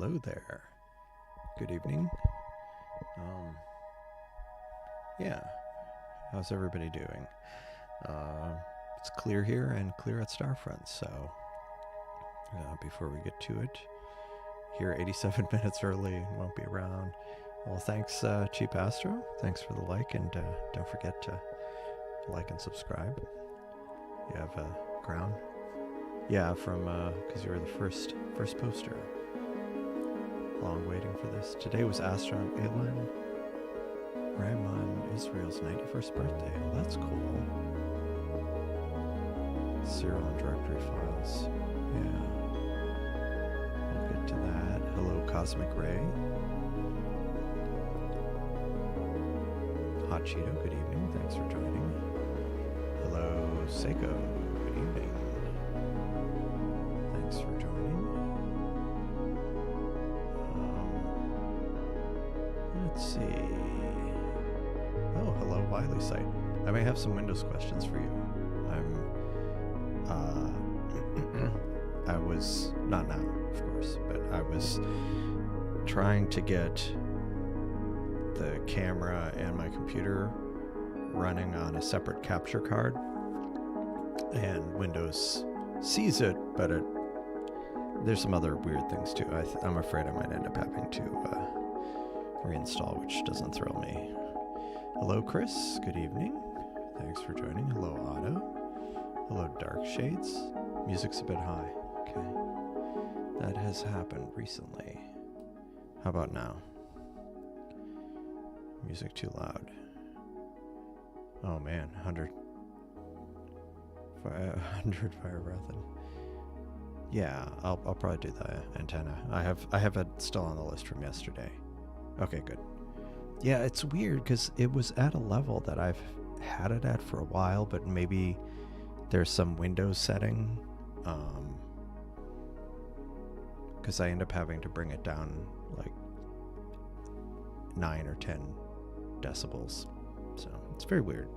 Hello there. Good evening. Yeah, how's everybody doing? It's clear here and clear at Starfront, so before we get to it, here 87 minutes early, won't be around. Well, thanks, Cheap Astro. Thanks for the like, and don't forget to like and subscribe. You have a crown? Yeah, from because you were the first poster. Long waiting for this. Today was astronaut Elon Rahman Israel's 91st birthday. Well, that's cool. Serial and directory files. Yeah. We'll get to that. Hello, Cosmic Ray. Hot Cheeto, good evening. Thanks for joining. Hello, Seiko. Good evening. Thanks for joining. Let's see. Oh, hello, Wiley Site. I may have some Windows questions for you. I was, not now, of course, but I was trying to get the camera and my computer running on a separate capture card, and Windows sees it, but there's some other weird things too. I'm afraid I might end up having to reinstall, which doesn't thrill me. Hello, Chris. Good evening. Thanks for joining. Hello, Otto. Hello, Dark Shades. Music's a bit high. Okay. That has happened recently. How about now? Music too loud. Oh man, 100 fire breath. And yeah, I'll probably do the antenna. I have it still on the list from yesterday. Okay, good. Yeah, it's weird because it was at a level that I've had it at for a while, but maybe there's some Windows setting. Because I end up having to bring it down like 9 or 10 decibels. So it's very weird.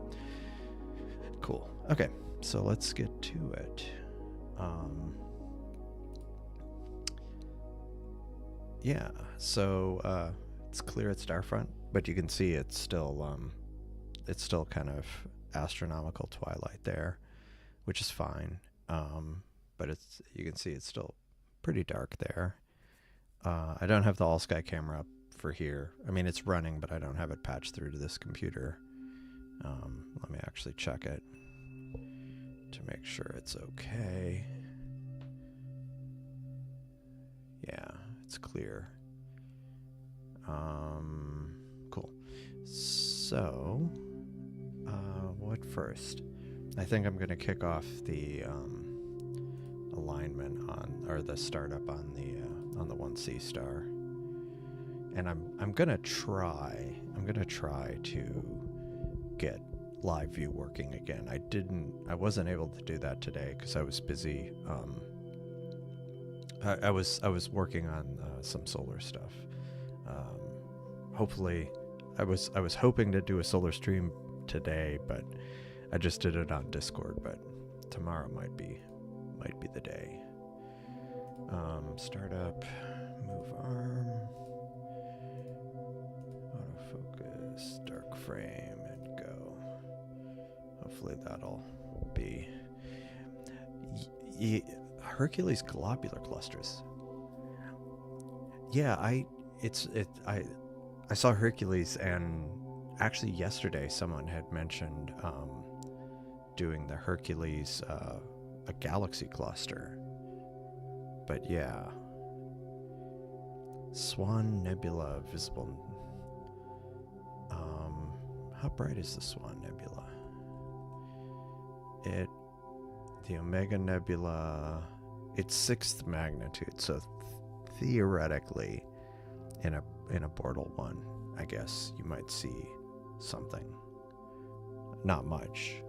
Cool. Okay, so let's get to it. Yeah, so it's clear at Starfront, but you can see it's still kind of astronomical twilight there, which is fine. But you can see it's still pretty dark there. I don't have the all sky camera up for here. I mean, it's running, but I don't have it patched through to this computer. Let me actually check it to make sure it's okay. Yeah, it's clear. Cool. So, what first? I think I'm going to kick off the alignment or the startup on the one Seestar, and I'm gonna try to get live view working again. I wasn't able to do that today because I was busy. I was working on some solar stuff. Hopefully, I was hoping to do a solar stream today, but I just did it on Discord. But tomorrow might be the day. Startup, move arm, autofocus, dark frame, and go. Hopefully that'll be Hercules globular clusters. Yeah, I saw Hercules, and actually yesterday someone had mentioned doing the Hercules a galaxy cluster. But yeah, Swan Nebula visible. How bright is the Swan Nebula? The Omega Nebula, it's 6th magnitude, so theoretically in a Bortle 1, I guess you might see something. Not much.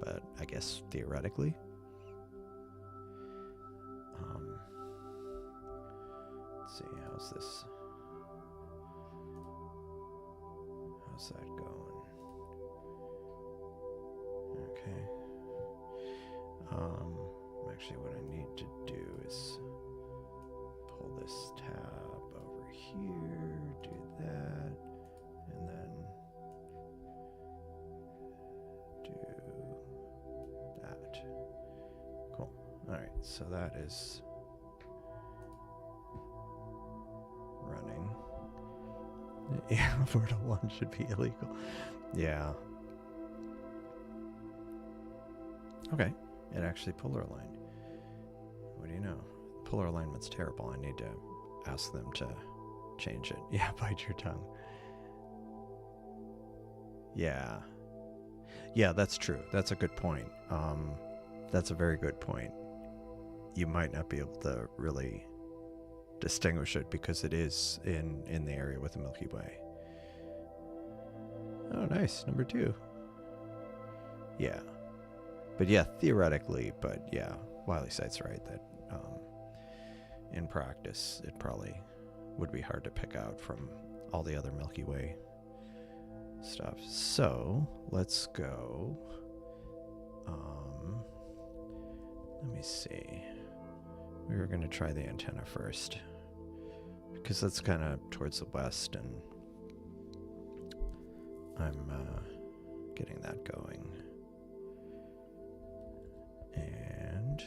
But I guess theoretically. Let's see, how's that going? Okay. Actually what I need to do is this tab over here, do that, and then do that. Cool. All right, so that is running. Yeah, Portal 1 should be illegal. Yeah. Okay, it actually polar aligned. What do you know? Polar alignment's terrible. I need to ask them to change it. Yeah, bite your tongue. Yeah. Yeah, that's true. That's a good point. That's a very good point. You might not be able to really distinguish it because it is in the area with the Milky Way. Oh, nice. Number 2. Yeah. But yeah, theoretically, but yeah, Wiley Sight's right that in practice, it probably would be hard to pick out from all the other Milky Way stuff. So let's go. Let me see. We were going to try the antenna first because that's kind of towards the west, and I'm getting that going. And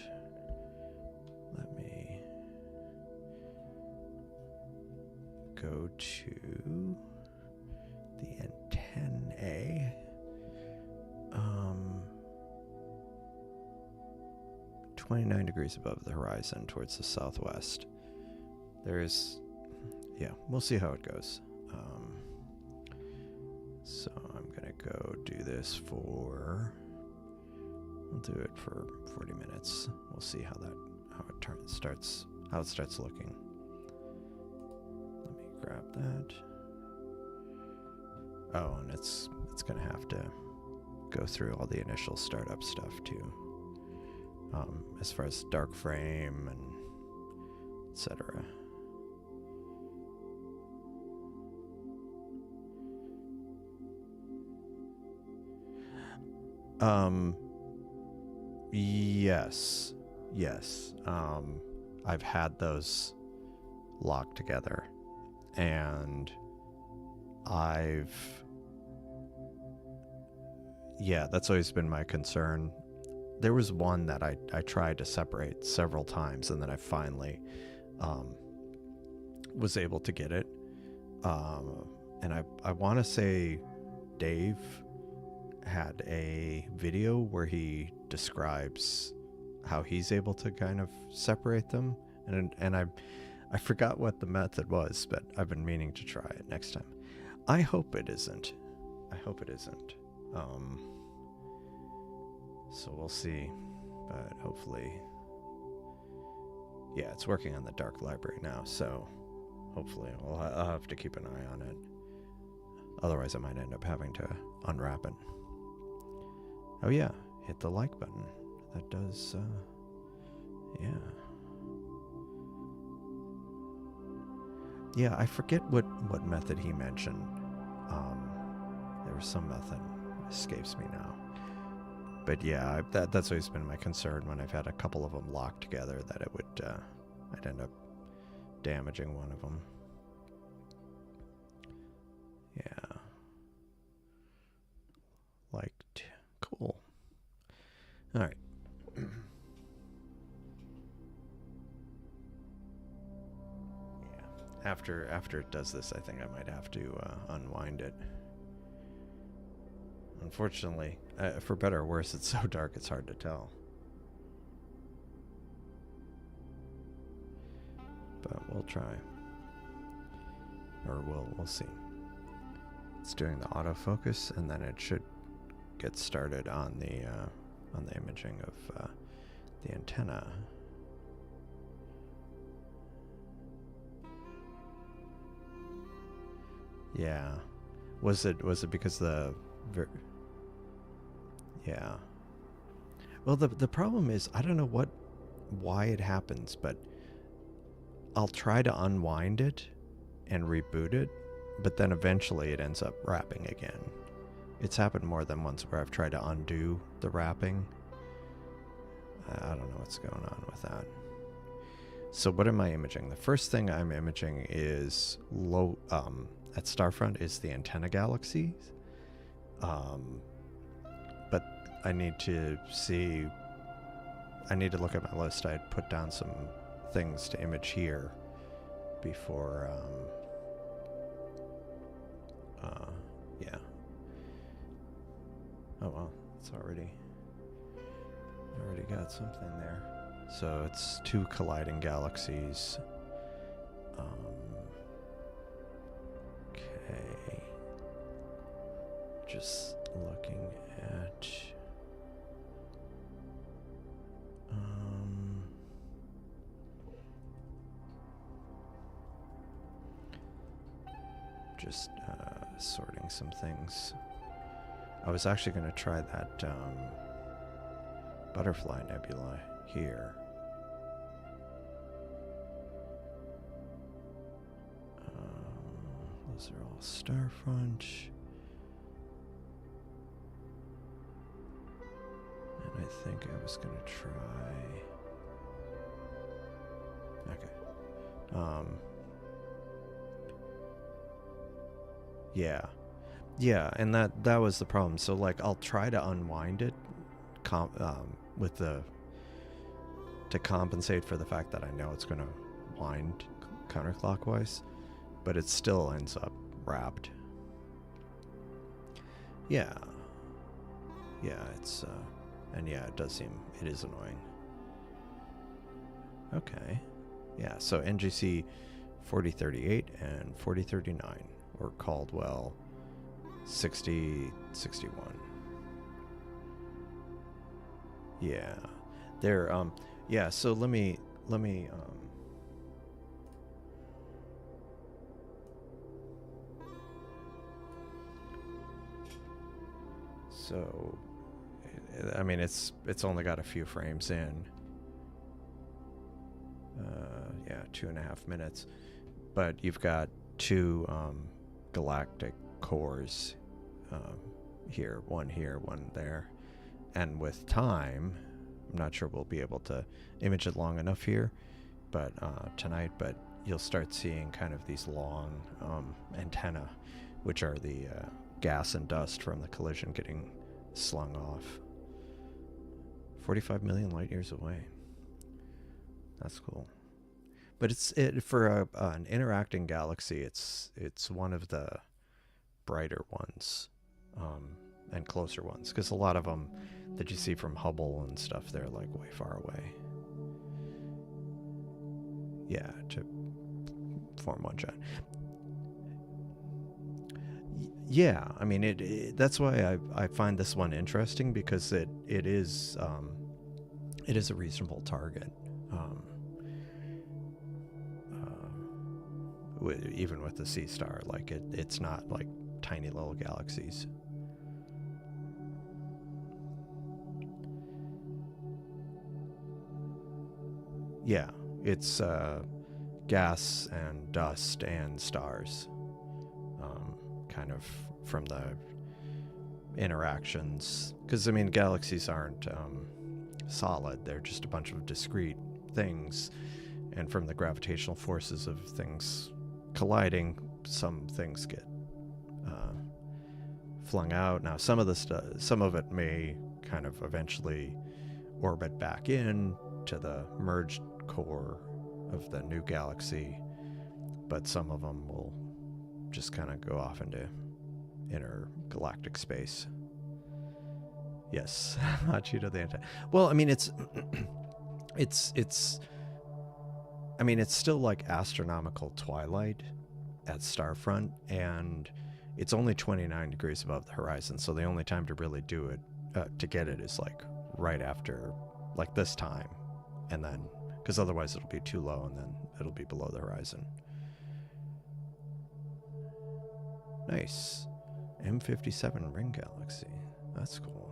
let me go to the antennae. 29 degrees above the horizon towards the southwest. There's, yeah, we'll see how it goes. So I'm gonna go do this for, we'll do it for 40 minutes. We'll see how it starts looking. Let me grab that. Oh, and it's gonna have to go through all the initial startup stuff too. As far as dark frame and etc. Yes. I've had those locked together, and that's always been my concern. There was one that I tried to separate several times, and then I finally was able to get it. And I want to say Dave had a video where he describes how he's able to kind of separate them. And I forgot what the method was, but I've been meaning to try it next time. I hope it isn't. So we'll see, but hopefully, yeah, it's working on the dark library now, so hopefully I'll have to keep an eye on it. Otherwise I might end up having to unwrap it. Oh yeah, hit the like button. That does, yeah. Yeah, I forget what method he mentioned. There was some method, it escapes me now. But yeah, that's always been my concern when I've had a couple of them locked together, that it would, I'd end up damaging one of them. Yeah. Liked. Cool. All right. Yeah. After it does this, I think I might have to unwind it. Unfortunately, for better or worse, it's so dark it's hard to tell. But we'll try. Or we'll see. It's doing the autofocus, and then it should get started on the imaging of the antenna. Yeah. Was it because yeah. Well, the problem is, I don't know why it happens, but I'll try to unwind it and reboot it, but then eventually it ends up wrapping again. It's happened more than once where I've tried to undo the wrapping. I don't know what's going on with that. So what am I imaging? The first thing I'm imaging is low at Starfront is the antenna galaxies. But I need to look at my list. I'd put down some things to image here before yeah. Oh well, it's already got something there. So it's 2 colliding galaxies. Okay. Just looking at just sorting some things. I was actually going to try that butterfly nebula here. Those are all Starfront. And I think I was going to try... Okay. Yeah, and that was the problem. So like I'll try to unwind it to compensate for the fact that I know it's going to wind counterclockwise, but it still ends up wrapped. Yeah, it's and yeah, it is annoying. Okay. Yeah, so NGC 4038 and 4039 or Caldwell 6061. Yeah. They're yeah, so let me so I mean it's only got a few frames in. Yeah, 2.5 minutes. But you've got 2 galactic cores here, one there. And with time, I'm not sure we'll be able to image it long enough here, but tonight, but you'll start seeing kind of these long antennae, which are the gas and dust from the collision getting slung off. 45 million light years away. That's cool. But for an interacting galaxy, it's one of the brighter ones and closer ones, because a lot of them that you see from Hubble and stuff, they're like way far away. Yeah, to form one giant. Yeah, I mean that's why I find this one interesting, because it is a reasonable target. Even with the Seestar, like it's not like tiny little galaxies. Yeah, it's gas and dust and stars, kind of from the interactions. Because I mean, galaxies aren't solid; they're just a bunch of discrete things, and from the gravitational forces of things colliding, some things get flung out. Now, some of it may kind of eventually orbit back in to the merged core of the new galaxy, but some of them will just kind of go off into intergalactic space. Yes, Cheeto the anti. Well, I mean, it's still like astronomical twilight at Starfront, and it's only 29 degrees above the horizon, so the only time to really do it, to get it, is like right after, like this time, and then, because otherwise it'll be too low, and then it'll be below the horizon. Nice. M57 ring galaxy. That's cool.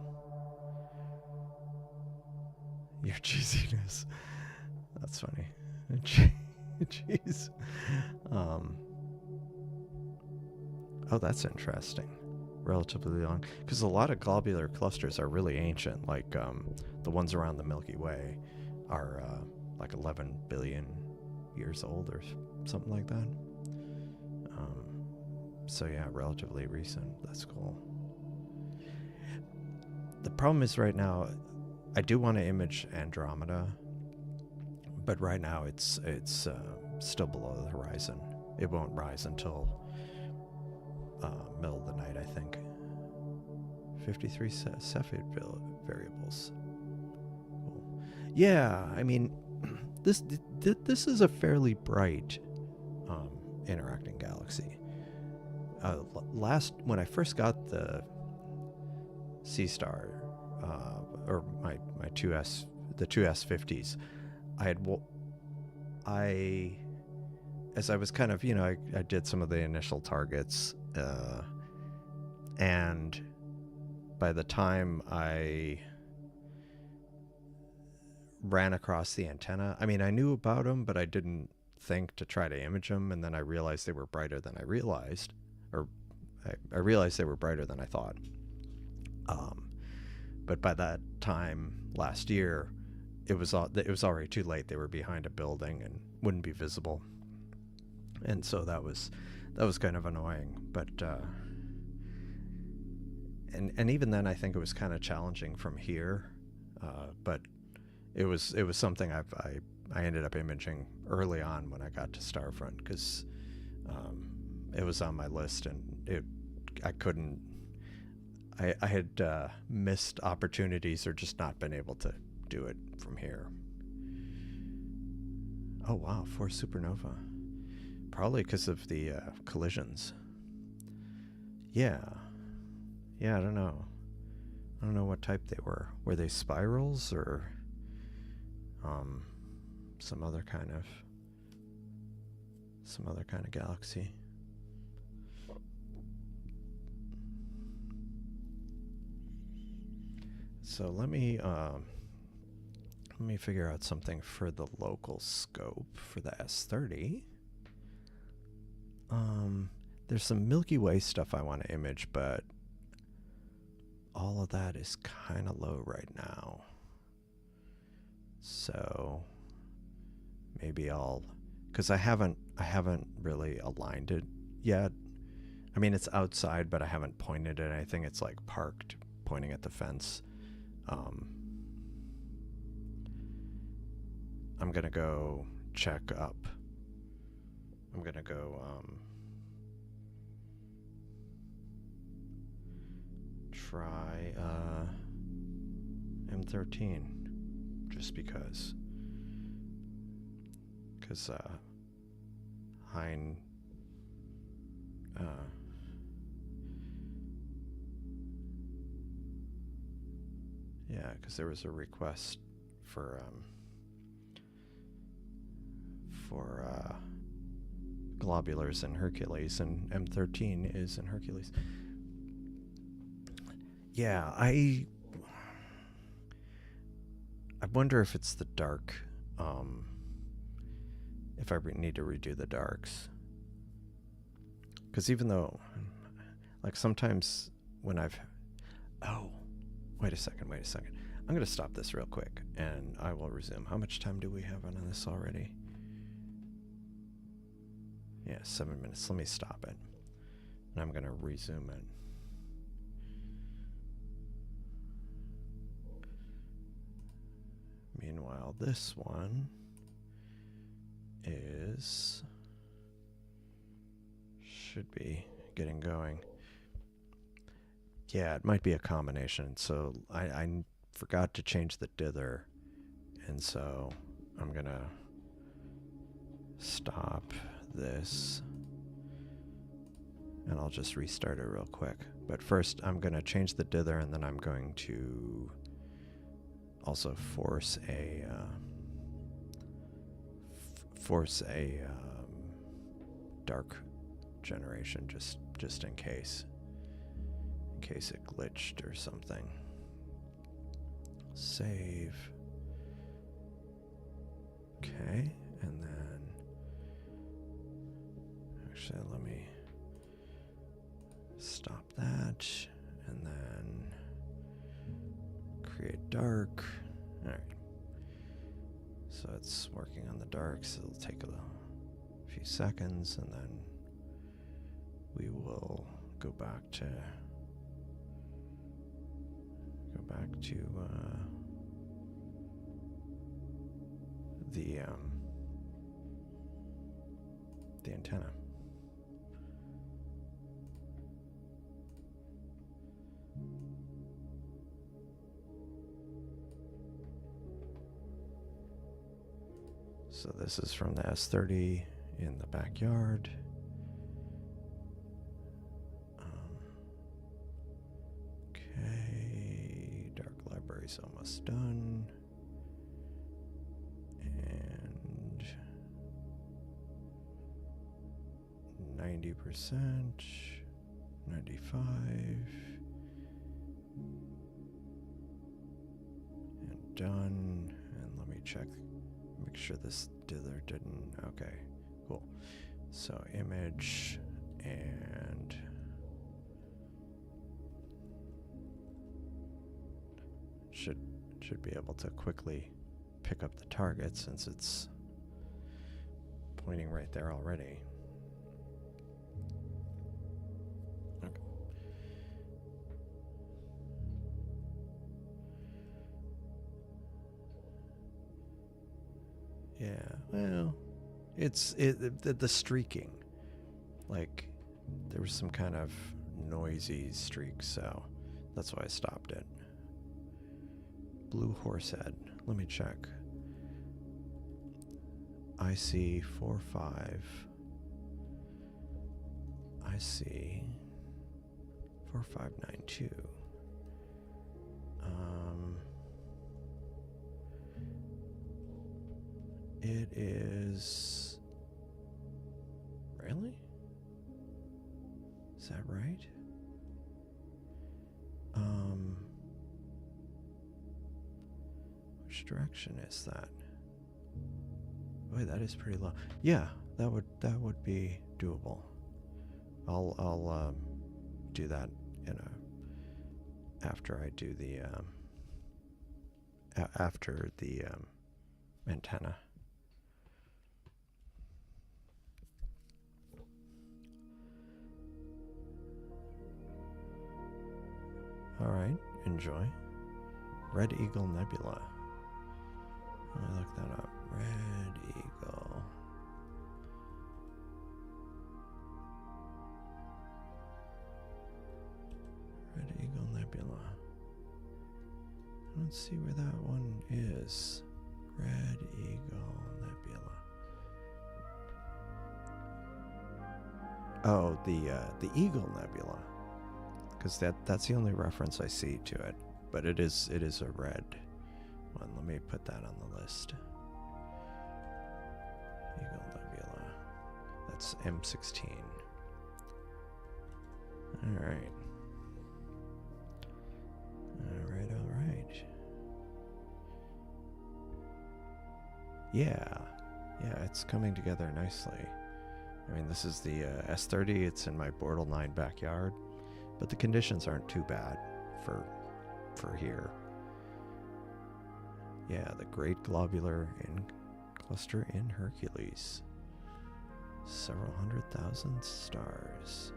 Your cheesiness. That's funny. Jeez. Oh, that's interesting. Relatively long, because a lot of globular clusters are really ancient. Like the ones around the Milky Way are like 11 billion years old or something like that. So yeah, relatively recent. That's cool. The problem is right now, I do want to image Andromeda, but right now it's still below the horizon. It won't rise until middle of the night, I think. 53 Cepheid variables. Cool. Yeah, I mean, this is a fairly bright interacting galaxy. When I first got the Seestar, or my 2S, the 2S50s, as I was kind of, I did some of the initial targets, and by the time I ran across the antenna, I mean, I knew about them, but I didn't think to try to image them, and then I realized they were brighter than I realized, or I realized they were brighter than I thought. But by that time last year, it was already too late. They were behind a building and wouldn't be visible, and so that was kind of annoying. But and even then, I think it was kind of challenging from here. But it was something I ended up imaging early on when I got to Starfront, because it was on my list, and I had missed opportunities or just not been able to do it from here. Oh wow, 4 supernova. Probably because of the collisions. Yeah, I don't know. I don't know what type they were. Were they spirals or some other kind of galaxy? So let me figure out something for the local scope for the S30. There's some Milky Way stuff I want to image, but all of that is kind of low right now. So maybe because I haven't really aligned it yet. I mean, it's outside, but I haven't pointed at anything. It's like parked, pointing at the fence. I'm gonna go check up. I'm gonna go try M13 just because Hein yeah, because there was a request for globulars in Hercules, and M13 is in Hercules. Yeah, I wonder if it's the dark, if I need to redo the darks. Because even though, like, sometimes when wait a second. I'm going to stop this real quick, and I will resume. How much time do we have on this already? Yeah, 7 minutes. Let me stop it. And I'm going to resume it. Meanwhile, this one should be getting going. Yeah, it might be a combination. So I forgot to change the dither, and so I'm gonna stop this, and I'll just restart it real quick. But first, I'm gonna change the dither, and then I'm going to also force a dark generation, just in case it glitched or something. Save. Okay, and then actually let me stop that, and then create dark. All right. So it's working on the dark, so it'll take a few seconds, and then we will go back to the antenna. So this is from the S30 in the backyard. Okay, dark library's almost done. And 90%, 95, and done. And let me check. Make sure this didn't. Okay, cool. So image and should be able to quickly pick up the target since it's pointing right there already. Okay. Yeah, well, it's the streaking. Like, there was some kind of noisy streak, so that's why I stopped it. Blue Horsehead. Let me check. IC 45. IC 4592. It is... Really? Is that right? Which direction is that? Boy, that is pretty low. Yeah, that would be doable. I'll do that after I do the after the antenna. All right, enjoy. Red Eagle Nebula. Let me look that up. Red Eagle. Red Eagle Nebula. I don't see where that one is. Red Eagle Nebula. Oh, the Eagle Nebula. Because that's the only reference I see to it. But it is a red one. Let me put that on the list. Eagle Nebula. That's M16. Alright. Alright. Yeah, it's coming together nicely. I mean, this is the S30. It's in my Bortle 9 backyard. But the conditions aren't too bad for here. Yeah, the Great Globular cluster in Hercules. Several 100,000 stars.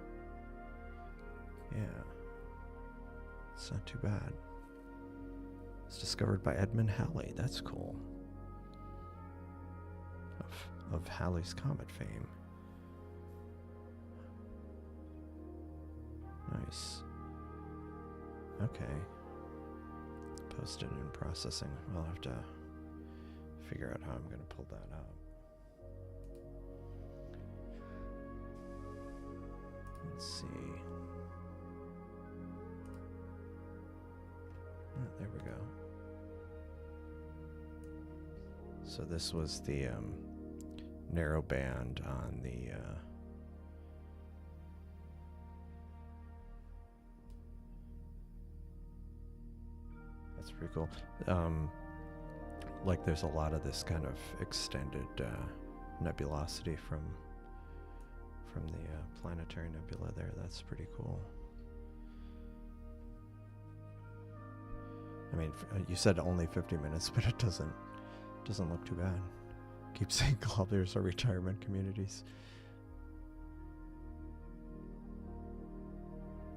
Yeah. It's not too bad. It's discovered by Edmund Halley. That's cool. Of Halley's Comet fame. Nice. Okay. Posted and processing. I'll have to figure out how I'm going to pull that up. Let's see. Oh, there we go. So this was the narrow band on the that's pretty cool. Like there's a lot of this kind of extended nebulosity from the planetary nebula there. That's pretty cool. I mean, you said only 50 minutes, but it doesn't Doesn't look too bad. Keep saying globulars are retirement communities.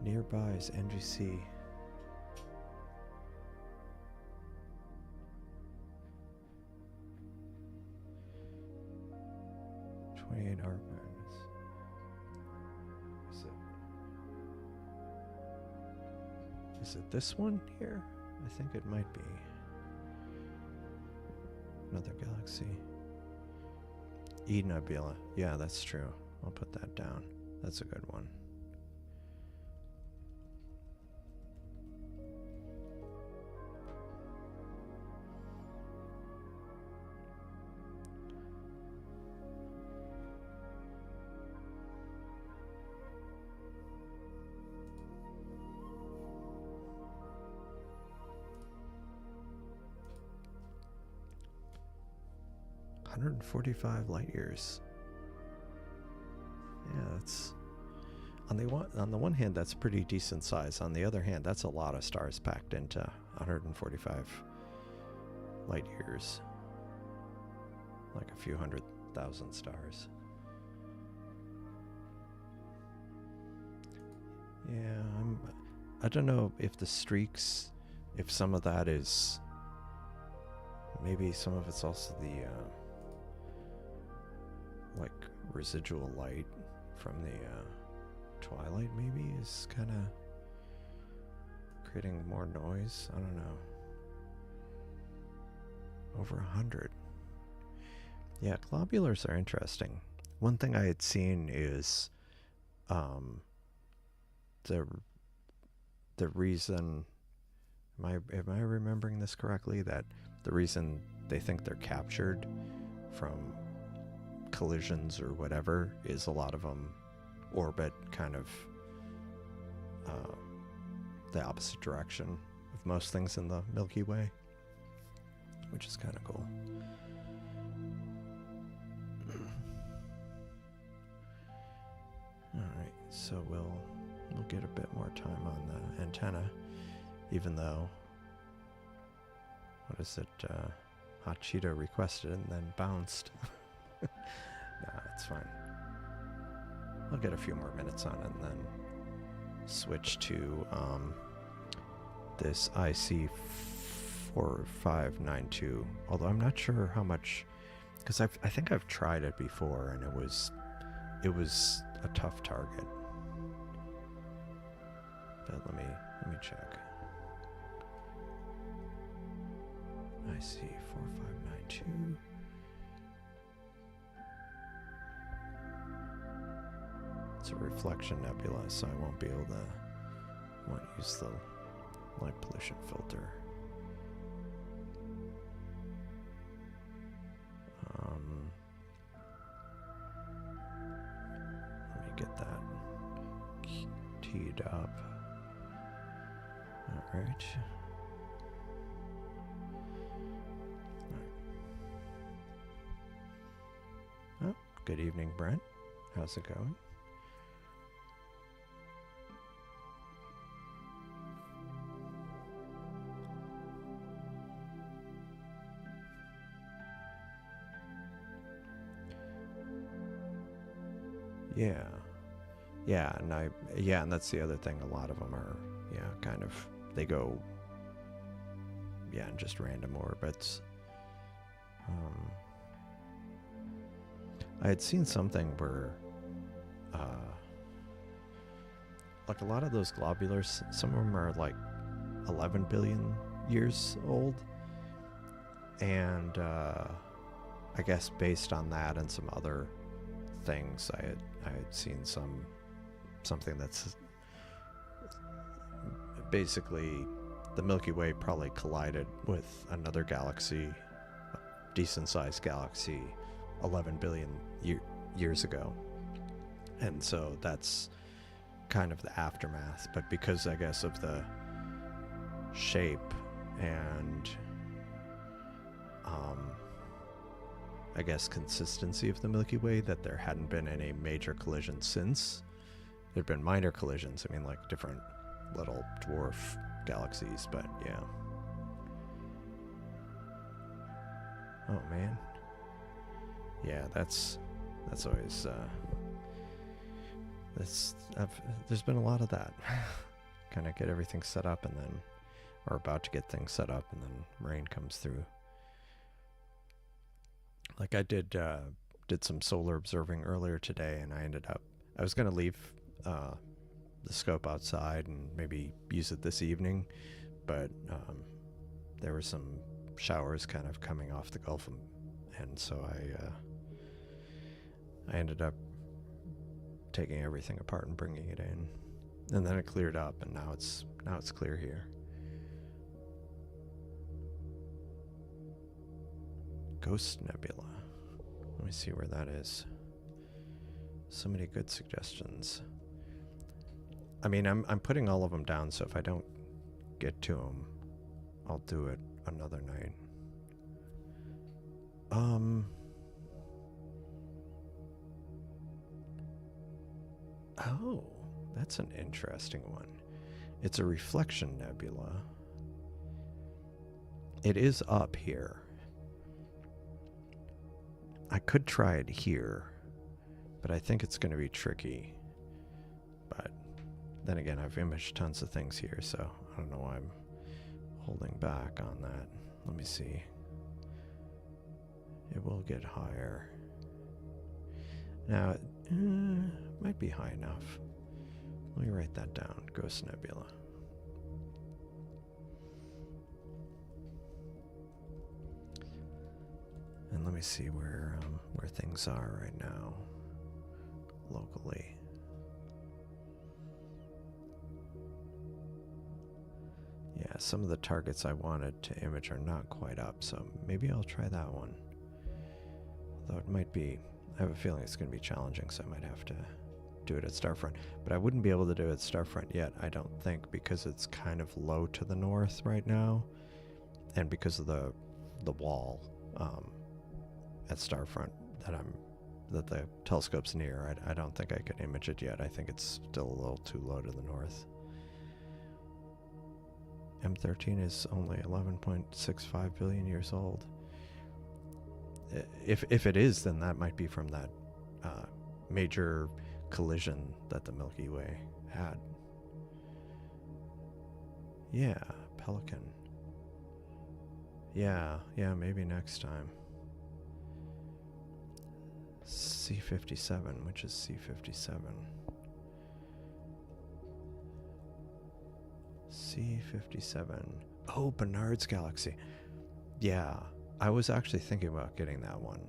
Nearby is NGC. Arc magnets. Is it this one here? I think it might be. Another galaxy. E nebula. Yeah, that's true. I'll put that down. That's a good one. .145 light years. Yeah, that's on the one hand that's pretty decent size. On the other hand, that's a lot of stars packed into 145 light years. Like a few 100,000 stars. Yeah, I don't know if the streaks, if some of that is, maybe some of it's also the like residual light from the twilight maybe is kind of creating more noise. I don't know. Over 100. Yeah, globulars are interesting. One thing I had seen is the reason, am I remembering this correctly, that the reason they think they're captured from collisions or whatever is a lot of them orbit kind of the opposite direction of most things in the Milky Way, which is kind of cool. Alright, so we'll get a bit more time on the antenna, even though, what is it, Hot Cheeto requested and then bounced. Nah, it's fine. I'll get a few more minutes on it and then switch to this IC4592, although I'm not sure how much, because I think I've tried it before and it was a tough target. But let me check. IC4592. It's a reflection nebula, so I won't be able to use the light pollution filter. Let me get that teed up. All right. Oh, good evening, Brent. How's it going? Yeah, and that's the other thing. A lot of them are, kind of, they go, in just random orbits. I had seen something where, like a lot of those globulars, some of them are like 11 billion years old, and I guess based on that and some other things, I had seen something that's basically the Milky Way probably collided with another galaxy, a decent sized galaxy, 11 billion years ago, and so that's kind of the aftermath. But because I guess of the shape and I guess consistency of the Milky Way, that there hadn't been any major collisions since. There'd been minor collisions, I mean, like different little dwarf galaxies, but yeah. Oh man. Yeah, that's always there's been a lot of that. Kind of get everything set up and then, or about to get things set up and then rain comes through. Like I did some solar observing earlier today, and I was going to leave the scope outside and maybe use it this evening, but there were some showers kind of coming off the Gulf, and so I ended up taking everything apart and bringing it in, and then it cleared up, and now it's clear here. Ghost Nebula. Let me see where that is. So many good suggestions. I mean, I'm putting all of them down, so if I don't get to them, I'll do it another night. Oh, that's an interesting one. It's a reflection nebula. It is up here. I could try it here, but I think it's going to be tricky. But then again, I've imaged tons of things here, so I don't know why I'm holding back on that. Let me see. It will get higher. Now, it might be high enough. Let me write that down. Ghost Nebula. And let me see where things are right now, locally. Yeah, some of the targets I wanted to image are not quite up, so maybe I'll try that one. Though it might be, I have a feeling it's going to be challenging, so I might have to do it at Starfront. But I wouldn't be able to do it at Starfront yet, I don't think, because it's kind of low to the north right now, and because of the wall at Starfront that the telescope's near. I don't think I could image it yet. I think it's still a little too low to the north. M13 is only 11.65 billion years old. If it is, then that might be from that major collision that the Milky Way had. Yeah, Pelican. Yeah, maybe next time. C57, which is C57. C57. Oh, Barnard's Galaxy. Yeah, I was actually thinking about getting that one.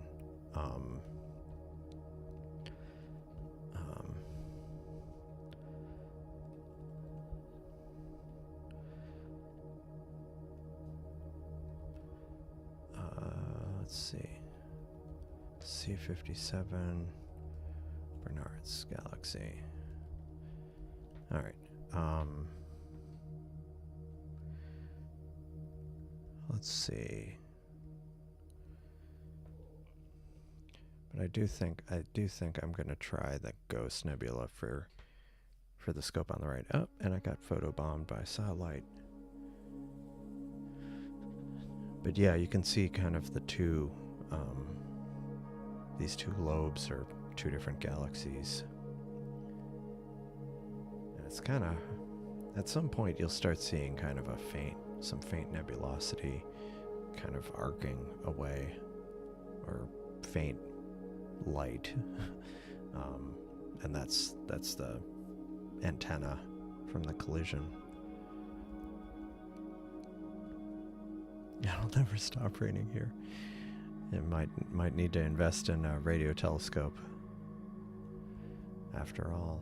Let's see. C57, Barnard's Galaxy. All right. Let's see. But I do think I'm going to try the Ghost Nebula for the scope on the right. Oh, and I got photobombed by satellite. But yeah, you can see kind of the two, these two lobes are two different galaxies. And it's kind of, at some point you'll start seeing kind of some faint nebulosity kind of arcing away, or faint light. And that's the antenna from the collision. It'll never stop raining here. It might need to invest in a radio telescope after all.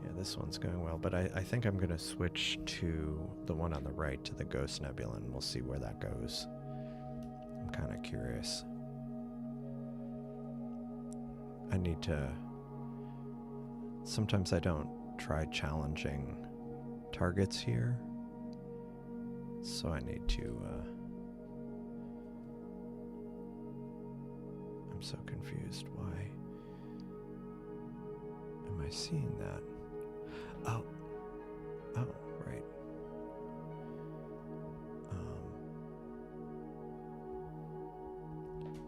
Yeah, this one's going well, but I think I'm going to switch to the one on the right, to the Ghost Nebula, and we'll see where that goes. I'm kind of curious. I need to... Sometimes I don't try challenging targets here, so I need to... I'm so confused. Why am I seeing that? Oh. Oh, right.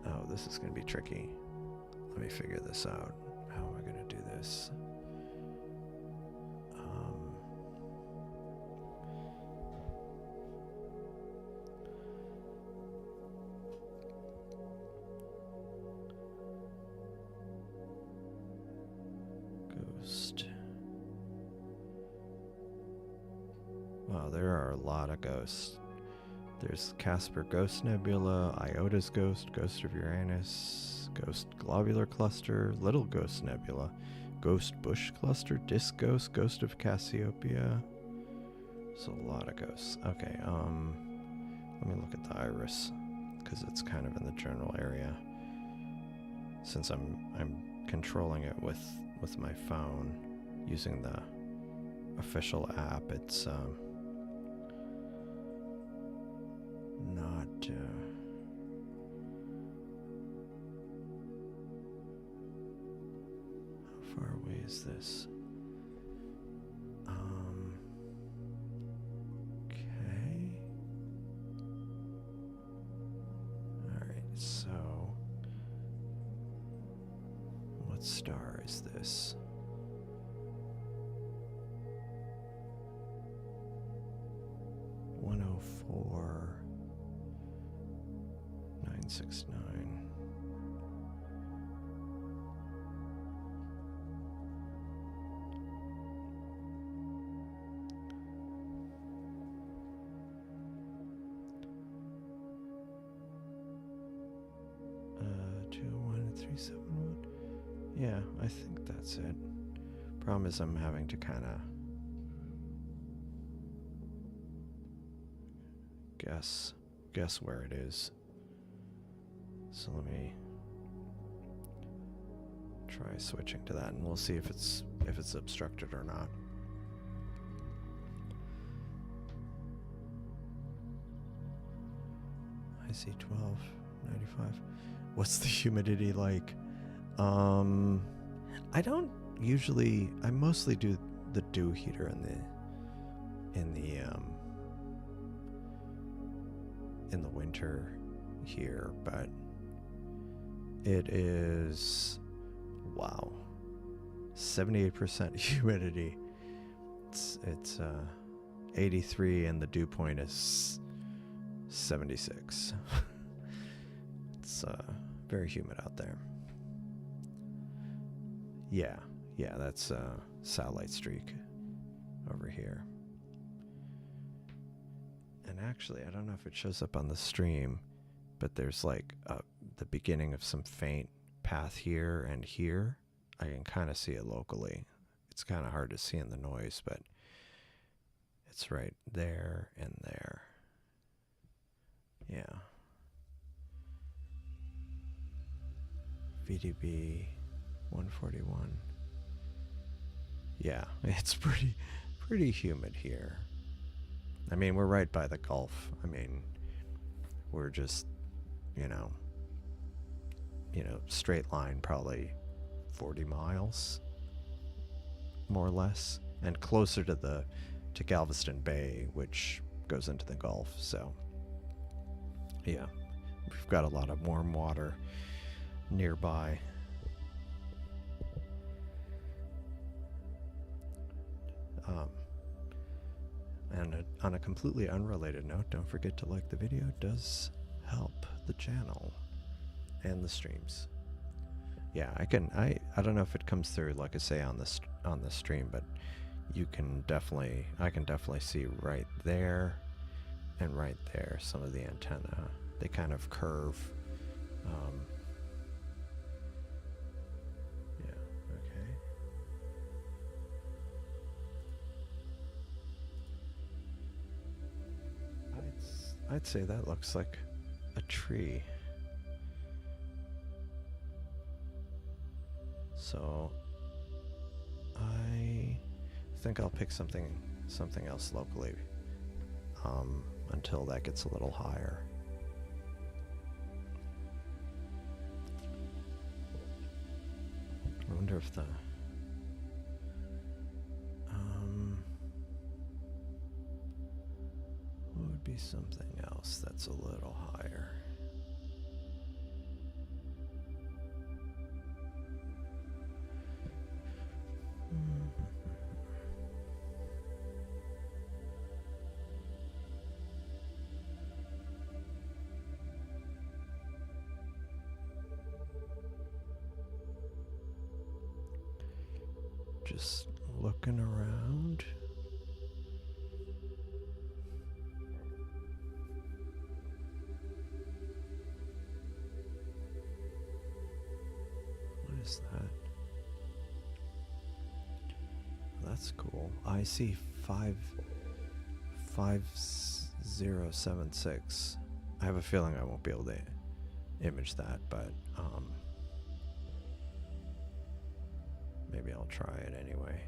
Oh, this is going to be tricky. Let me figure this out. How am I going to do this? Ghost. Wow, there are a lot of ghosts. There's Casper Ghost Nebula, Iota's Ghost, Ghost of Uranus, Ghost Globular Cluster, Little Ghost Nebula, Ghost Bush Cluster, Disk Ghost, Ghost of Cassiopeia. So a lot of ghosts. Okay, let me look at the iris, because it's kind of in the general area. Since I'm controlling it with my phone using the official app, it's not how far away is this? Okay. Alright, so what star is this? (104) 969. Uh, 21371. Yeah, I think that's it. Problem is I'm having to kind of guess where it is. So let me try switching to that, and we'll see if it's obstructed or not. I see 1295. What's the humidity like? I don't usually. I mostly do the dew heater in the winter here, but it is, wow, 78% humidity. It's 83, and the dew point is 76. It's very humid out there. Yeah, that's satellite streak over here. And actually, I don't know if it shows up on the stream, but there's like the beginning of some faint path here and here. I can kind of see it locally. It's kind of hard to see in the noise, but it's right there and there. Yeah. VDB 141. Yeah, it's pretty humid here. I mean, we're right by the Gulf. I mean, we're just, straight line, probably 40 miles, more or less, and closer to Galveston Bay, which goes into the Gulf. So, yeah, we've got a lot of warm water nearby. And on a completely unrelated note, don't forget to like the video. It does help the channel and the streams. Yeah, I don't know if it comes through, like I say, on the stream, but I can definitely see right there and right there some of the antenna. They kind of curve. I'd say that looks like a tree. So I think I'll pick something else locally until that gets a little higher. I wonder if the something else that's a little higher. Just looking around. What is that? That's cool. I see 5076. I have a feeling I won't be able to image that, but maybe I'll try it anyway.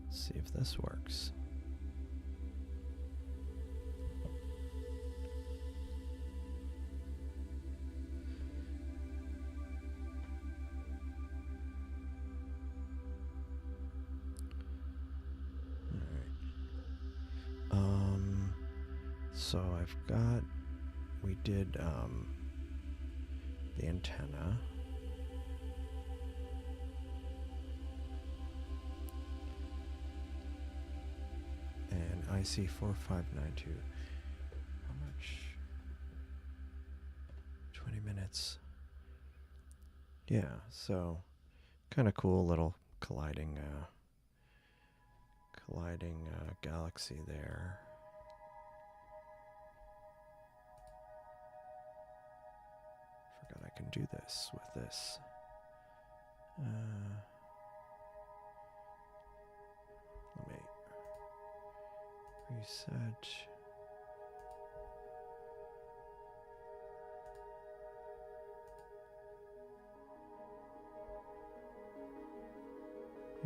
See if this works. All right. So we did the antenna. IC 4592. How much? 20 minutes. Yeah, so kind of cool little colliding galaxy there. Forgot I can do this with this. Let me reset.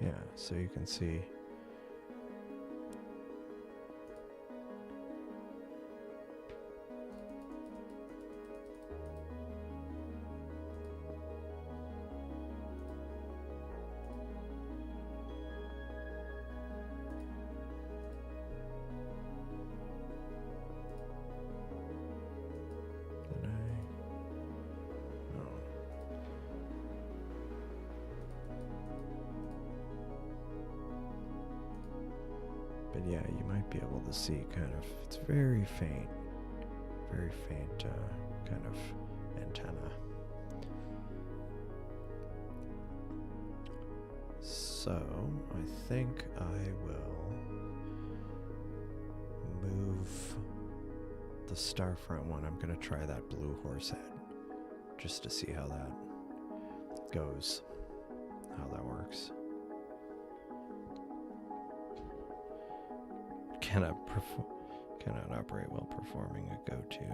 Yeah, so you can see but yeah, you might be able to see kind of, it's very faint kind of antenna. So I think I will move the Starfront one. I'm going to try that blue Horsehead just to see how that goes, how that works. Cannot operate while performing a go-to.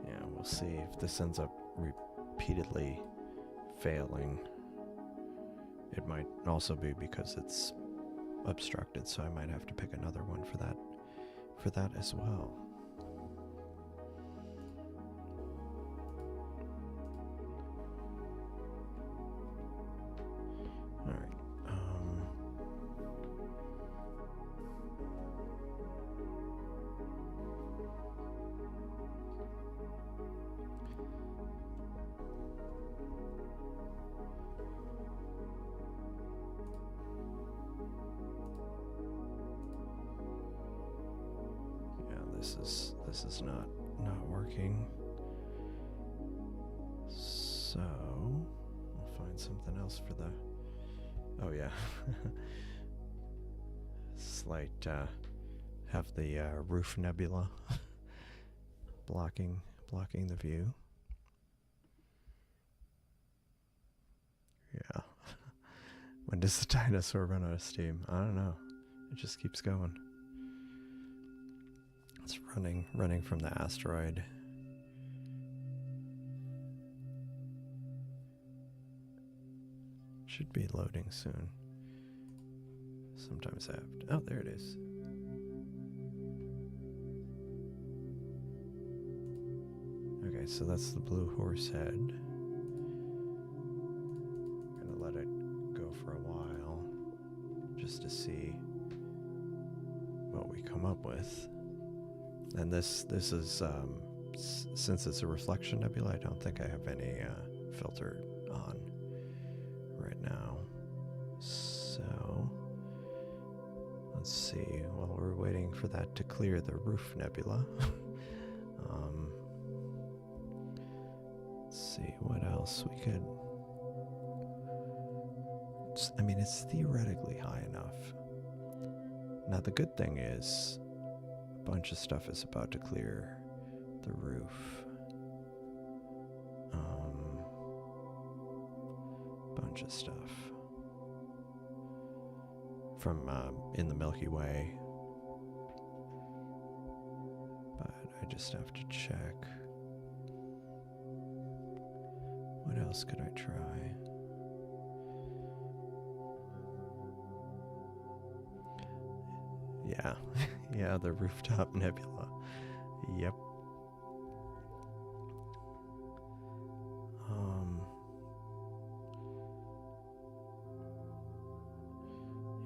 Yeah, we'll see if this ends up repeatedly failing. It might also be because it's obstructed, so I might have to pick another one for that as well. This is not working. So I'll find something else for the. Oh yeah, slight have the roof nebula blocking the view. Yeah. When does the dinosaur run out of steam? I don't know. It just keeps going. It's running from the asteroid. Should be loading soon. Sometimes I have to, oh, there it is. Okay, so that's the blue Horsehead. I'm gonna let it go for a while just to see what we come up with. And this is since it's a reflection nebula, I don't think I have any filter on right now. So let's see. While we're waiting for that to clear the roof nebula, let's see what else we could. I mean, it's theoretically high enough. Now the good thing is, a bunch of stuff is about to clear the roof. Bunch of stuff from in the Milky Way, but I just have to check. What else could I try? Yeah, yeah, the rooftop nebula. Yep.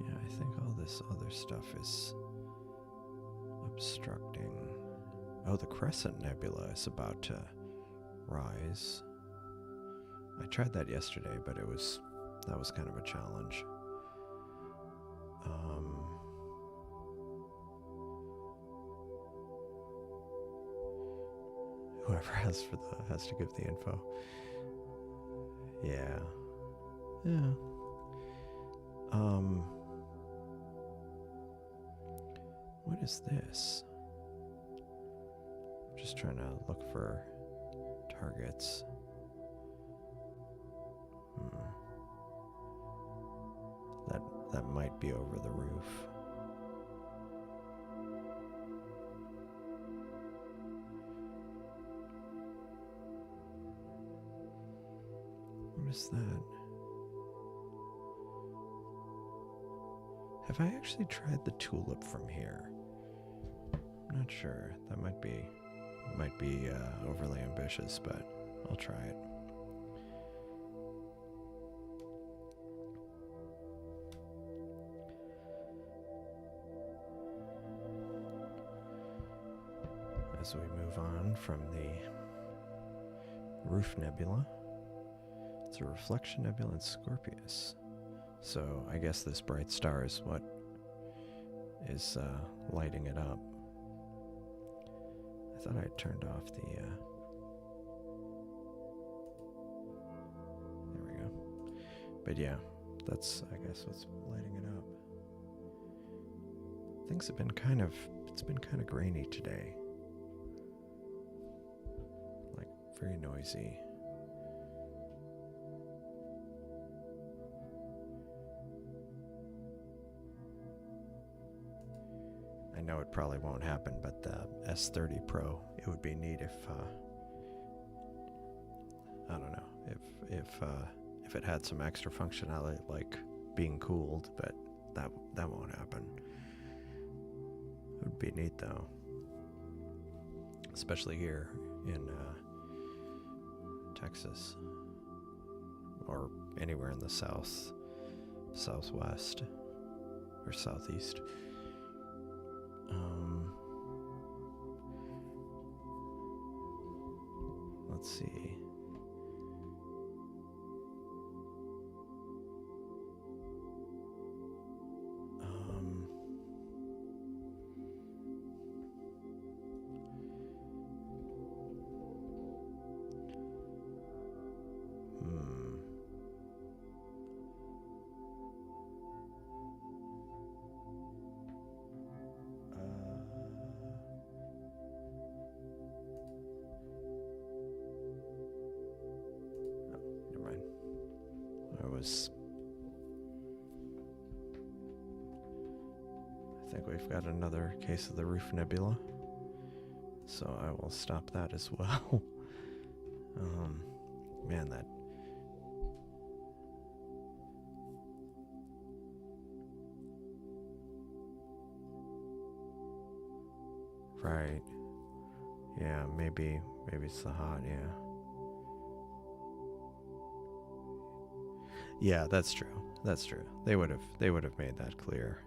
Yeah, I think all this other stuff is obstructing. Oh, the Crescent Nebula is about to rise. I tried that yesterday, but that was kind of a challenge. Whoever has to give the info. Yeah. Yeah. What is this? I'm just trying to look for targets. That might be over the roof. What is that? Have I actually tried the tulip from here? I'm not sure. That might be overly ambitious, but I'll try it. As we move on from the Roof Nebula, it's a reflection nebula in Scorpius. So I guess this bright star is what is lighting it up. I thought I had turned off the... there we go. But yeah, that's, I guess, what's lighting it up. Things have been it's been kind of grainy today. Like, very noisy. I know it probably won't happen, but the S30 Pro, it would be neat if, I don't know, if it had some extra functionality like being cooled, but that won't happen. It would be neat though, especially here in Texas or anywhere in the southwest or southeast. Let's see. I think we've got another case of the Roof Nebula. so I will stop that as well. Man, that... Right. Yeah, maybe it's the hot, yeah. Yeah, that's true. That's true. They would have made that clear.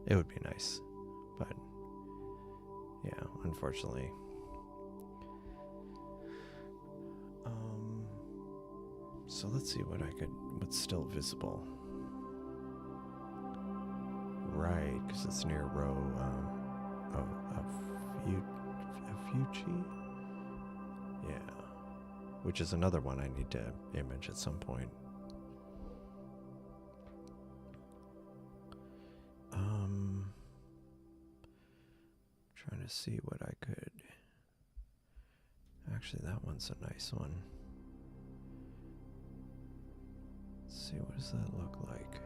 It would be nice. But yeah, unfortunately. So let's see what's still visible. Right, because it's near row Fuji? Yeah. Which is another one I need to image at some point. Trying to see what I could... Actually, that one's a nice one. Let's see, what does that look like?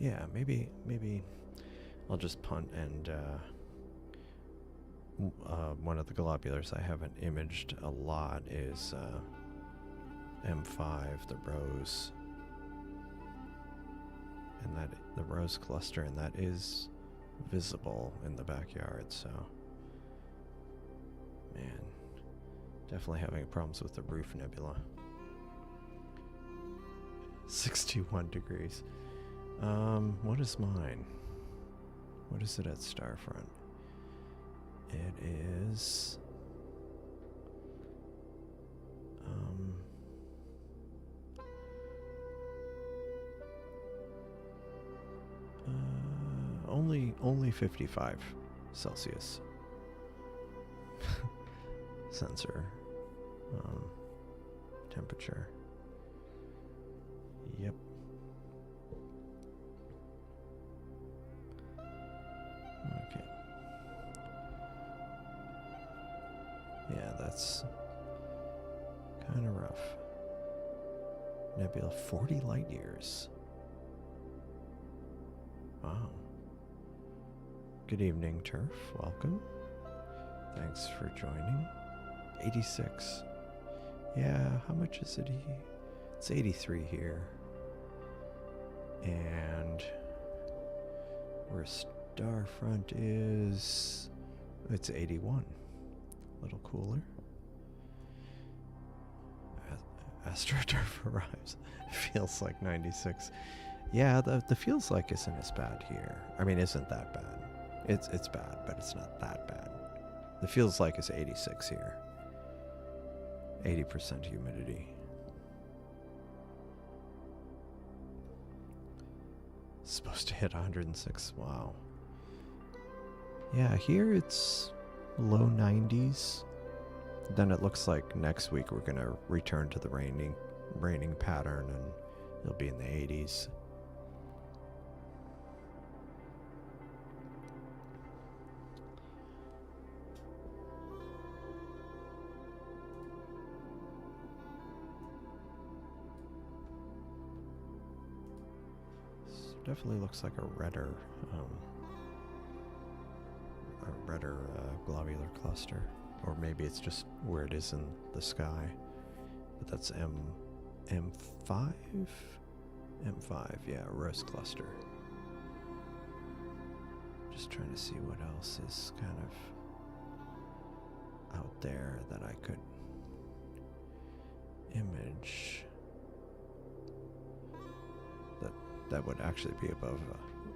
Yeah, maybe I'll just punt and one of the globulars I haven't imaged a lot is M5, the rose. And that the rose cluster, and that is visible in the backyard, so man, definitely having problems with the roof nebula. 61 degrees. What is mine? What is it at Starfront? It is only 55 Celsius. Sensor temperature. Yep. Okay. Yeah, that's kind of rough. Nebula 40 light years. Wow. Good evening, Turf. Welcome. Thanks for joining. 86. Yeah, how much is it here? It's 83 here. And where Starfront is, it's 81. A little cooler. AstroTurf arrives. It feels like 96. Yeah, the feels like isn't as bad here. I mean, isn't that bad. It's bad, but it's not that bad. The feels like is 86 here. 80% humidity. It's supposed to hit 106. Wow. Yeah, here it's low 90s. Then it looks like next week we're gonna return to the raining pattern, and it'll be in the 80s. Definitely looks like a redder globular cluster, or maybe it's just where it is in the sky. But that's M5, yeah, rose cluster. Just trying to see what else is kind of out there that I could image. That would actually be above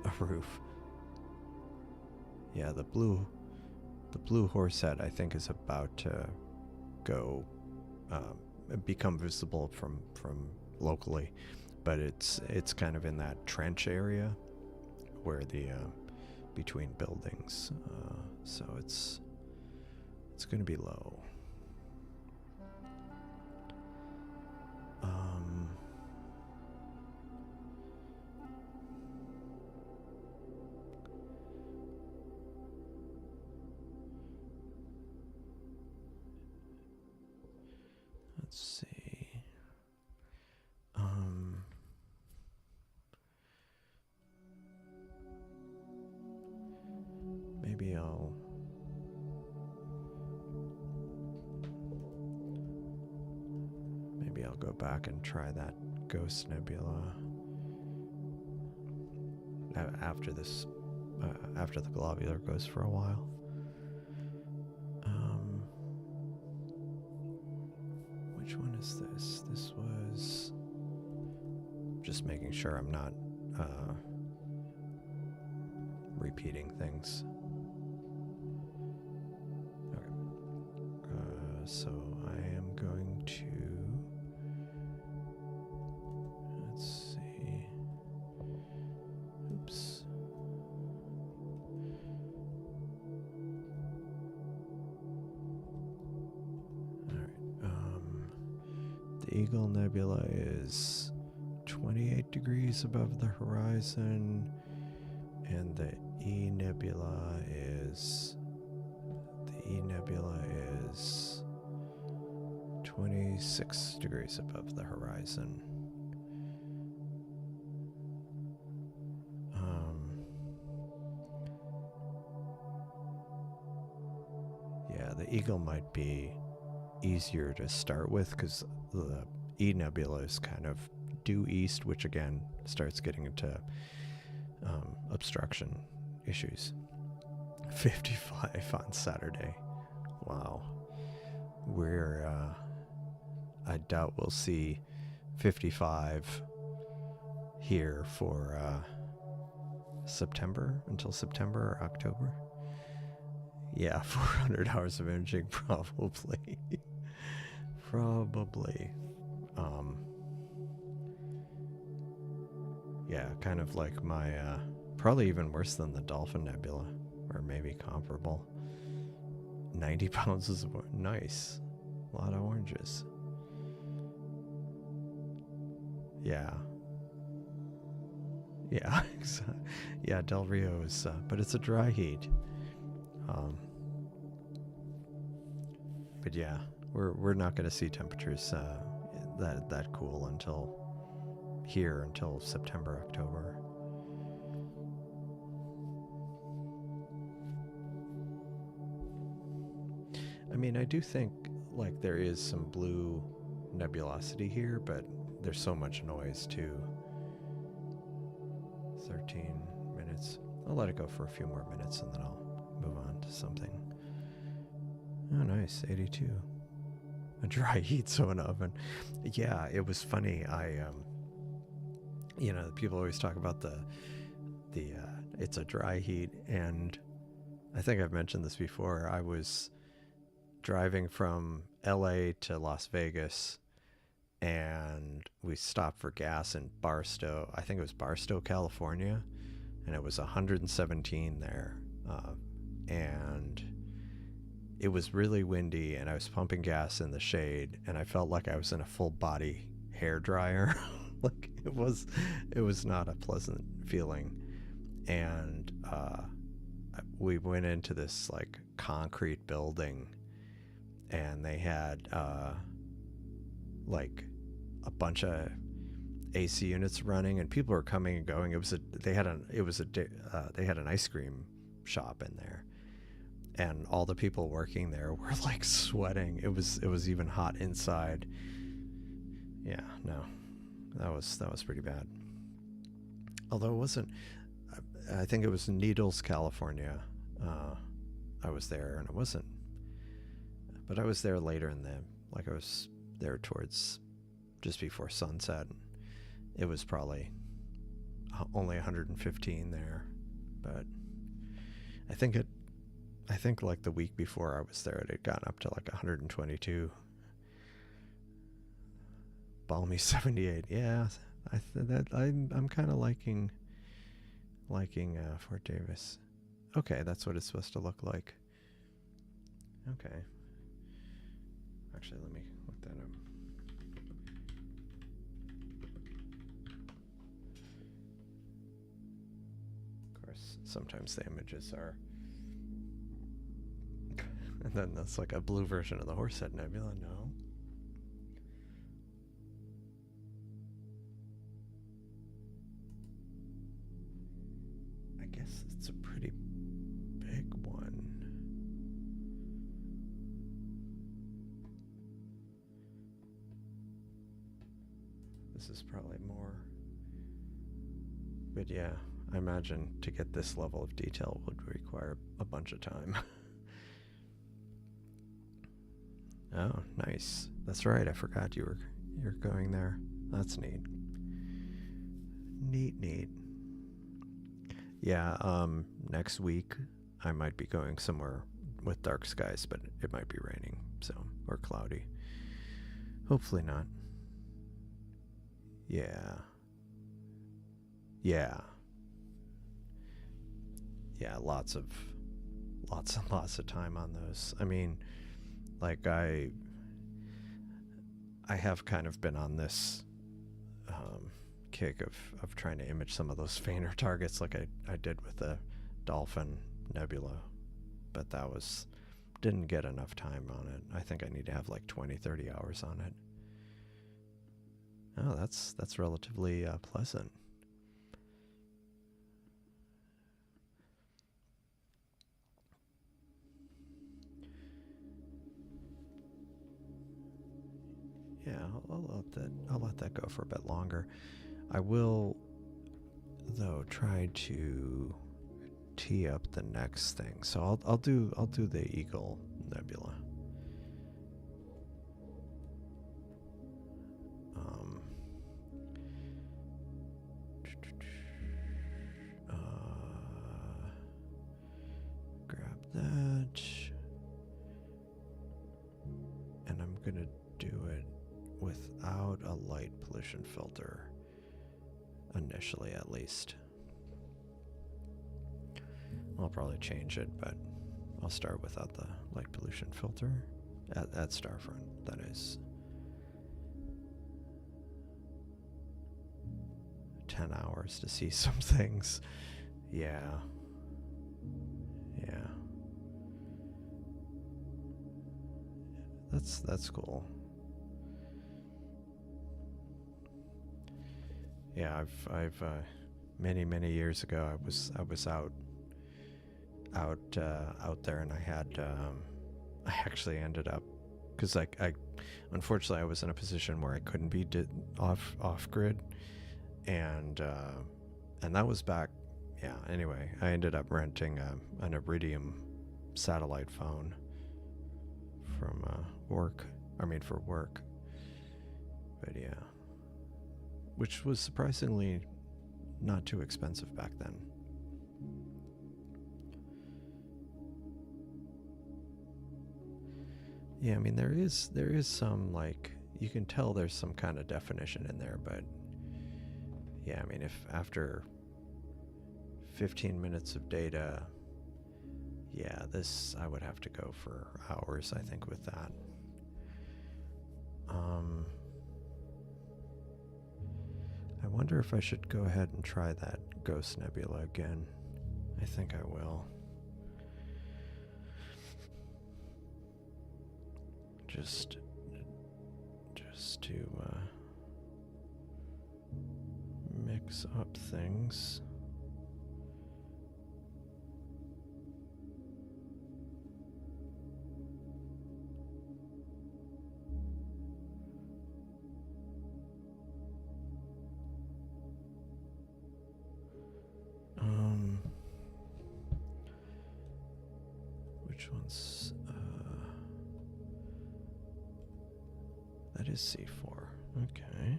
a roof. Yeah, the blue Horsehead I think is about to go become visible from locally, but it's kind of in that trench area where the between buildings, so it's going to be low. Let's see. back and try that Ghost Nebula after this, after the Globular goes for a while. Which one is this? This was just making sure I'm not repeating things. Okay. So I am going to, let's see. Oops. All right. The Eagle Nebula is 28 degrees above the horizon, and the E Nebula is 26 degrees above the horizon. Yeah, the Eagle might be easier to start with because the E Nebula is kind of due east, which again starts getting into obstruction issues. 55 on Saturday. Wow. I doubt we'll see 55 here for September, until September or October. Yeah, 400 hours of imaging, probably. Probably. Yeah, kind of like my, probably even worse than the Dolphin Nebula, or maybe comparable. 90 pounds is nice. A lot of oranges. Yeah. Yeah, yeah, Del Rio is, but it's a dry heat. But yeah, we're not going to see temperatures that cool until September, October. I mean, I do think like there is some blue nebulosity here, but there's so much noise too. 13 minutes. I'll let it go for a few more minutes and then I'll move on to something. Oh, nice. 82. A dry heat, so an oven. Yeah, it was funny. People always talk about the it's a dry heat, and I think I've mentioned this before. I was driving from LA to Las Vegas, and we stopped for gas in Barstow. I think it was Barstow, California, and it was 117 there. And it was really windy, and I was pumping gas in the shade, and I felt like I was in a full body hair dryer. Like it was not a pleasant feeling. And we went into this like concrete building, and they had like a bunch of AC units running, and people were coming and going. They had an ice cream shop in there, and all the people working there were like sweating. It was even hot inside. Yeah, no, that was pretty bad. Although it wasn't. I think it was Needles, California. I was there, and it wasn't. But I was there later I was there towards just before sunset. It was probably only 115 there, but I think like the week before I was there, it had gotten up to like 122. Balmy 78. Yeah, I'm kind of liking Fort Davis. Okay, that's what it's supposed to look like. Okay. Actually, let me look that up. Of course, sometimes the images are... And then that's like a blue version of the Horsehead Nebula. No. I guess it's a pretty big one. this is probably more. But yeah, I imagine to get this level of detail would require a bunch of time. Oh, nice. That's right. I forgot you're going there. That's neat. Neat. Yeah, next week I might be going somewhere with dark skies, but it might be raining, so, or cloudy. Hopefully not. Yeah. Lots and lots of time on those. I mean, like I have kind of been on this kick of trying to image some of those fainter targets, like I did with the Dolphin Nebula, but didn't get enough time on it. I think I need to have like 20-30 hours on it. Oh, that's relatively pleasant. Yeah, I'll let that go for a bit longer. I will, though, try to tee up the next thing. So I'll do the Eagle Nebula. Grab that, and I'm gonna do it without a light pollution filter, initially at least. I'll probably change it, but I'll start without the light pollution filter at Starfront, that is. 10 hours to see some things. Yeah. That's cool. Yeah, I've many years ago I was out there, and I had I actually ended up, because I unfortunately I was in a position where I couldn't be off grid, and that was back. Yeah. Anyway, I ended up renting an Iridium satellite phone from for work. But yeah, which was surprisingly not too expensive back then. Yeah, I mean there is some, like, you can tell there's some kind of definition in there, but yeah, I mean, if after 15 minutes of data, yeah, I would have to go for hours, I think, with that. I wonder if I should go ahead and try that Ghost Nebula again. I think I will. Just to mix up things. Which one's that is C4. Okay.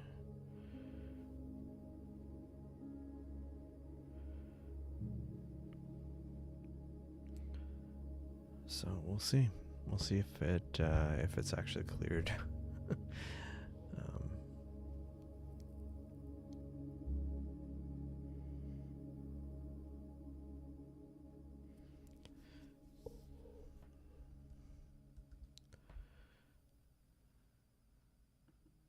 So we'll see. We'll see if it's actually cleared.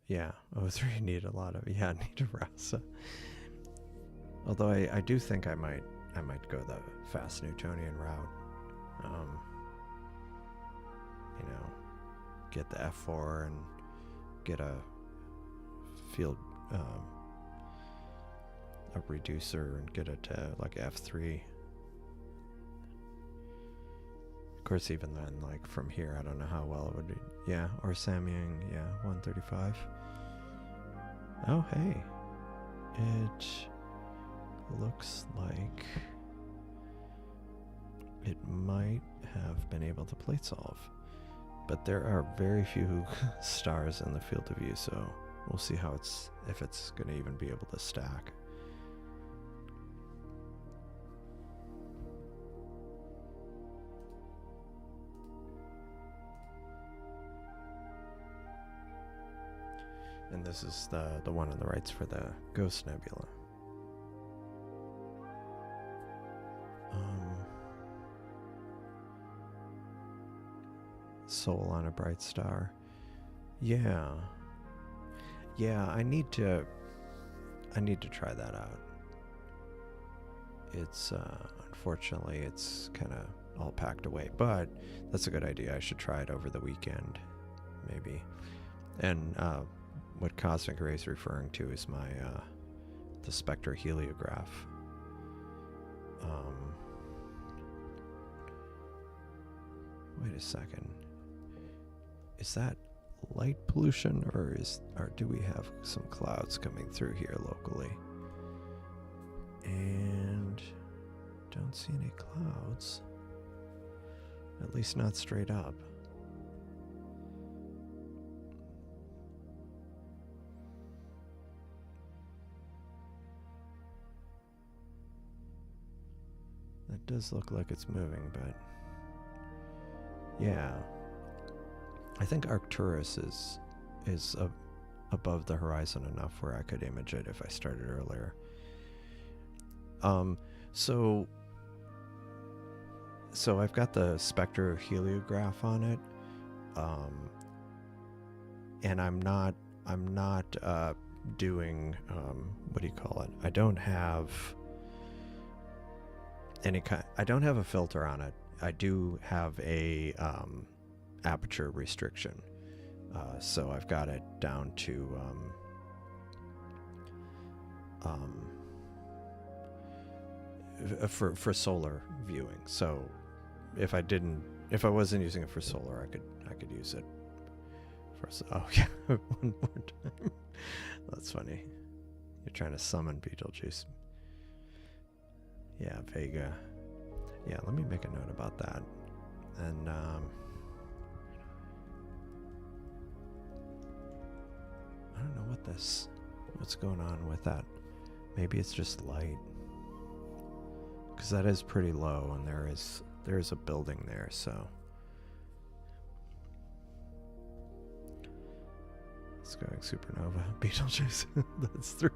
Yeah, O3 need a lot of, need a RASA. Although I do think I might go the fast Newtonian route. Get the F4 and get a field a reducer and get it to like F3. Of course, even then, like from here, I don't know how well it would be. Yeah, or Samyang, 135. Oh, hey. It looks like it might have been able to plate solve. But there are very few stars in the field of view, so we'll see how if it's going to even be able to stack. And this is the one on the right's for the Ghost Nebula. Soul on a bright star. Yeah. I need to try that out. It's unfortunately it's kind of all packed away, but that's a good idea. I should try it over the weekend, maybe. And what Cosmic Ray is referring to is my the spectroheliograph. Wait a second. Is that light pollution, or do we have some clouds coming through here locally? And don't see any clouds. At least not straight up. That does look like it's moving, but yeah. I think Arcturus is above the horizon enough where I could image it if I started earlier. So I've got the spectroheliograph on it, and I'm not doing what do you call it? I don't have I don't have a filter on it. I do have a aperture restriction, so I've got it down to for solar viewing. So if I wasn't using it for solar, I could use it for. Oh yeah, one more time. That's funny. You're trying to summon Betelgeuse. Yeah, Vega. Yeah, let me make a note about that. And I don't know what's going on with that. Maybe it's just light, because that is pretty low, and there is a building there. So it's going supernova. Betelgeuse. That's 3.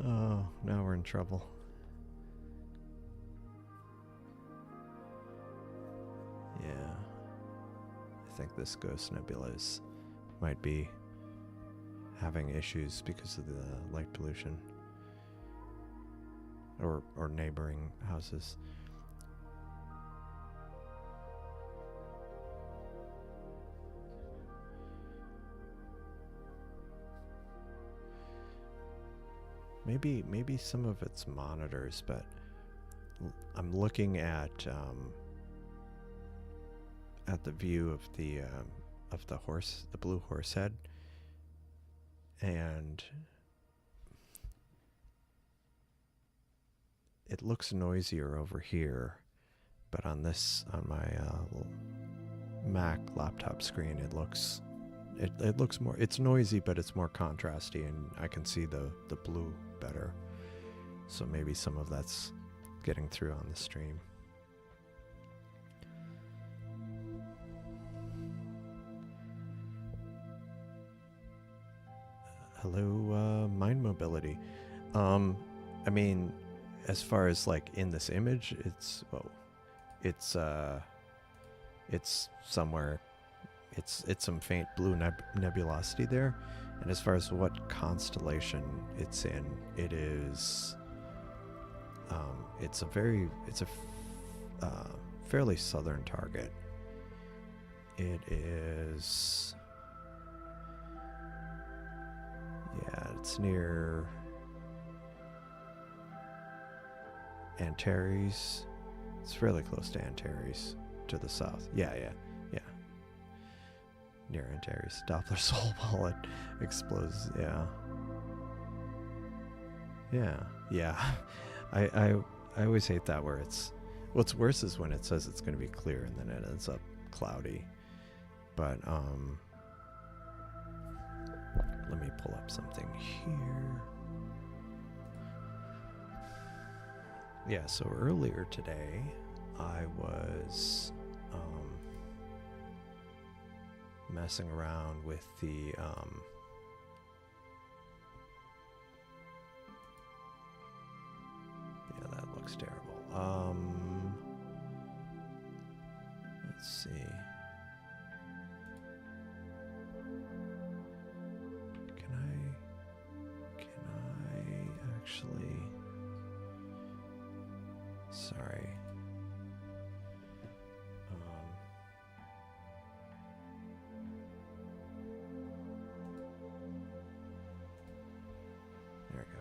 Oh, now we're in trouble. Yeah, I think this Ghost Nebula might be having issues because of the light pollution, or neighboring houses. Maybe some of it's monitors, but I'm looking at the view of the blue Horsehead, and it looks noisier over here, but on my Mac laptop screen, it looks more, it's noisy, but it's more contrasty, and I can see the blue better. So maybe some of that's getting through on the stream. Hello, Mind Mobility. I mean, as far as like in this image, it's somewhere, it's some faint blue nebulosity there. And as far as what constellation it's in, it is it's a fairly southern target. It is, yeah, it's near Antares. It's fairly close to Antares to the south. Yeah. near Antares. Doppler soul ball, it explodes. Yeah. Yeah. I always hate that where it's, what's worse is when it says it's going to be clear and then it ends up cloudy. But let me pull up something here. Yeah, so earlier today I was messing around with the yeah, that looks terrible. Let's see. Can I actually, sorry. There we go.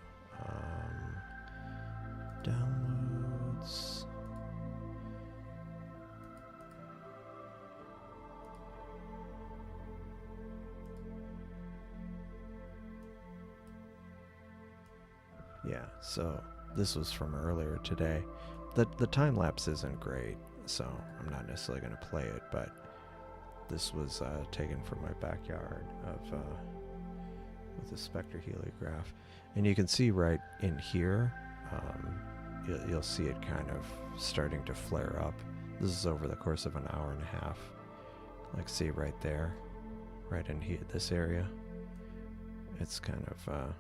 Downloads. Yeah, so this was from earlier today. The time lapse isn't great, so I'm not necessarily going to play it, but this was taken from my backyard of with a spectroheliograph, and you can see right in here, you'll see it kind of starting to flare up. This is over the course of an hour and a half. Like, see right there, right in here, this area, it's kind of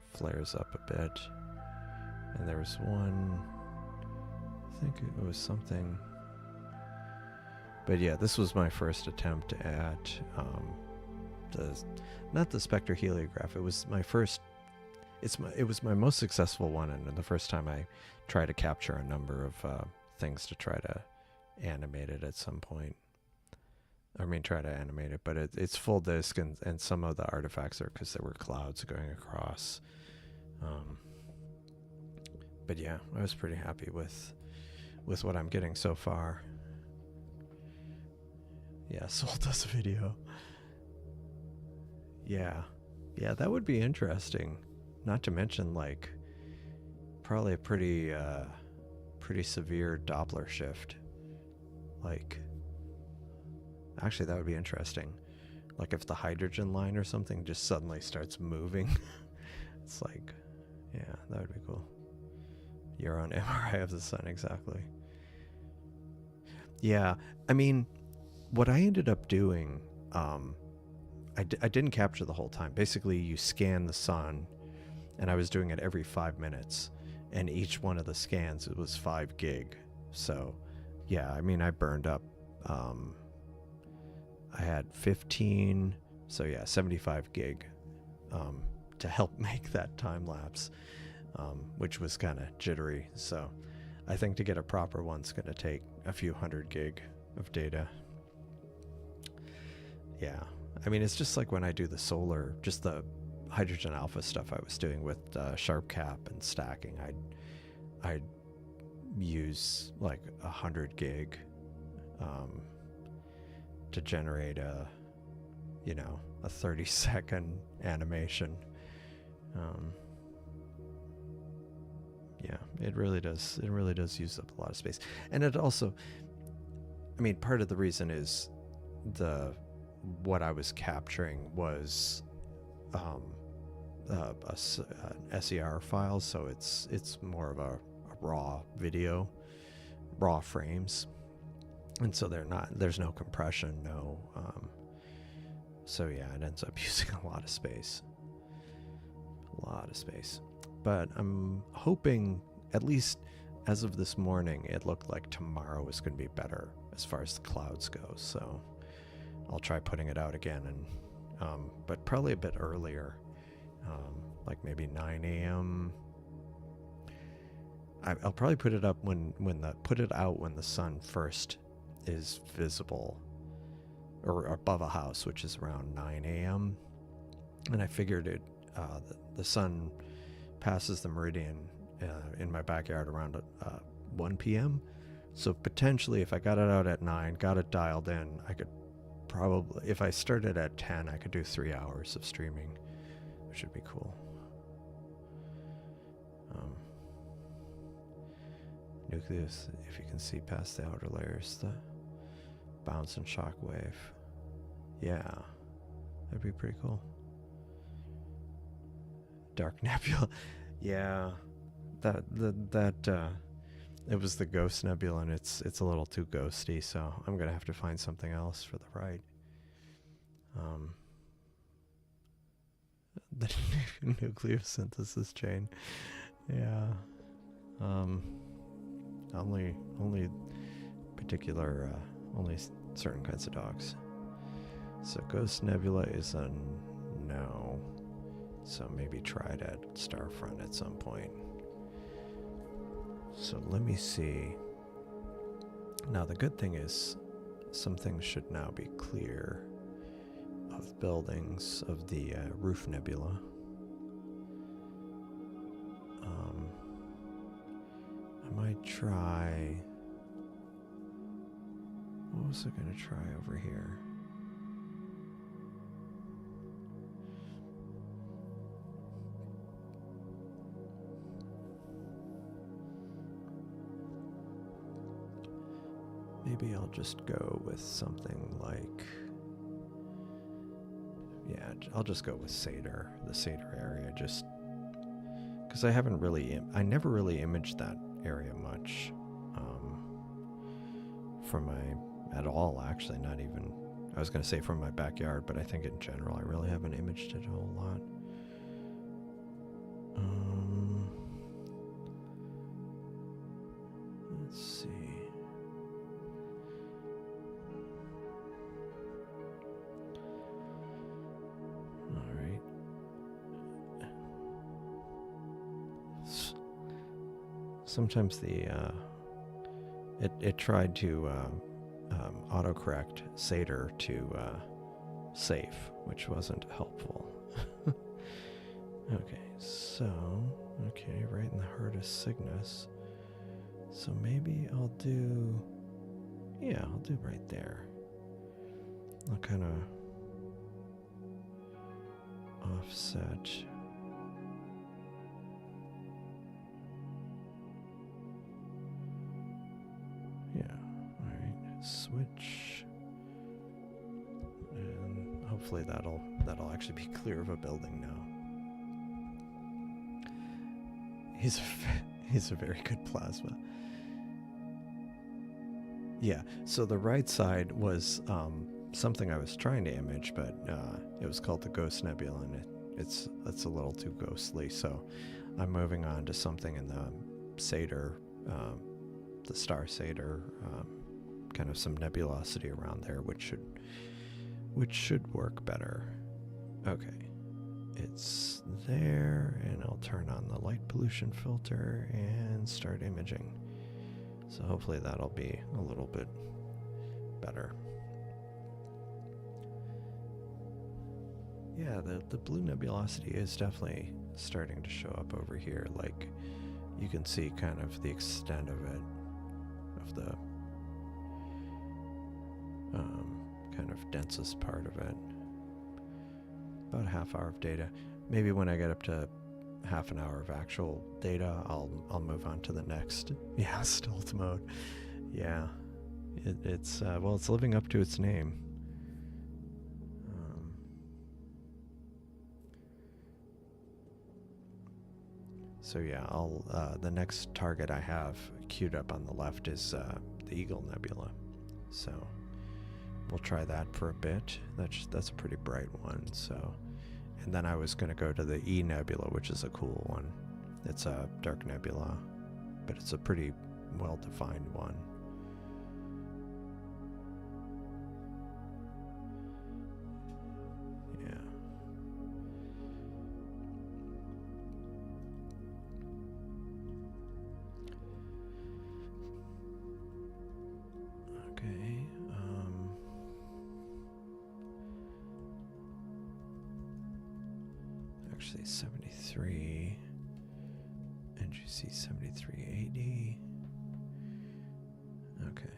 flares up a bit. And there was one, I think it was something, but yeah, this was my first attempt at not the spectroheliograph. It was my first, it was my most successful one, and the first time I tried to capture a number of things to try to animate it at some point. I mean, try to animate it, but it's full disk, and some of the artifacts are because there were clouds going across. But yeah, I was pretty happy with what I'm getting so far. Yeah, Soul does a video. Yeah, that would be interesting. Not to mention, like, probably a pretty severe Doppler shift. Like, actually, that would be interesting. Like if the hydrogen line or something just suddenly starts moving. It's like, yeah, that would be cool. Your own MRI of the sun, exactly. Yeah, I mean, what I ended up doing, I didn't capture the whole time. Basically, you scan the sun, and I was doing it every 5 minutes, and each one of the scans, it was 5 gig. So, yeah, I mean, I burned up, I had 15, so yeah, 75 gig to help make that time lapse, which was kind of jittery. So I think to get a proper one's going to take a few 100 gig of data. Yeah, I mean, it's just like when I do the solar, just the hydrogen alpha stuff I was doing with sharp cap and stacking, I'd use like 100 gig to generate a 30-second animation. Yeah, it really does use up a lot of space. And it also, I mean, part of the reason is what I was capturing was an SER file, so it's more of a raw video, raw frames, and so there's no compression, so yeah, it ends up using a lot of space. But I'm hoping, at least as of this morning, it looked like tomorrow is going to be better as far as the clouds go. So I'll try putting it out again, and but probably a bit earlier, like maybe 9 a.m. I'll probably put it up when the sun first is visible, or above a house, which is around 9 a.m. And I figured the sun passes the meridian in my backyard around 1 p.m. So potentially, if I got it out at 9, got it dialed in, I could probably, if I started at 10, I could do 3 hours of streaming, which would be cool. Nucleus, if you can see past the outer layers, the bounce and shock wave. Yeah, that'd be pretty cool. Dark nebula. Yeah, it was the ghost nebula, and it's a little too ghosty, so I'm gonna have to find something else for the ride. The nucleosynthesis chain. Yeah. Only particular, only certain kinds of dogs. So Ghost Nebula is a no. So maybe try it at Starfront at some point. So let me see. Now the good thing is some things should now be clear of buildings of the roof nebula. I might try... What was I going to try over here? Maybe I'll just go with something like... Yeah, I'll just go with Seder, the Seder area, just... Because I never really imaged that area much from at all, actually, not even, I was going to say from my backyard, but I think in general I really haven't imaged it a whole lot. Let's see. All right. Sometimes it tried to autocorrect Seder to safe, which wasn't helpful. Okay, right in the heart of Cygnus. So maybe I'll do right there. I'll kind of offset. Switch, and hopefully that'll actually be clear of a building now. He's a very good plasma. Yeah, so the right side was something I was trying to image, but it was called the Ghost Nebula, and it's a little too ghostly, so I'm moving on to something in the Seder, the star Seder, kind of some nebulosity around there, which should work better. Okay, it's there, and I'll turn on the light pollution filter and start imaging. So hopefully that'll be a little bit better. Yeah, the blue nebulosity is definitely starting to show up over here. Like, you can see kind of the extent of it, of the kind of densest part of it. About a half hour of data. Maybe when I get up to half an hour of actual data, I'll move on to the next. Yeah, stealth mode. Yeah, it's living up to its name. So yeah, the next target I have queued up on the left is the Eagle Nebula. So we'll try that for a bit. That's a pretty bright one. So, and then I was going to go to the E Nebula, which is a cool one. It's a dark nebula, but it's a pretty well-defined one. Yeah. Okay. Actually 73, NGC 7380. Okay.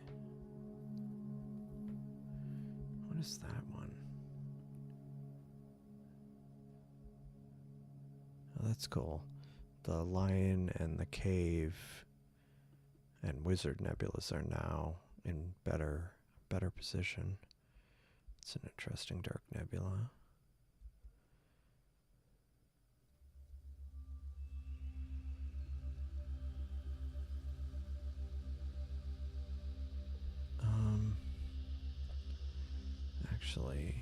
What is that one? Oh, that's cool. The Lion and the Cave and Wizard nebulas are now in better position. It's an interesting dark nebula. Actually,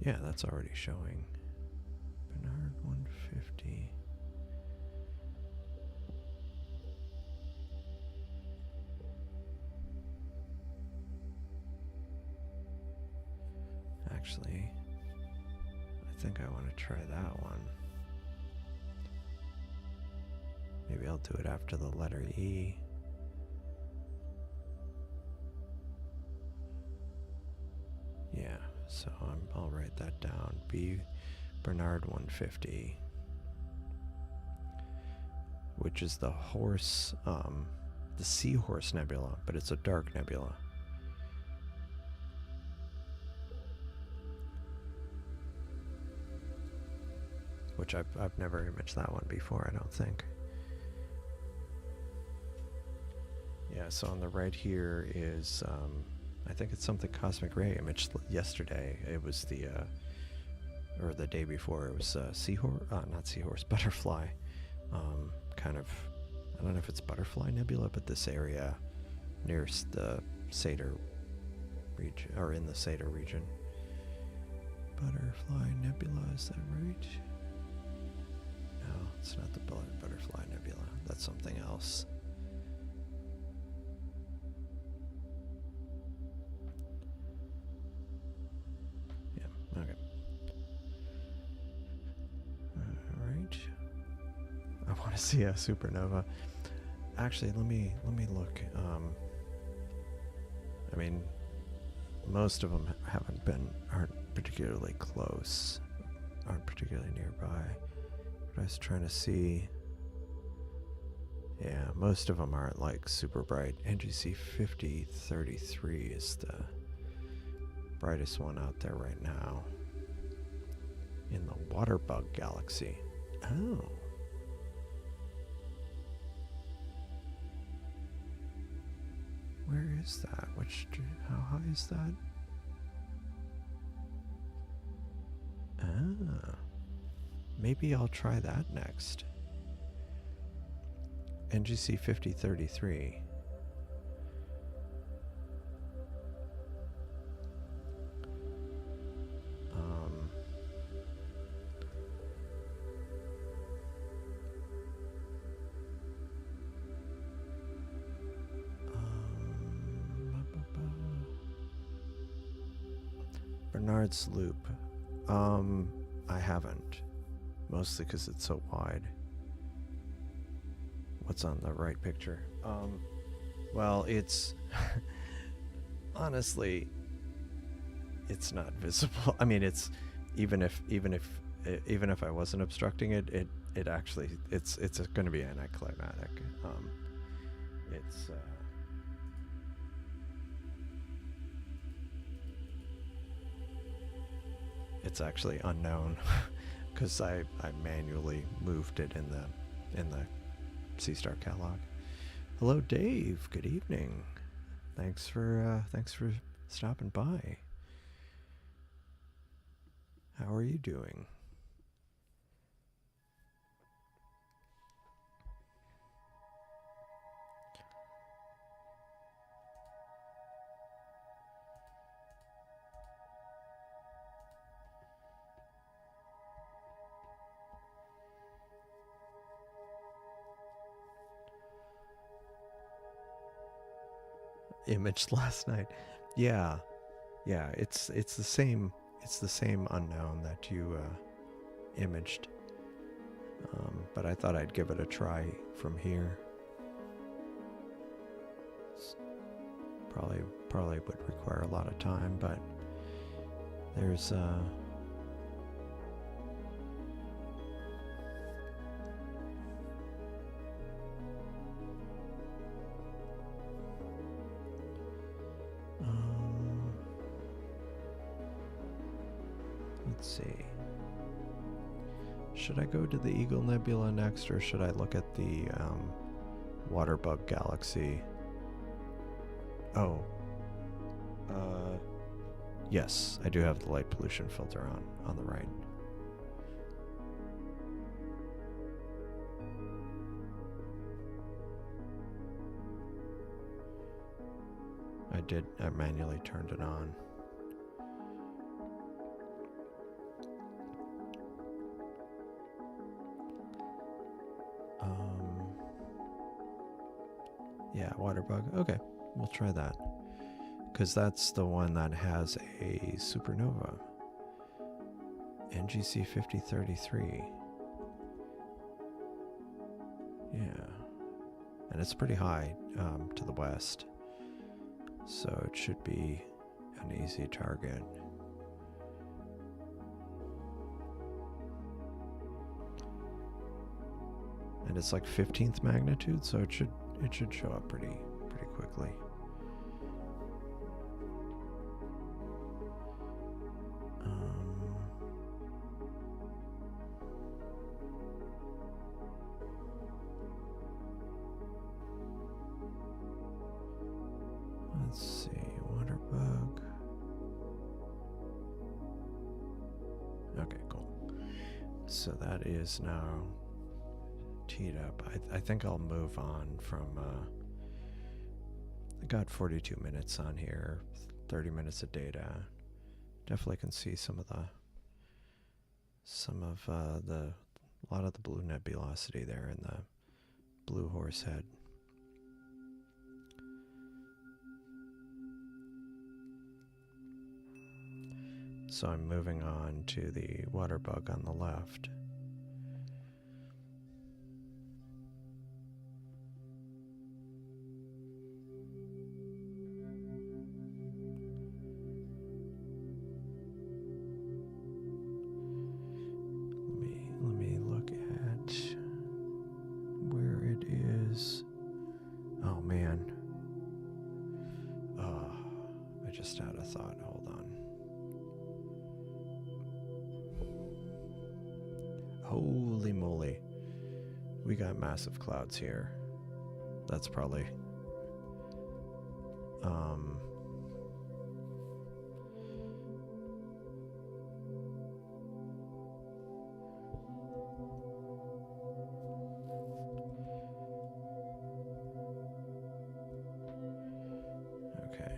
yeah, that's already showing. Bernard 150. Actually, I think I want to try that one. Maybe I'll do it after the letter E. Yeah, so I'll write that down. B Bernard 150, which is the Seahorse Nebula, but it's a dark nebula. Which I've never imaged that one before, I don't think. Yeah, so on the right here is I think it's something Cosmic Ray imaged yesterday. It was or the day before, it was not seahorse, butterfly. Kind of, I don't know if it's Butterfly Nebula, but this area near the Seder region, or in the Seder region. Butterfly Nebula, is that right? No, it's not the Butterfly Nebula. That's something else. Okay. Alright. I want to see a supernova. Actually, let me look. I mean, most of them aren't particularly close, aren't particularly nearby. But I was trying to see. Yeah, most of them aren't like super bright. NGC 5033 is the brightest one out there right now in the Waterbug galaxy. Oh. Where is that? How high is that? Ah. Maybe I'll try that next. NGC 5033. Bernard's Loop. I haven't. Mostly because it's so wide. What's on the right picture? Well, it's honestly, it's not visible. I mean, it's even if I wasn't obstructing it, it actually it's going to be anticlimactic. It's actually unknown because I manually moved it in the Seestar catalog. Hello, Dave. Good evening. Thanks for stopping by. How are you doing? Imaged last night. Yeah, it's the same unknown that you imaged, but I thought I'd give it a try from here. Probably would require a lot of time, but there's see. Should I go to the Eagle Nebula next, or should I look at the Waterbug Galaxy? Oh. Yes, I do have the light pollution filter on the right. I manually turned it on. Yeah, Waterbug. Okay, we'll try that. Because that's the one that has a supernova. NGC 5033. Yeah. And it's pretty high to the west. So it should be an easy target. And it's like 15th magnitude, so it should show up pretty quickly. Let's see, Waterbug. Okay, cool. So that is now teed up. I think I'll move on from I got 42 minutes on here, 30 minutes of data. Definitely can see a lot of the blue nebulosity there in the blue Horsehead. So I'm moving on to the Waterbug on the left. Let me look at where it is. Oh man. Oh, I just had a thought. Hold on. Holy moly. We got massive clouds here. That's probably okay.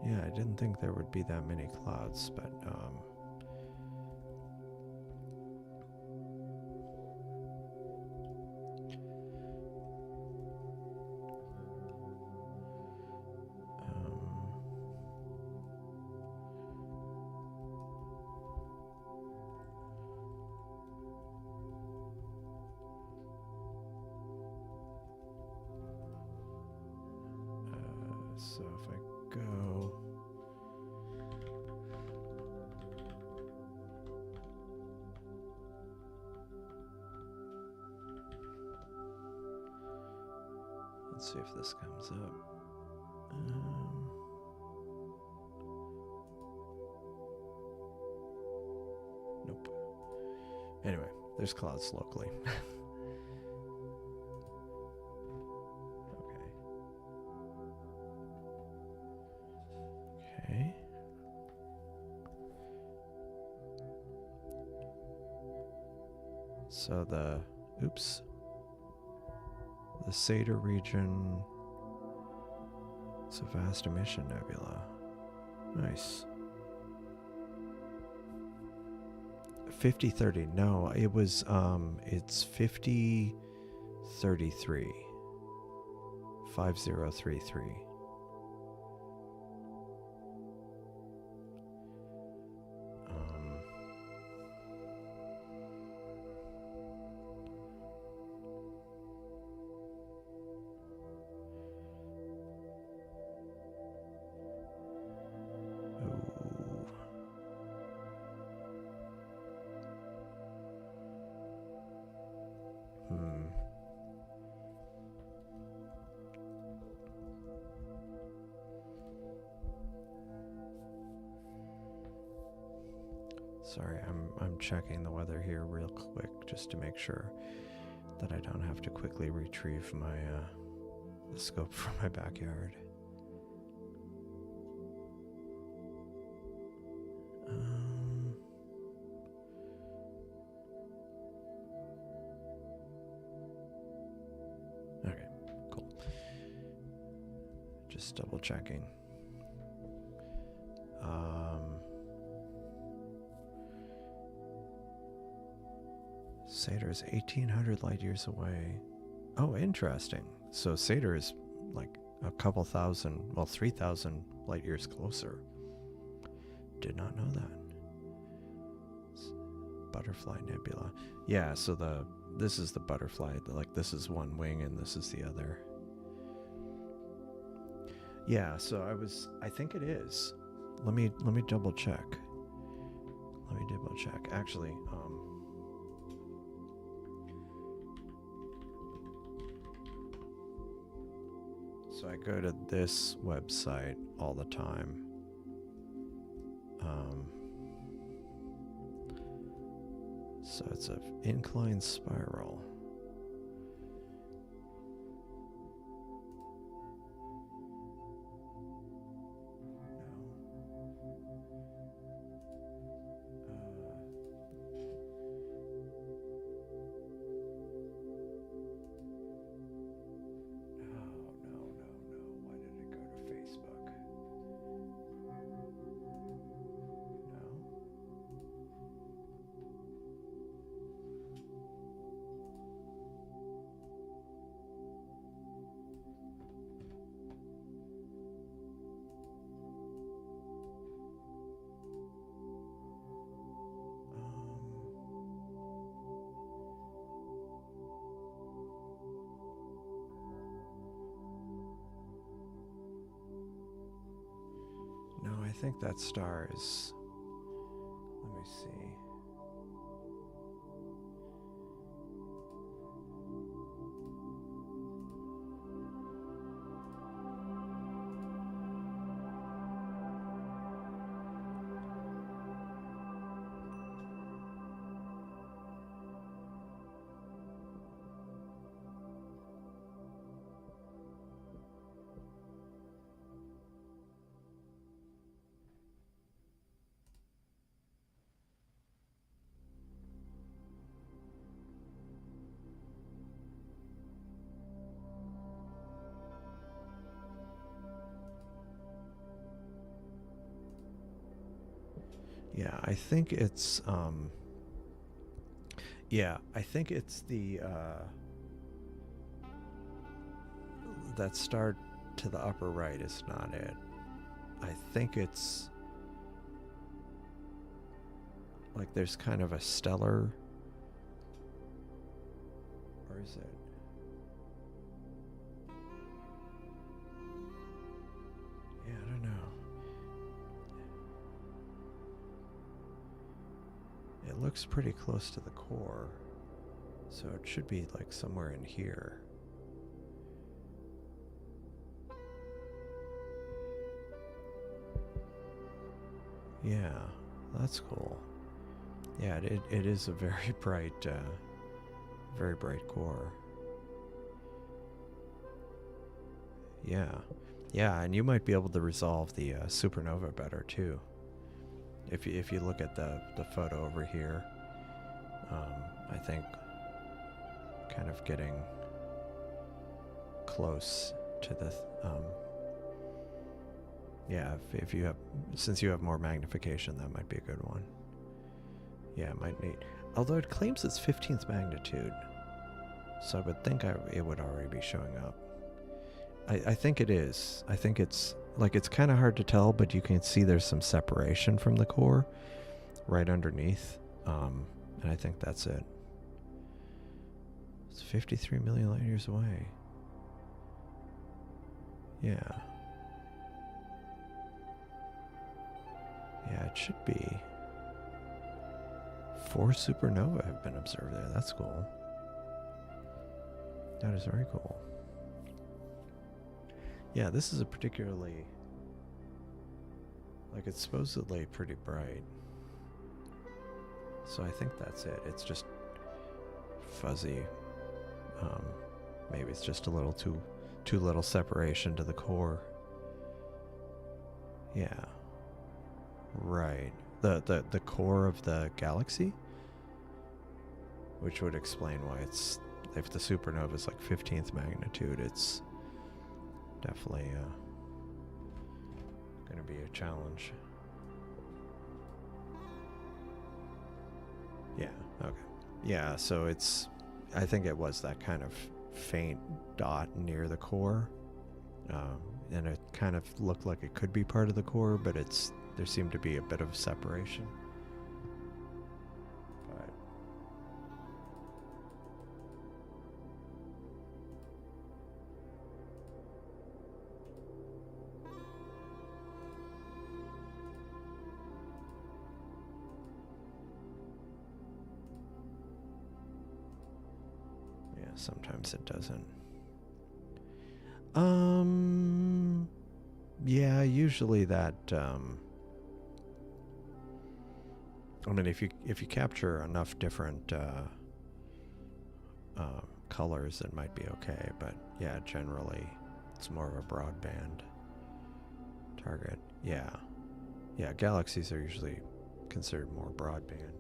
Yeah, I didn't think there would be that many clouds, but so if I go let's see if this comes up. Nope. Anyway, there's clouds locally. Okay. So the Seder region, it's a vast emission nebula. Nice. 5030. No, it was it's 5033. 5033. Sorry, I'm checking the weather here real quick just to make sure that I don't have to quickly retrieve my the scope from my backyard. Okay, cool. Just double checking. Seder is 1,800 light years away. Oh, interesting. So Seder is like a couple thousand, well, 3,000 light years closer. Did not know that. Butterfly Nebula. Yeah, so this is the butterfly. Like this is one wing and this is the other. Yeah, so I think it is. Let me double check. Actually, so I go to this website all the time. So it's an inclined spiral. I think that star is, let me see. Yeah, I think it's the that star to the upper right is not it. I think it's like there's kind of a stellar, or is it? Yeah, I don't know. It looks pretty close to the core, so it should be like somewhere in here. Yeah, that's cool. Yeah, it is a very bright core. Yeah, and you might be able to resolve the supernova better too. If you look at the photo over here, I think kind of getting close to the yeah, if you have, since you have more magnification, that might be a good one. Yeah, it might need, although it claims it's 15th magnitude, so I would think it would already be showing up. I think it is. I think it's like, it's kind of hard to tell, but you can see there's some separation from the core right underneath, and I think that's it. It's 53 million light years away. Yeah. Yeah, it should be. 4 supernova have been observed there. That's cool. That is very cool. Yeah, this is a particularly, like, it's supposedly pretty bright. So I think that's it. It's just fuzzy. Maybe it's just a little too little separation to the core. Yeah. Right. The core of the galaxy, which would explain why it's, if the supernova is like 15th magnitude, it's definitely going to be a challenge. Yeah, okay. Yeah, so it's, I think it was that kind of faint dot near the core. And it kind of looked like it could be part of the core, but there seemed to be a bit of separation. But yeah, sometimes it doesn't. Yeah, usually that, I mean, if you capture enough different colors, it might be okay. But yeah, generally, it's more of a broadband target. Yeah, yeah. Galaxies are usually considered more broadband.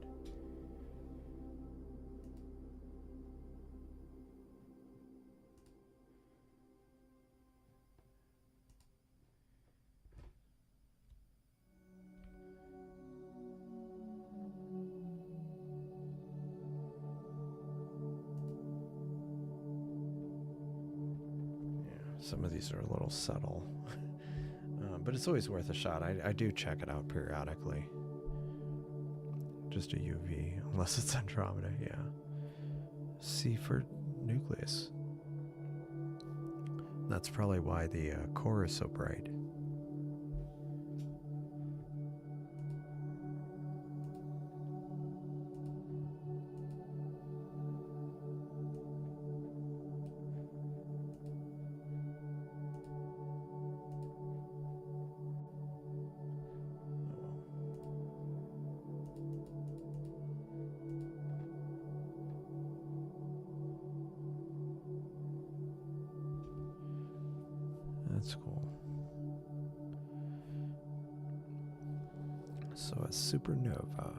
Some of these are a little subtle, but it's always worth a shot. I do check it out periodically. Just a UV, unless it's Andromeda, yeah. C for nucleus. That's probably why the core is so bright. That's cool. So a supernova.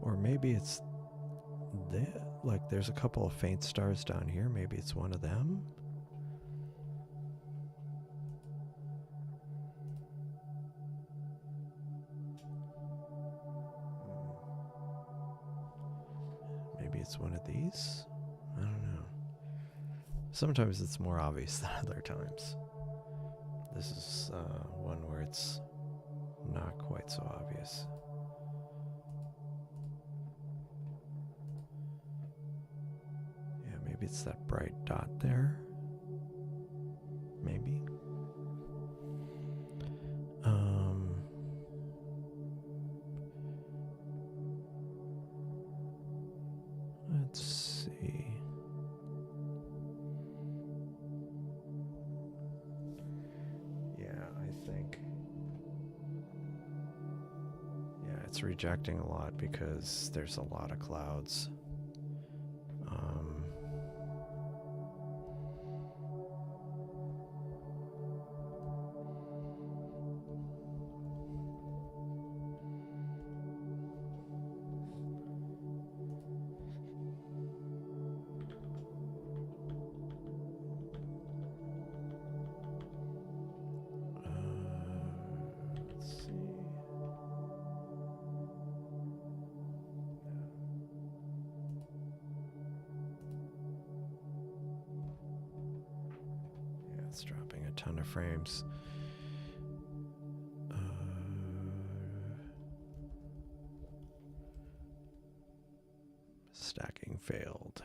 Or maybe it's like there's a couple of faint stars down here. Maybe it's one of them. Maybe it's one of these. I don't know. Sometimes it's more obvious than other times. This is one where it's not quite so obvious. Yeah, maybe it's that bright dot there. Maybe. Let's see. Yeah, I think. Yeah, it's rejecting a lot because there's a lot of clouds. It's dropping a ton of frames. Stacking failed.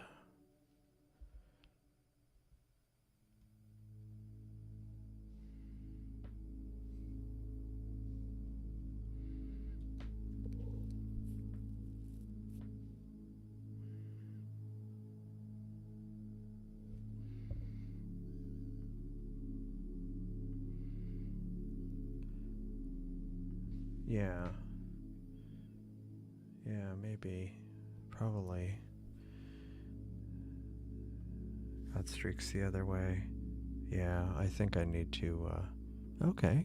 Yeah. Yeah, maybe. Probably. Got streaks the other way. Yeah, I think I need to, okay.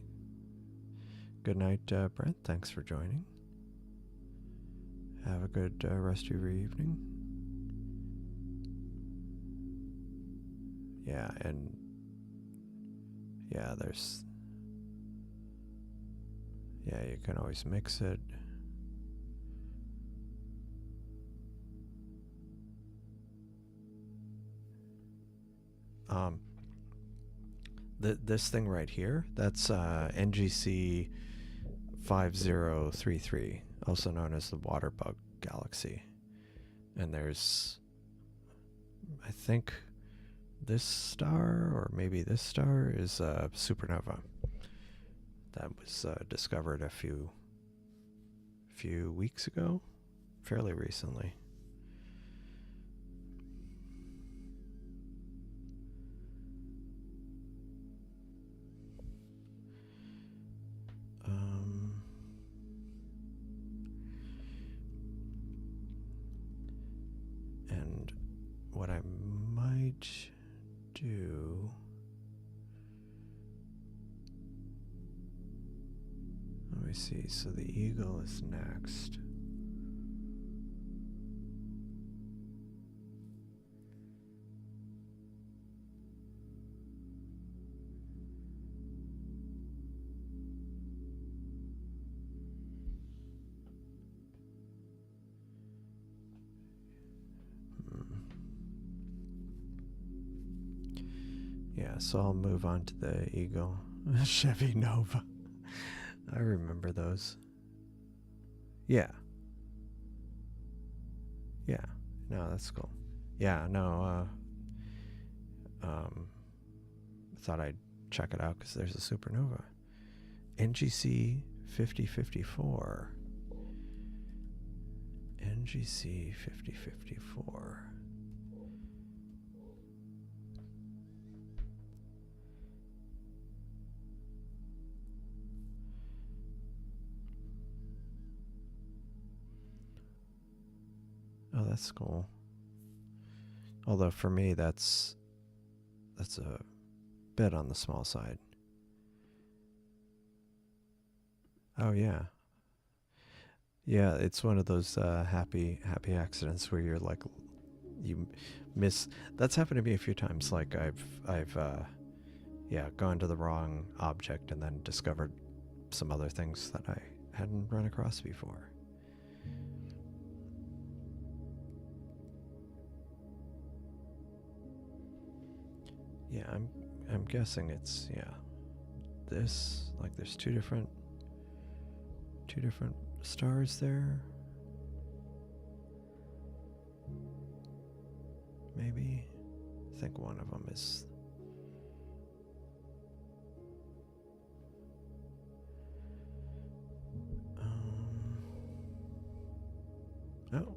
Good night, Brent. Thanks for joining. Have a good rest of your evening. Yeah, and yeah, yeah, you can always mix it. This thing right here, that's NGC 5033, also known as the water bug galaxy. And there's, I think, this star, or maybe this star, is a supernova that was discovered a few weeks ago, fairly recently. And what I might do, let me see, so the Eagle is next. Yeah, so I'll move on to the Eagle. Chevy Nova. I remember those. Yeah. Yeah. No, that's cool. Yeah, no, thought I'd check it out because there's a supernova. NGC 5054. NGC 5054. Oh, that's cool. Although for me, that's a bit on the small side. Oh yeah. Yeah, it's one of those happy accidents where you're like, you miss. That's happened to me a few times. Like I've gone to the wrong object and then discovered some other things that I hadn't run across before. Yeah, I'm guessing it's, yeah, this, like there's two different stars there. Maybe. I think one of them is oh,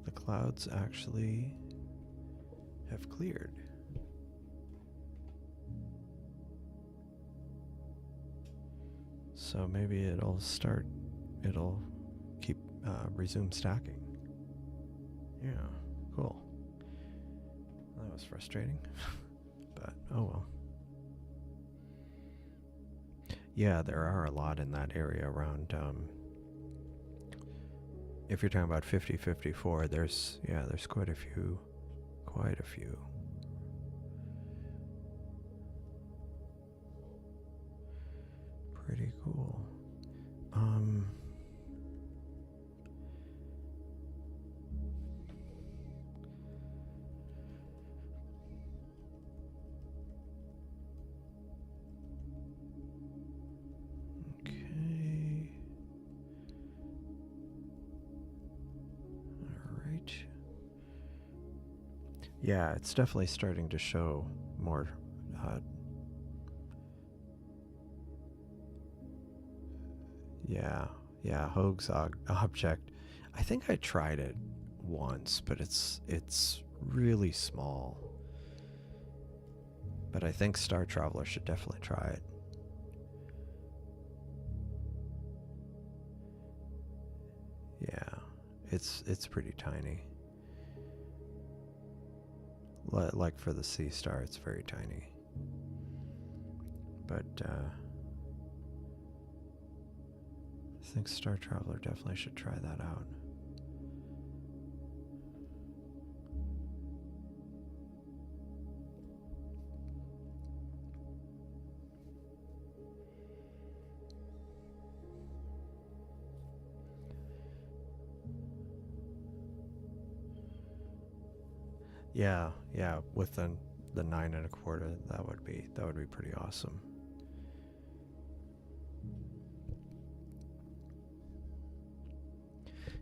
the clouds actually have cleared. So maybe it'll keep, resume stacking. Yeah, cool. That was frustrating, but oh well. Yeah, there are a lot in that area around, if you're talking about 5054, there's quite a few. Pretty cool. Okay. All right. Yeah, it's definitely starting to show more Hoag's object. I think I tried it once, but it's really small. But I think Star Traveler should definitely try it. it's pretty tiny. Like for the Seestar, it's very tiny. But I think Star Traveler definitely should try that out. Yeah, with the 9 1/4, that would be pretty awesome.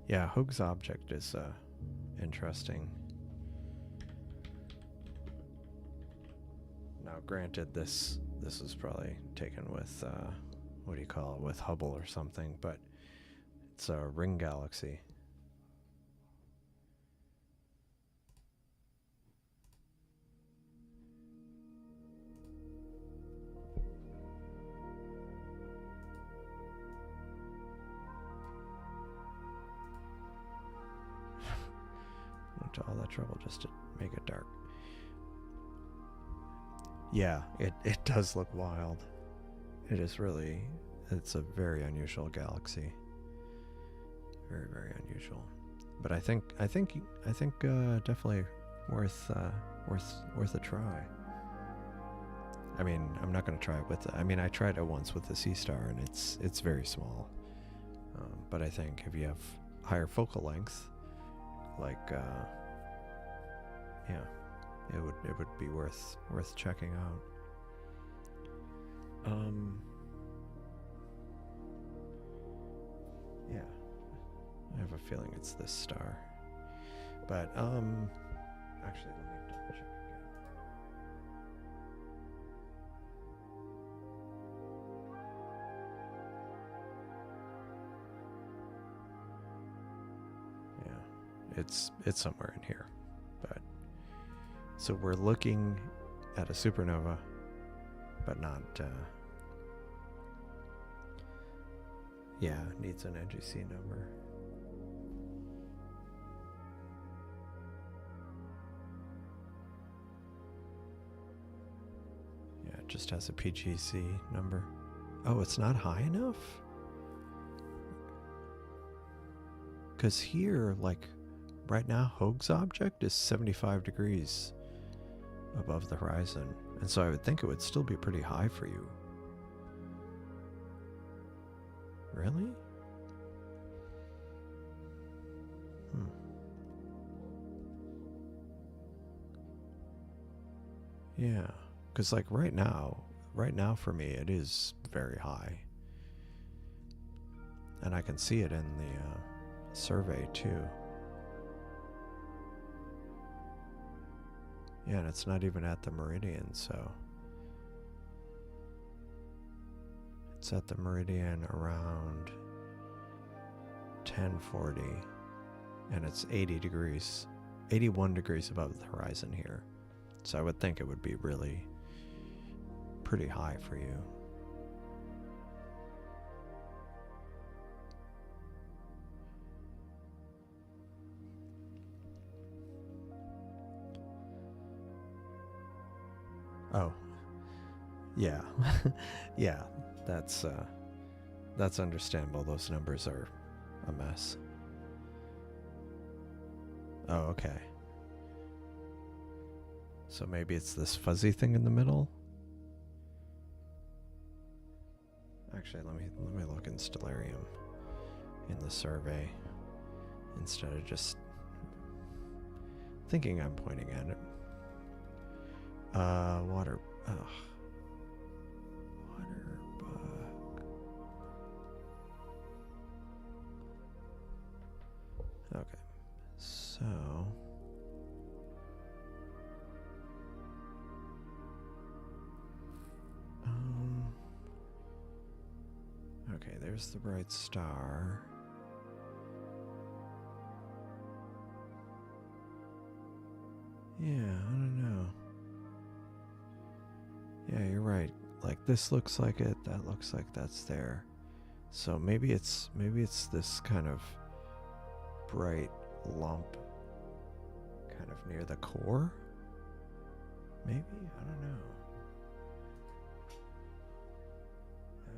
Yeah, Hoag's object is interesting. Now, granted, this is probably taken with what do you call it, with Hubble or something, but it's a ring galaxy. Went to all that trouble just to make it dark. Yeah, it does look wild. It is really, it's a very unusual galaxy. Very, very unusual. But I think definitely worth a try. I mean, I'm not going to try it with. I mean, I tried it once with the Seestar, and it's very small. But I think if you have higher focal length, like yeah, it would be worth checking out. Yeah, I have a feeling it's this star, but actually, let me double check again. Yeah, it's somewhere in here, but so we're looking at a supernova, but not. Yeah, needs an NGC number. Yeah, it just has a PGC number. Oh, it's not high enough? Because here, like, right now, Hoag's object is 75 degrees above the horizon. And so I would think it would still be pretty high for you. Really? Yeah, because like right now for me it is very high. And I can see it in the survey too. Yeah, and it's not even at the meridian, so it's at the meridian around 1040, and it's 80 degrees, 81 degrees above the horizon here. So I would think it would be really pretty high for you. Oh, yeah. Yeah, that's understandable. Those numbers are a mess. Oh, okay. So maybe it's this fuzzy thing in the middle? Actually, let me look in Stellarium in the survey instead of just thinking I'm pointing at it. Water bug. Okay, so okay, there's the bright star. Yeah, I don't know. Yeah, you're right. Like this looks like it, that looks like that's there. So maybe it's this kind of bright lump kind of near the core. Maybe? I don't know. No,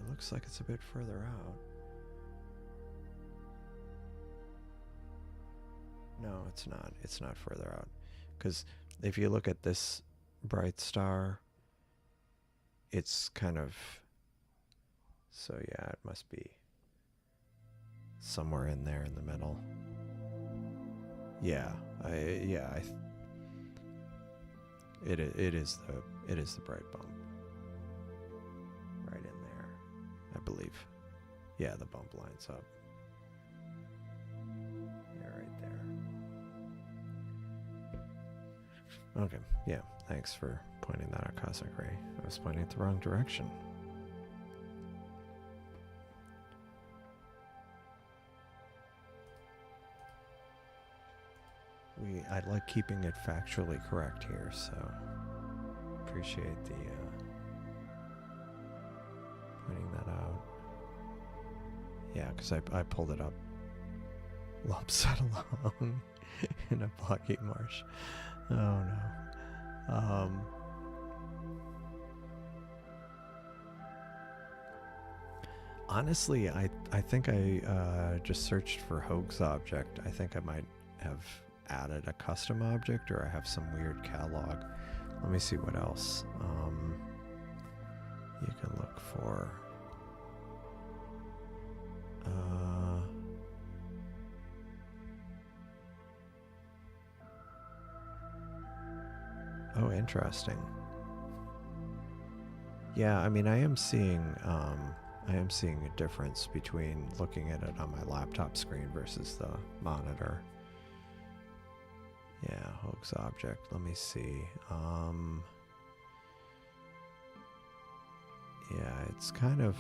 it looks like it's a bit further out. No, it's not. It's not further out. Because if you look at this bright star, it's kind of... So yeah, it must be somewhere in there in the middle. Yeah, it is the bright bump right in there, I believe. Yeah, the bump lines up. Yeah, right there. Okay, yeah, thanks for pointing that out, Cosmic Ray. I was pointing it the wrong direction. I like keeping it factually correct here, so appreciate the pointing that out. Yeah, because I pulled it up lopsided along in a blocky marsh. Oh no. Honestly, I think I just searched for hoax object. I think I might have added a custom object, or I have some weird catalog. Let me see what else you can look for. Oh, interesting. Yeah, I mean, I am seeing a difference between looking at it on my laptop screen versus the monitor. Yeah, hoax object. Let me see. Yeah, it's kind of...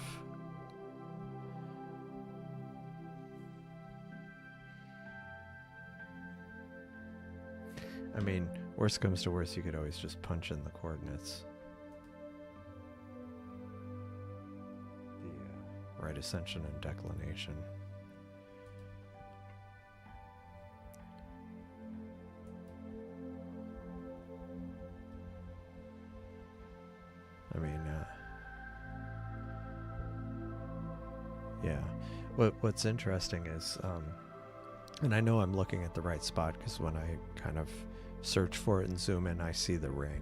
I mean, worst comes to worst, you could always just punch in the coordinates. The right ascension and declination. I mean, yeah. What's interesting is, and I know I'm looking at the right spot because when I kind of search for it and zoom in, I see the ring,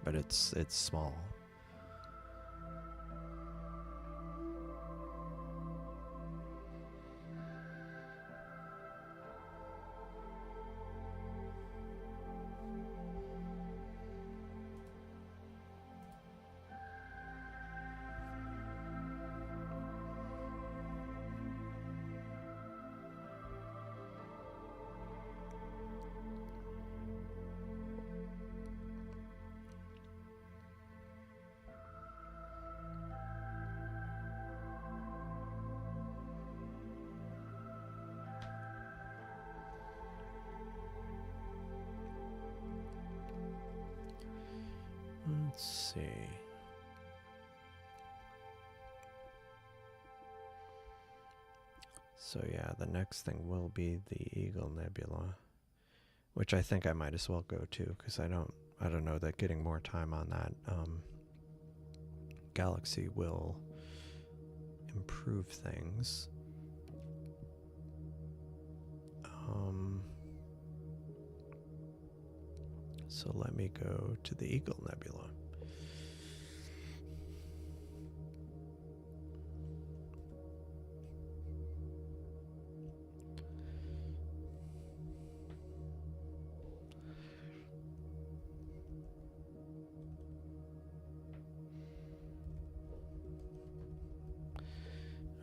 but it's small. Let's see. So yeah, the next thing will be the Eagle Nebula, which I think I might as well go to because I don't know that getting more time on that galaxy will improve things. So let me go to the Eagle Nebula.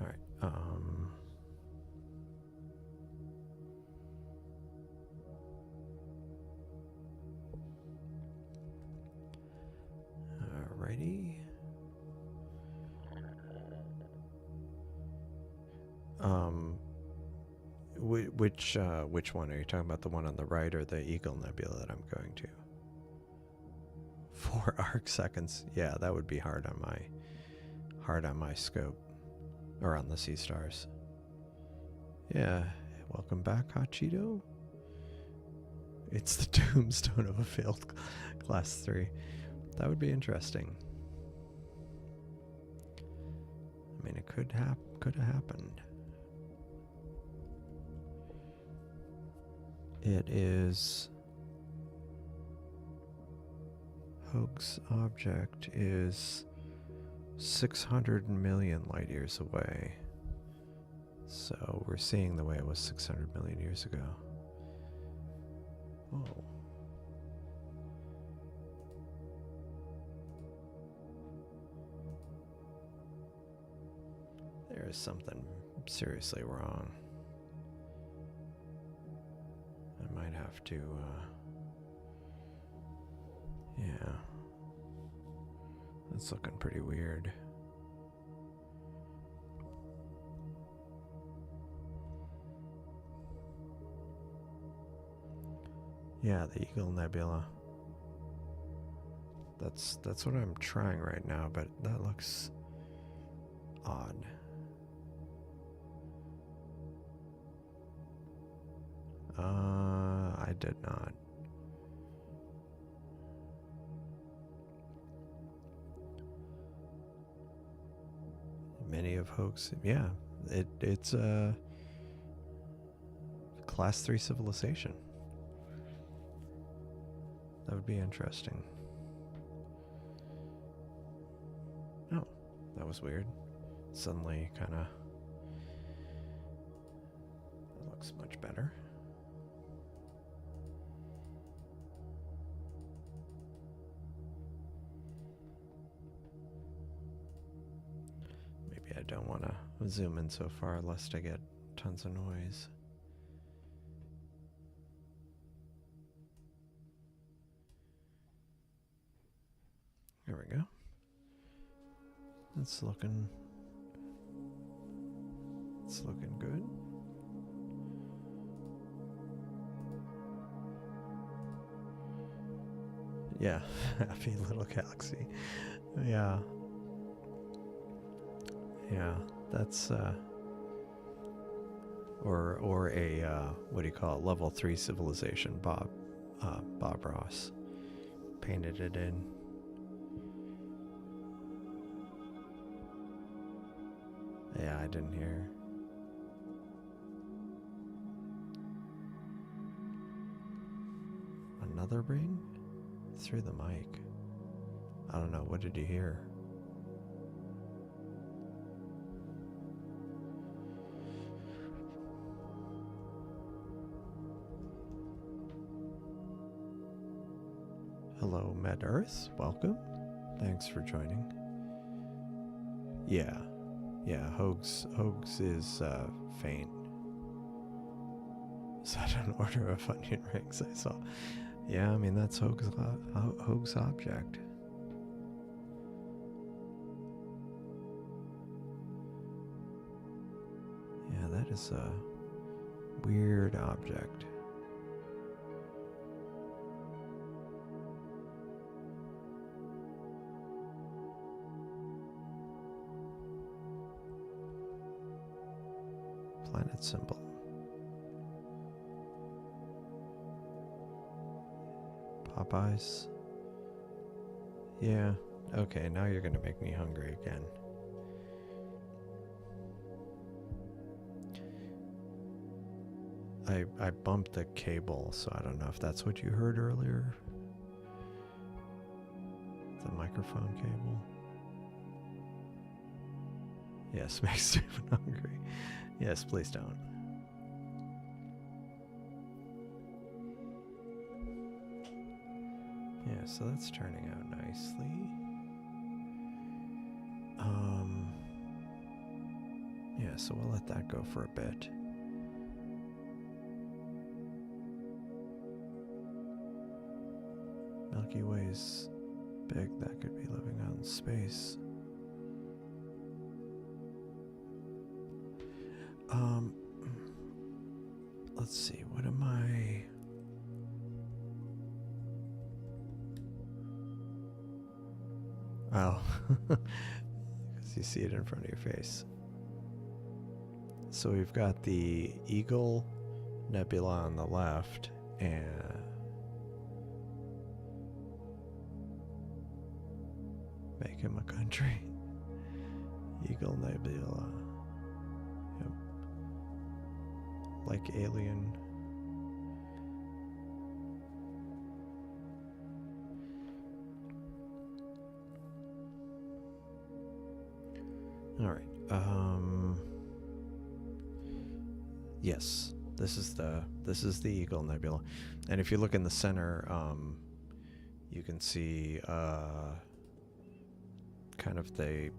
All right. Alrighty. Which one are you talking about? The one on the right or the Eagle Nebula that I'm going to? 4 arc seconds. Yeah, that would be hard on my scope, or on the Seestars. Yeah, Welcome back, Hot Cheeto. It's the tombstone of a failed class 3. That would be interesting. I mean, it could have happened. It is Hoag's object is 600 million light years away. So we're seeing the way it was 600 million years ago. Oh. There is something seriously wrong. I might have to, yeah. That's looking pretty weird. Yeah, the Eagle Nebula. That's what I'm trying right now, but that looks odd. I did not. Many of Hoax, yeah, it's a class 3 civilization. That would be interesting. Oh, that was weird. Suddenly kind of, that looks much better. Maybe I don't want to zoom in so far lest I get tons of noise. There we go. It's looking good. Yeah, happy little galaxy. Yeah. Yeah, that's or a what do you call it? Level 3 civilization. Bob Ross painted it in. Yeah, I didn't hear. Another ring? Through the mic. I don't know, what did you hear? Hello, Med Earth. Welcome. Thanks for joining. Yeah. Yeah, Hoax is faint. Is that an order of onion rings I saw? Yeah, I mean, that's Hoag's object. Yeah, that is a weird object. Planet symbol. Popeyes. Yeah. Okay, now you're gonna make me hungry again. I bumped the cable, so I don't know if that's what you heard earlier. The microphone cable. Yes, makes Stephen hungry. Yes, please don't. Yeah, so that's turning out nicely. Yeah, so we'll let that go for a bit. Milky Way's big, that could be living out in space. Let's see, what am I... Oh, because you see it in front of your face. So we've got the Eagle nebula on the left, and make him a country. Eagle Nebula. Yep. Like alien. All right. Yes, this is the Eagle Nebula, and if you look in the center, you can see kind of the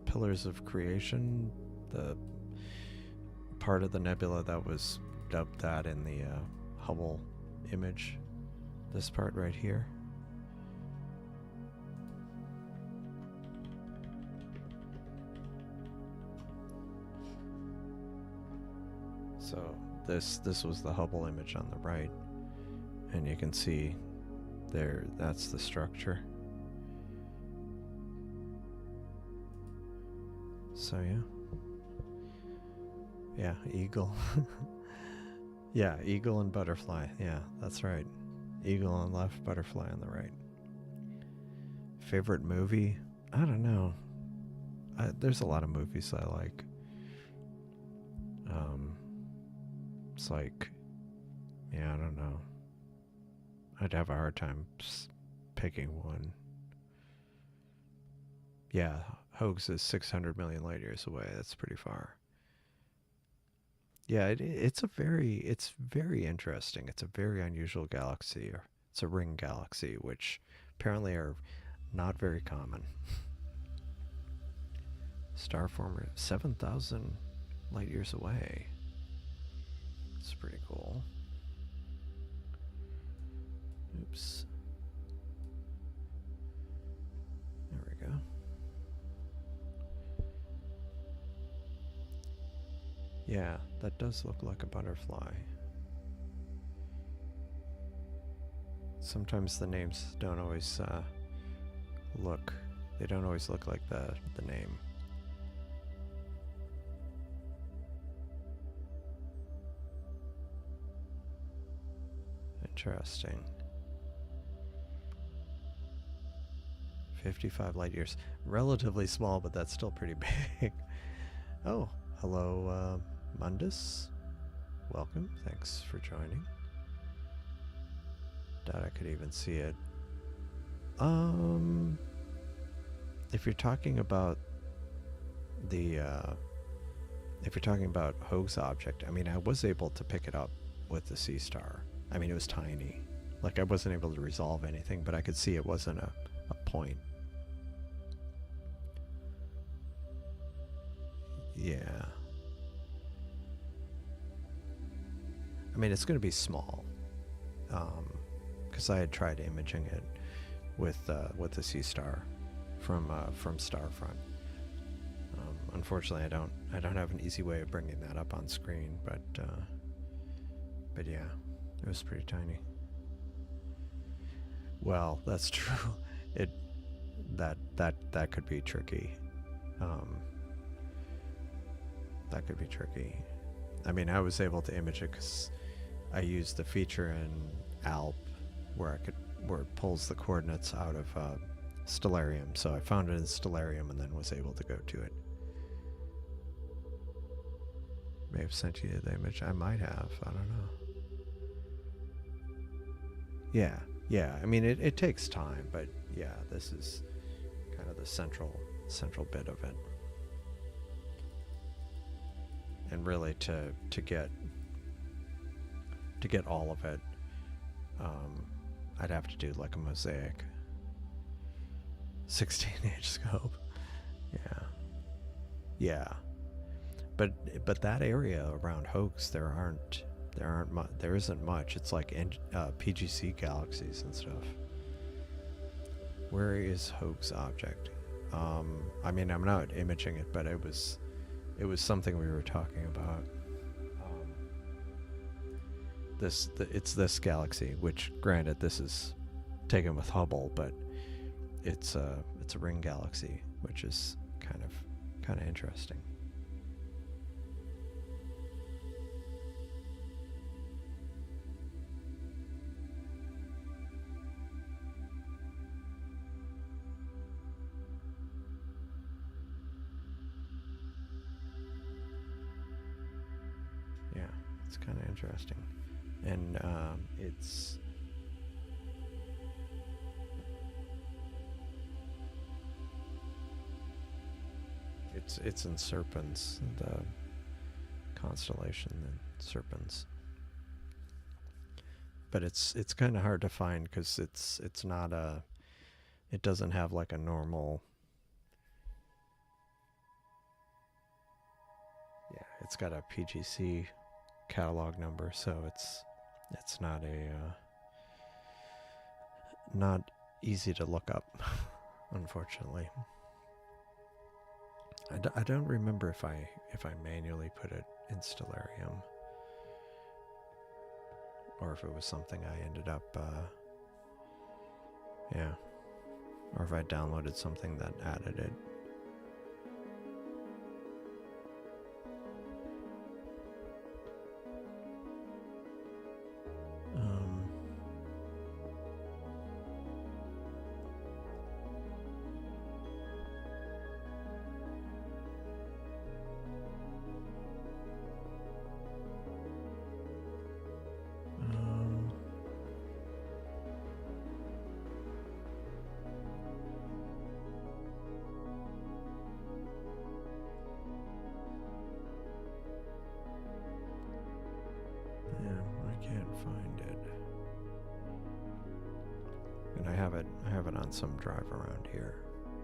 pillars of creation, the part of the nebula that was dubbed that in the Hubble image. This part right here. So this was the Hubble image on the right, and you can see there, that's the structure. So yeah, eagle. Yeah, eagle and butterfly. Yeah, that's right. Eagle on the left, butterfly on the right. Favorite movie? I don't know. There's a lot of movies I like. It's like, yeah, I don't know. I'd have a hard time picking one. Yeah, Hoax is 600 million light years away. That's pretty far. Yeah, it's very interesting. It's a very unusual galaxy. It's a ring galaxy, which apparently are not very common. Star former 7,000 light years away. It's pretty cool. Oops. There we go. Yeah, that does look like a butterfly. Sometimes the names don't always they don't always look like the name. Interesting. 55 light years. Relatively small, but that's still pretty big. Oh, hello, Mundus. Welcome. Thanks for joining. Doubt I could even see it. If you're talking about Hoag's object, I mean, I was able to pick it up with the Seestar. I mean, it was tiny. Like, I wasn't able to resolve anything, but I could see it wasn't a point. Yeah. I mean, it's going to be small. Because I had tried imaging it with the Seestar from Starfront. Unfortunately, I don't have an easy way of bringing that up on screen, but yeah, it was pretty tiny. Well, that's true. That could be tricky. That could be tricky. I mean, I was able to image it because I used the feature in ALP where it pulls the coordinates out of Stellarium. So I found it in Stellarium and then was able to go to it. May have sent you the image. I might have. I don't know. Yeah. I mean, it takes time, but yeah, this is kind of the central bit of it. And really to get all of it, I'd have to do like a mosaic 16-inch scope. Yeah. But that area around Hoax, there isn't much. It's like PGC galaxies and stuff. Where is Hoax object? I mean, I'm not imaging it, but it was something we were talking about. It's this galaxy, which granted this is taken with Hubble, but it's a ring galaxy, which is kind of interesting. kind of interesting. And it's in Serpens, the constellation in Serpens. But it's kind of hard to find because it's not a, it doesn't have like a normal, yeah, it's got a PGC catalog number, so it's not a not easy to look up, unfortunately. I don't remember if I manually put it in Stellarium, or if it was something I ended up, yeah, or if I downloaded something that added it. And I have it on some drive around here,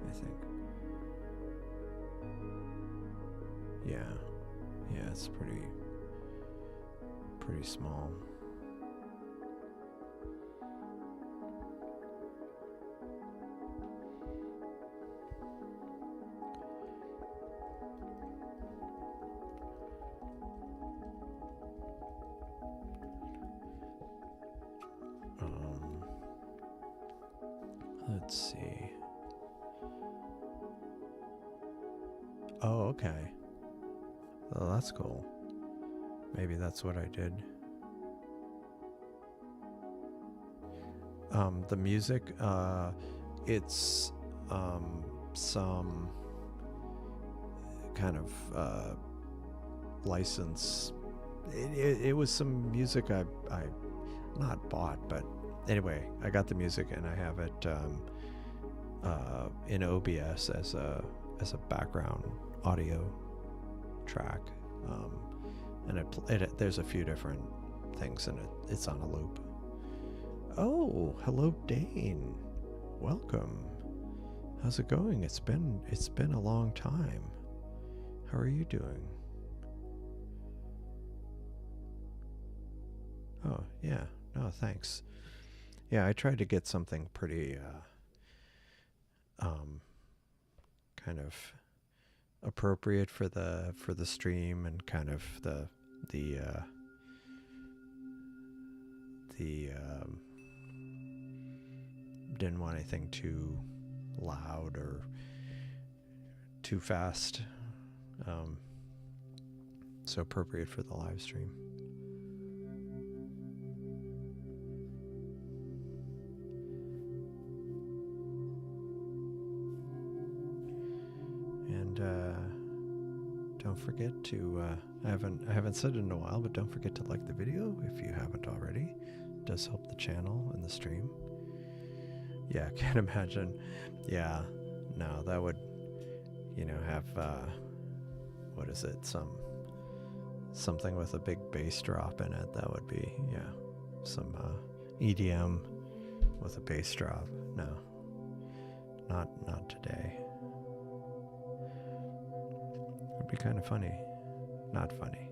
I think. Yeah, it's pretty small. Let's see. Oh, okay. Oh, that's cool. Maybe that's what I did. The music, it's some kind of license. It was some music I not bought, but anyway, I got the music and I have it in OBS as a background audio track, and there's a few different things in it. It's on a loop. Oh, hello, Dane. Welcome. How's it going? It's been a long time. How are you doing? Oh, yeah. No, thanks. Yeah, I tried to get something pretty kind of appropriate for the stream, and kind of the didn't want anything too loud or too fast, so appropriate for the live stream. And don't forget to I haven't said it in a while, but don't forget to like the video if you haven't already. It does help the channel and the stream. Yeah, I can't imagine. Yeah, no, that would, have what is it? Something with a big bass drop in it. That would be, yeah, some EDM with a bass drop. No, not today. It would be kind of funny. Not funny.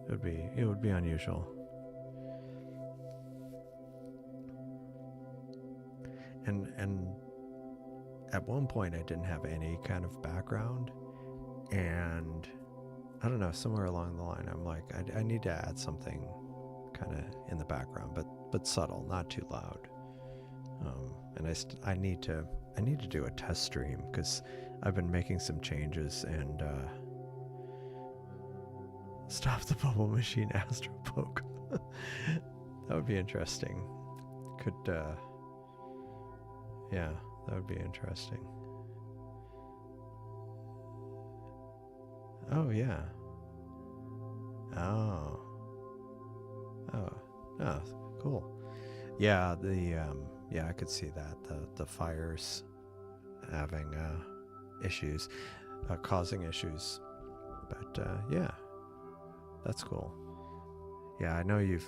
It would be unusual. And at one point I didn't have any kind of background, and I don't know, somewhere along the line I'm like, I need to add something kind of in the background, but subtle, not too loud. And I need to do a test stream, because I've been making some changes, and stop the bubble machine astropoke. That would be interesting. Yeah, that would be interesting. Oh, yeah. Oh. Oh, cool. Yeah, I could see that the fires having issues, causing issues. But yeah, that's cool. Yeah, I know you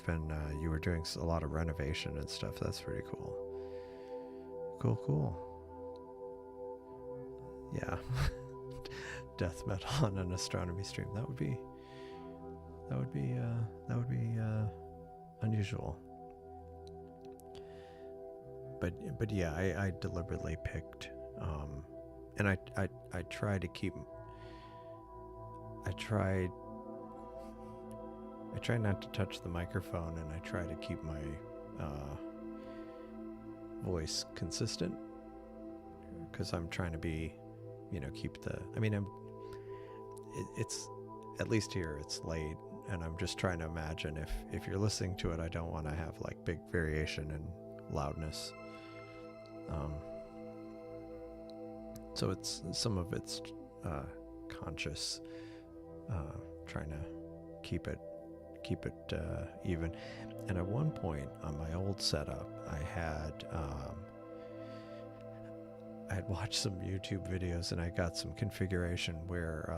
were doing a lot of renovation and stuff. That's pretty cool. Cool. Yeah. Death metal on an astronomy stream. That would be unusual. But yeah, I deliberately picked, and I try to keep. I try not to touch the microphone, and I try to keep my voice consistent, because I'm trying to be, keep the. I mean, it's at least here it's late, and I'm just trying to imagine if you're listening to it, I don't want to have like big variation in loudness. So it's some of it's conscious, trying to keep it even. And at one point on my old setup, I had watched some YouTube videos, and I got some configuration where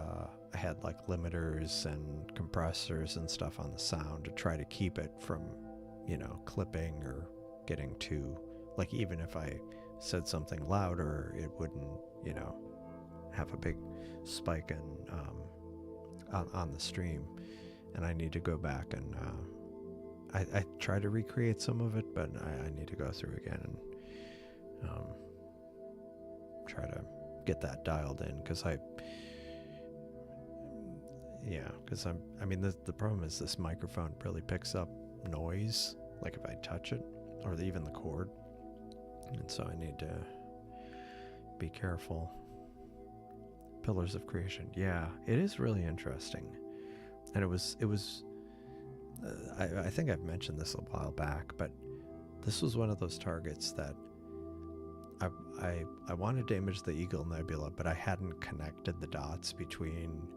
I had like limiters and compressors and stuff on the sound to try to keep it from, clipping or getting too, like, even if I said something louder, it wouldn't, have a big spike in on the stream. And I need to go back and I try to recreate some of it, but I need to go through again and try to get that dialed in, because the problem is this microphone really picks up noise, like if I touch it, or even the cord, and so I need to be careful. Pillars of Creation, yeah, it is really interesting, and it was I think I've mentioned this a while back, but this was one of those targets that I wanted to image the Eagle Nebula, but I hadn't connected the dots between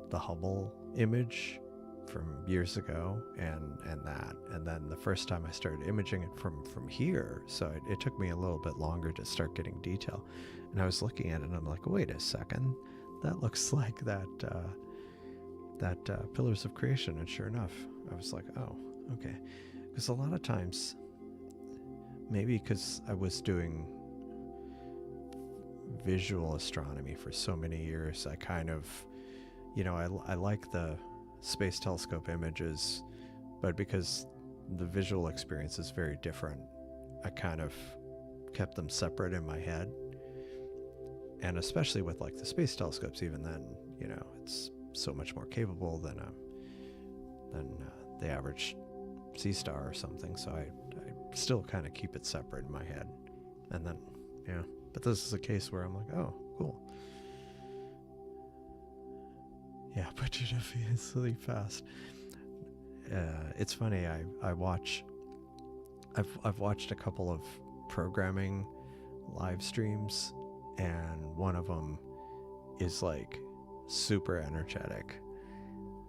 the Hubble image from years ago and that. And then the first time I started imaging it from here, so it took me a little bit longer to start getting detail. And I was looking at it and I'm like, wait a second, that looks like that Pillars of Creation. And sure enough, I was like, oh, okay. Because a lot of times, maybe because I was doing visual astronomy for so many years, I kind of, I like the space telescope images, but because the visual experience is very different, I kind of kept them separate in my head. And especially with like the space telescopes, even then, it's so much more capable than the average Seestar or something. So I still kind of keep it separate in my head. And then, yeah. But this is a case where I'm like, oh, cool. Yeah, but it's really fast. It's funny. I've watched a couple of programming live streams, and one of them is like super energetic,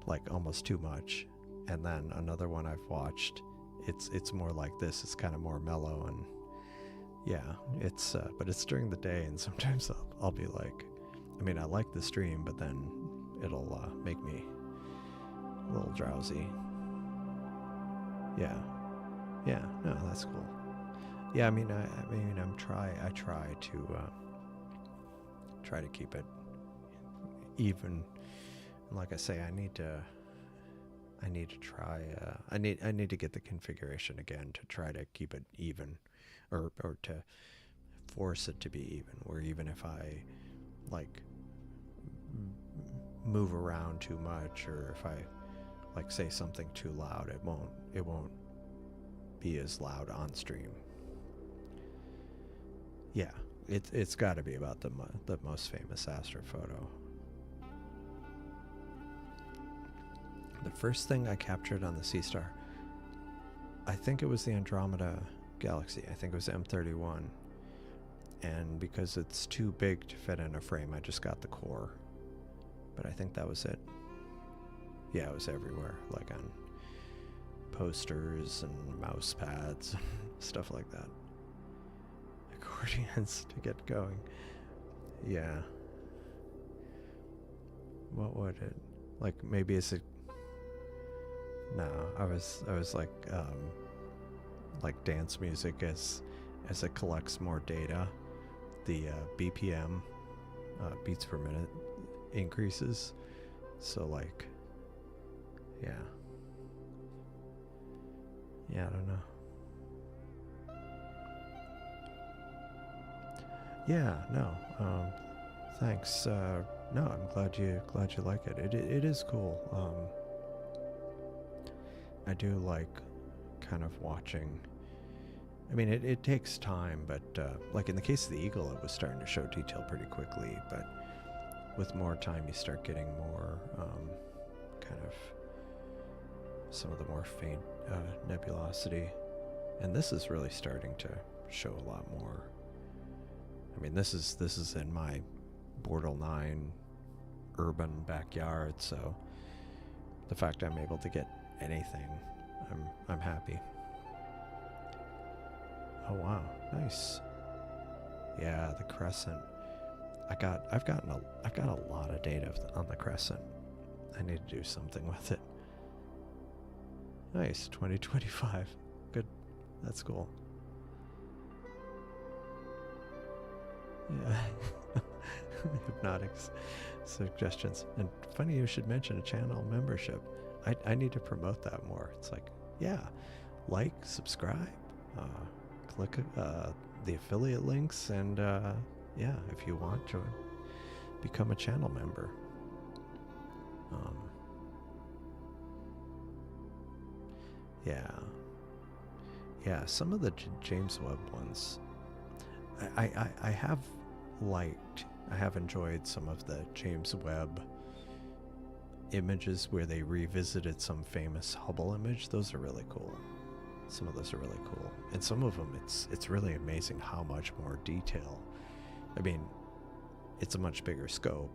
like almost too much. And then another one I've watched, it's more like this. It's kind of more mellow, and yeah, it's but it's during the day, and sometimes I'll be like, I like the stream, but then it'll make me a little drowsy. Yeah, no, that's cool. Yeah, I try to keep it even. And like I say, I need to try. I need to get the configuration again to try to keep it even, or to force it to be even. Where even if I like move around too much, or if I like say something too loud, it won't be as loud on stream. Yeah, it's got to be about the most famous astrophoto. The first thing I captured on the Seestar, I think it was the Andromeda galaxy. I think it was M31. And because it's too big to fit in a frame, I just got the core. But I think that was it. Yeah, it was everywhere. Like posters and mouse pads, stuff like that. Accordions to get going. Yeah. What would it, like, maybe it's a, no, I was like dance music as it collects more data, the BPM, beats per minute, increases. So like, yeah, I don't know. Yeah, no, thanks. No, I'm glad you like it. It is cool. I do like kind of watching. I mean, it takes time, but like in the case of the eagle, it was starting to show detail pretty quickly. But with more time, you start getting more kind of some of the more faint nebulosity, and this is really starting to show a lot more. I mean, this is in my Bortle 9 urban backyard, so the fact I'm able to get anything, I'm happy. Oh wow, nice. Yeah, the crescent. I've got a lot of data on the crescent. I need to do something with it. Nice, 2025. Good. That's cool. Yeah. Hypnotic suggestions. And funny you should mention a channel membership. I need to promote that more. It's like, yeah, like, subscribe, click the affiliate links, and yeah, if you want to become a channel member. Yeah, some of the James Webb ones I have liked. I have enjoyed some of the James Webb images where they revisited some famous Hubble image. Those are really cool. Some of those are really cool, and some of them it's really amazing how much more detail. I mean, it's a much bigger scope,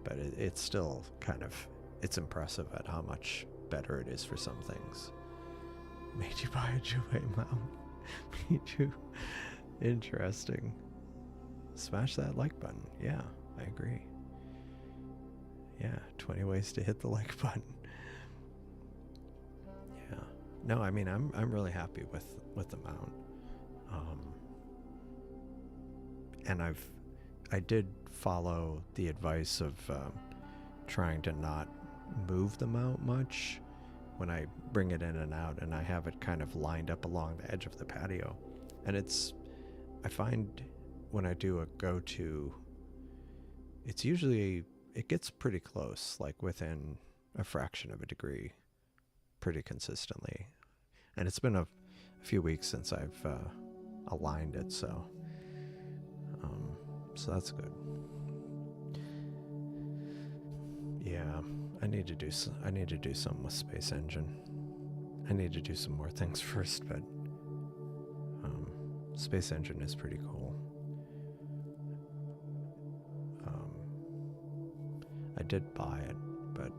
but it's still kind of, it's impressive at how much better it is for some things. Made you buy a Jouet mount. Me too. Interesting. Smash that like button. Yeah, I agree. Yeah, 20 ways to hit the like button. Yeah. No, I mean, I'm really happy with the mount. And I did follow the advice of trying to not move the mount much when I bring it in and out, and I have it kind of lined up along the edge of the patio. And I find when I do a go-to, it's usually, it gets pretty close, like within a fraction of a degree, pretty consistently. And it's been a few weeks since I've aligned it, so that's good. Yeah, I need to do something with Space Engine. I need to do some more things first, but Space Engine is pretty cool. I did buy it, but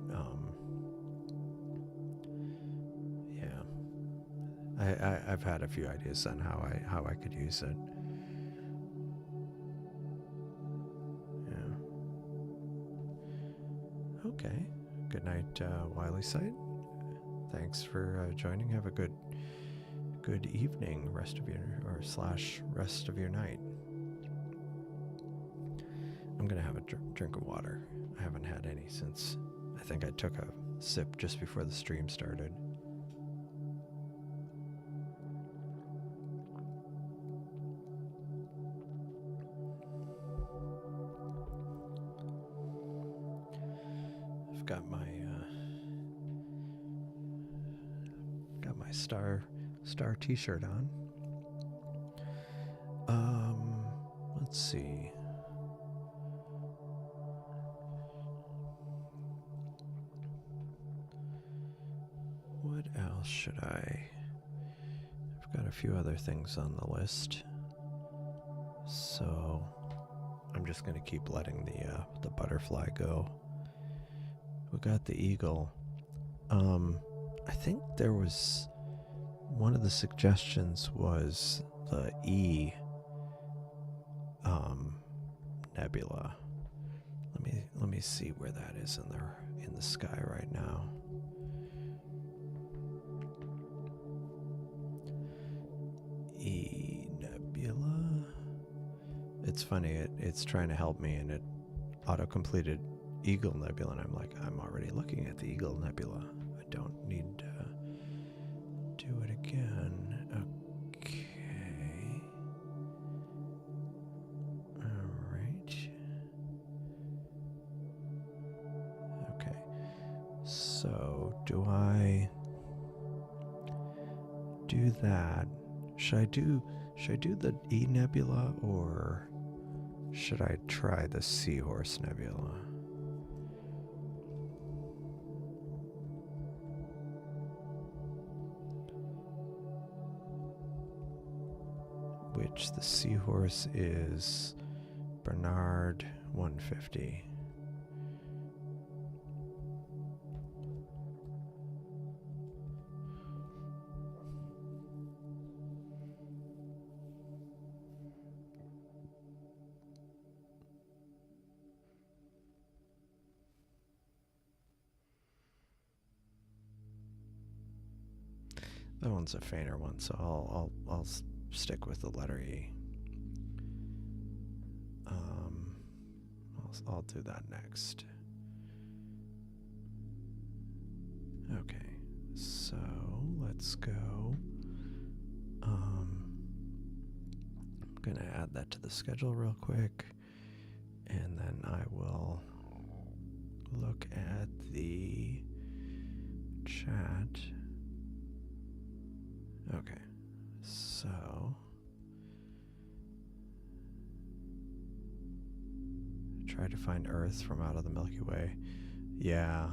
yeah, I've had a few ideas on how I could use it. Yeah. Okay. Good night, Wiley Sight. Thanks for joining. Have a good evening, rest of your night. I'm gonna have a drink of water. I haven't had any since I think I took a sip just before the stream started. I've got my Star t-shirt on. Let's see. What else should I've got a few other things on the list, so I'm just gonna keep letting the butterfly go. We got the eagle. I think there was one of the suggestions was the E nebula. Let me see where that is in the sky right now. E nebula. It's funny. It's trying to help me, and it auto-completed Eagle Nebula, and I'm like, I'm already looking at the Eagle Nebula. I don't need to do it again. Okay. All right. Okay. So, do I do that? Should I do the E Nebula, or should I try the Seahorse Nebula? Which the Seahorse is Bernard 150. That one's a fainter one, so I'll stick with the letter E. I'll do that next. Okay, so let's go. I'm gonna add that to the schedule real quick, and then I will look at the chat. Okay, so try to find Earth from out of the Milky Way. Yeah.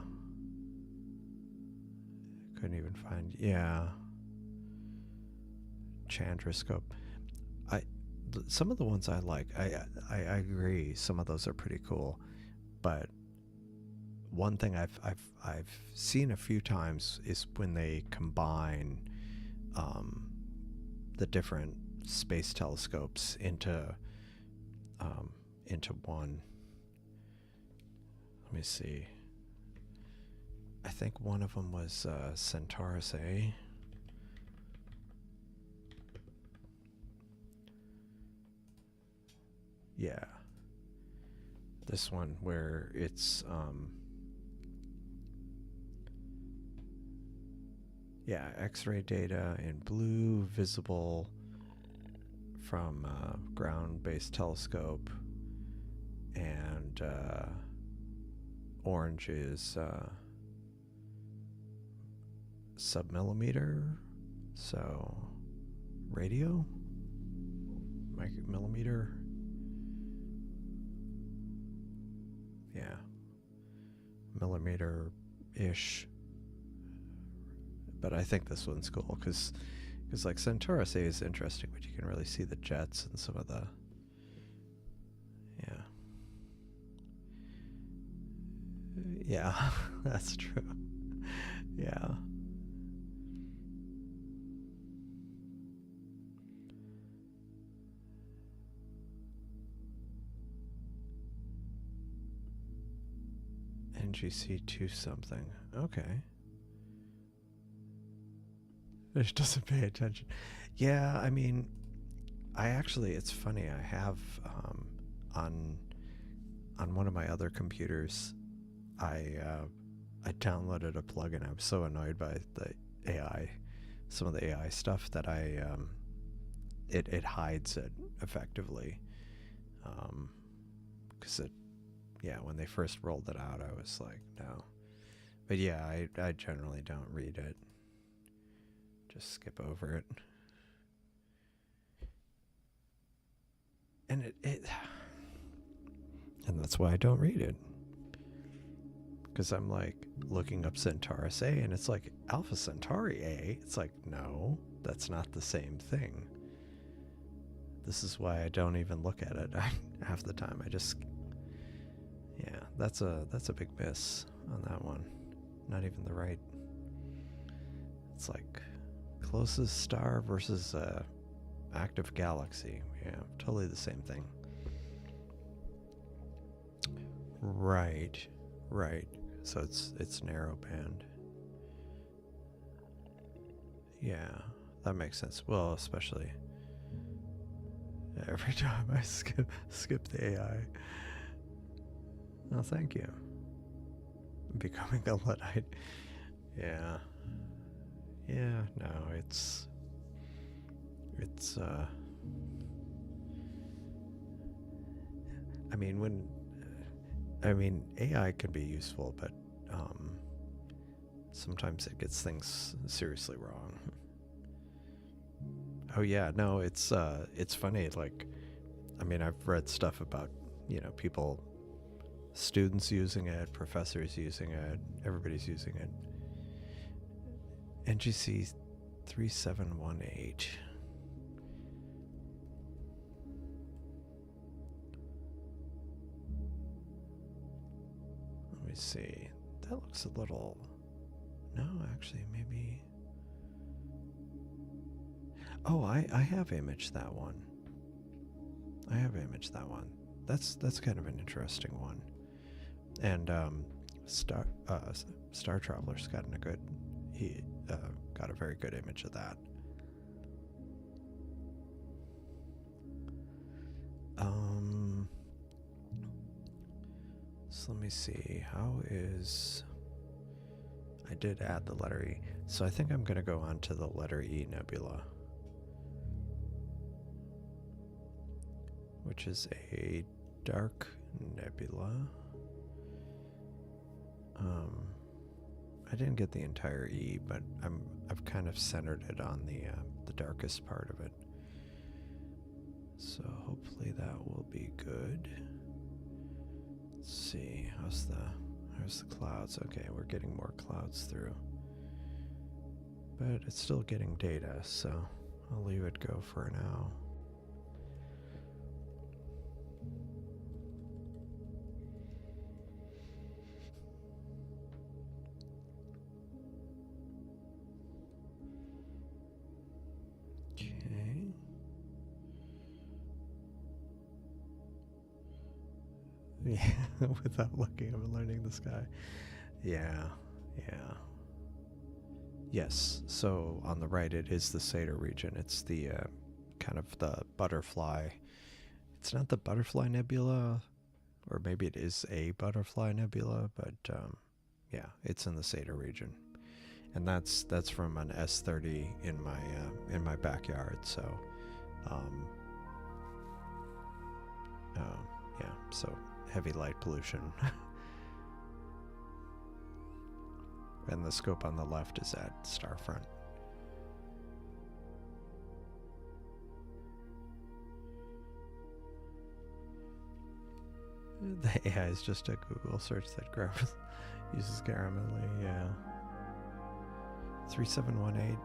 Couldn't even find, yeah. Chandrascope. Some of the ones I like, I agree, some of those are pretty cool, but one thing I've seen a few times is when they combine the different space telescopes into one. Let me see. I think one of them was Centaurus A. Yeah. This one where it's yeah, X-ray data in blue, visible from ground-based telescope, and orange is submillimeter, so radio, micromillimeter, yeah, millimeter-ish. But I think this one's cool because like Centaurus A is interesting, but you can really see the jets and some of the, yeah, that's true, yeah. NGC 2 something, okay. It doesn't pay attention. Yeah, I mean, it's funny, I have on one of my other computers, I downloaded a plugin. I was so annoyed by the AI, some of the AI stuff, that it hides it effectively. Because when they first rolled it out, I was like, no. But yeah, I generally don't read it. Just skip over it. And and that's why I don't read it. Because I'm like looking up Centaurus A, and it's like Alpha Centauri A. It's like, no, that's not the same thing. This is why I don't even look at it half the time. I just, that's a big miss on that one. Not even the right. It's like Closest star versus active galaxy. Yeah, totally the same thing. Right, right. So it's narrow band. Yeah, that makes sense. Well, especially every time I skip the AI. Well, thank you. Becoming a Luddite. Yeah. Yeah, no, it's I mean AI can be useful, but sometimes it gets things seriously wrong. Oh yeah, no, it's funny, like, I mean, I've read stuff about, people, students using it, professors using it, everybody's using it. NGC 3718. Let me see. That looks a little... No, actually, maybe... Oh, I have imaged that one. That's kind of an interesting one. And Star Traveler's gotten a good... He got a very good image of that. So let me see. How is... I did add the letter E. So I think I'm going to go on to the letter E nebula, which is a dark nebula. I didn't get the entire E, but I've kind of centered it on the darkest part of it. So hopefully that will be good. Let's see, how's the clouds? Okay, we're getting more clouds through, but it's still getting data, so I'll leave it go for now. Yeah, without looking, I'm learning the sky. Yeah. Yes, so on the right it is the Seder region. It's the kind of the butterfly. It's not the butterfly nebula, or maybe it is a butterfly nebula, but yeah, it's in the Seder region. And that's from an S30 in my backyard, so yeah, so heavy light pollution. And the scope on the left is at Starfront. The AI is just a Google search that uses Grammarly, yeah. 3718.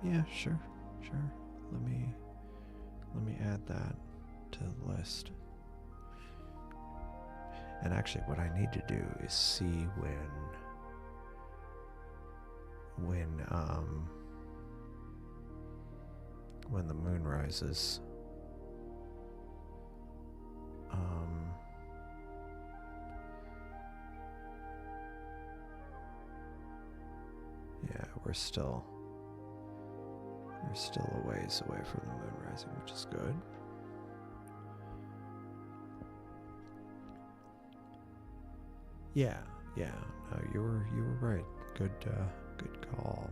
Yeah, sure. Let me add that to the list. And actually what I need to do is see when the moon rises. Yeah, we're still a ways away from the moon rising, which is good. Yeah. No, you were right. Good call.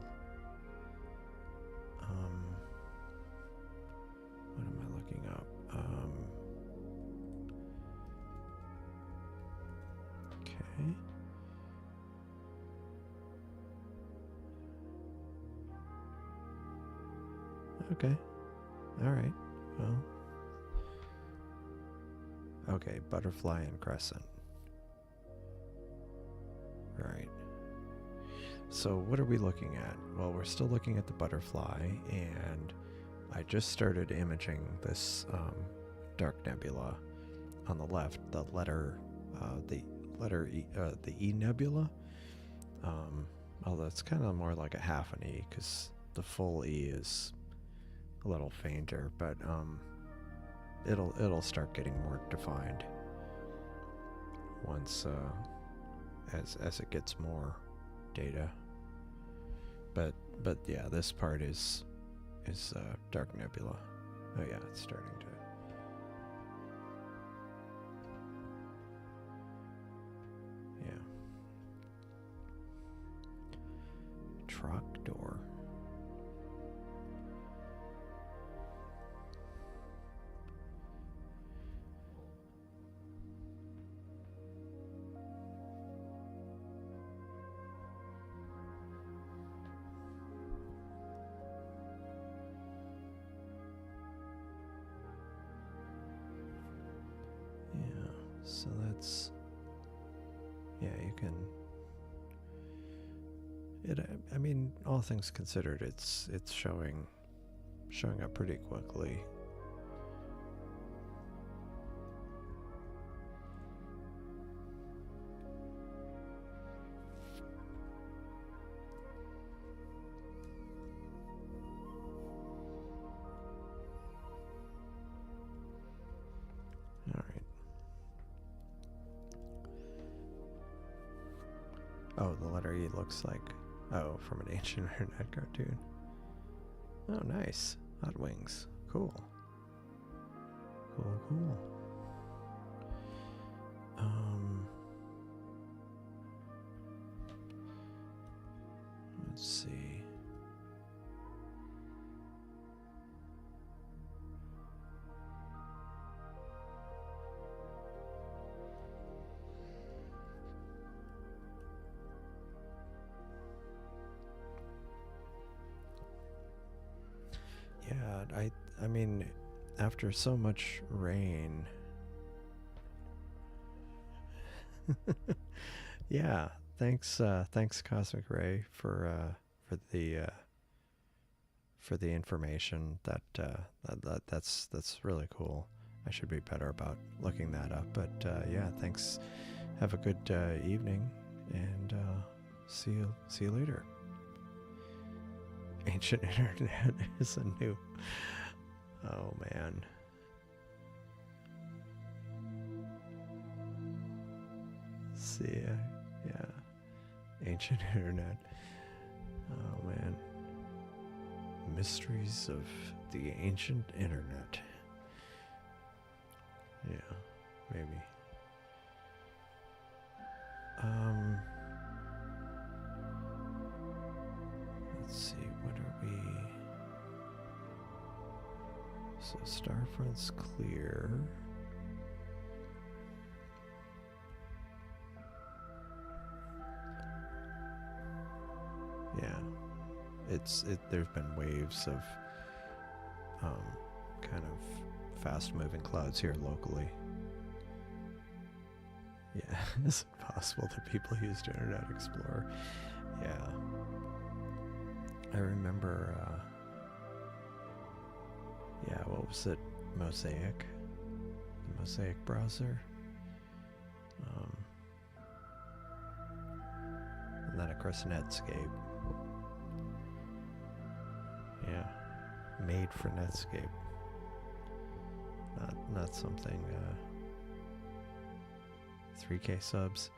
What am I looking up? Okay. All right. Well. Okay, butterfly and crescent. Right. So what are we looking at? Well, we're still looking at the butterfly, and I just started imaging this dark nebula on the left, the letter E, the E nebula. Although it's kind of more like a half an E, because the full E is a little fainter, but it'll start getting more defined once as it gets more data. But yeah, this part is dark nebula. Oh yeah, it's starting to. Yeah. Truck door. So that's, yeah, you can, I mean, all things considered, it's showing up pretty quickly. All right. Oh, the letter E looks like, oh, from an ancient internet cartoon. Oh, nice. Hot wings. Cool. Cool. Let's see. Yeah, I mean, after so much rain. Yeah, thanks Cosmic Ray for the information. That's really cool. I should be better about looking that up, but yeah, thanks. Have a good evening, and see you later. Ancient internet is a new. Oh man. See ya. Yeah. Ancient internet. Oh man. Mysteries of the ancient internet. Yeah, maybe. Let's see, what are we? So Starfront's clear. Yeah, there's been waves of kind of fast-moving clouds here locally. Yeah, is it possible that people used Internet Explorer? Yeah. I remember, yeah, what was it? Mosaic? The Mosaic browser? And then, of course, Netscape. Yeah. Made for Netscape. Not something, 3K subs.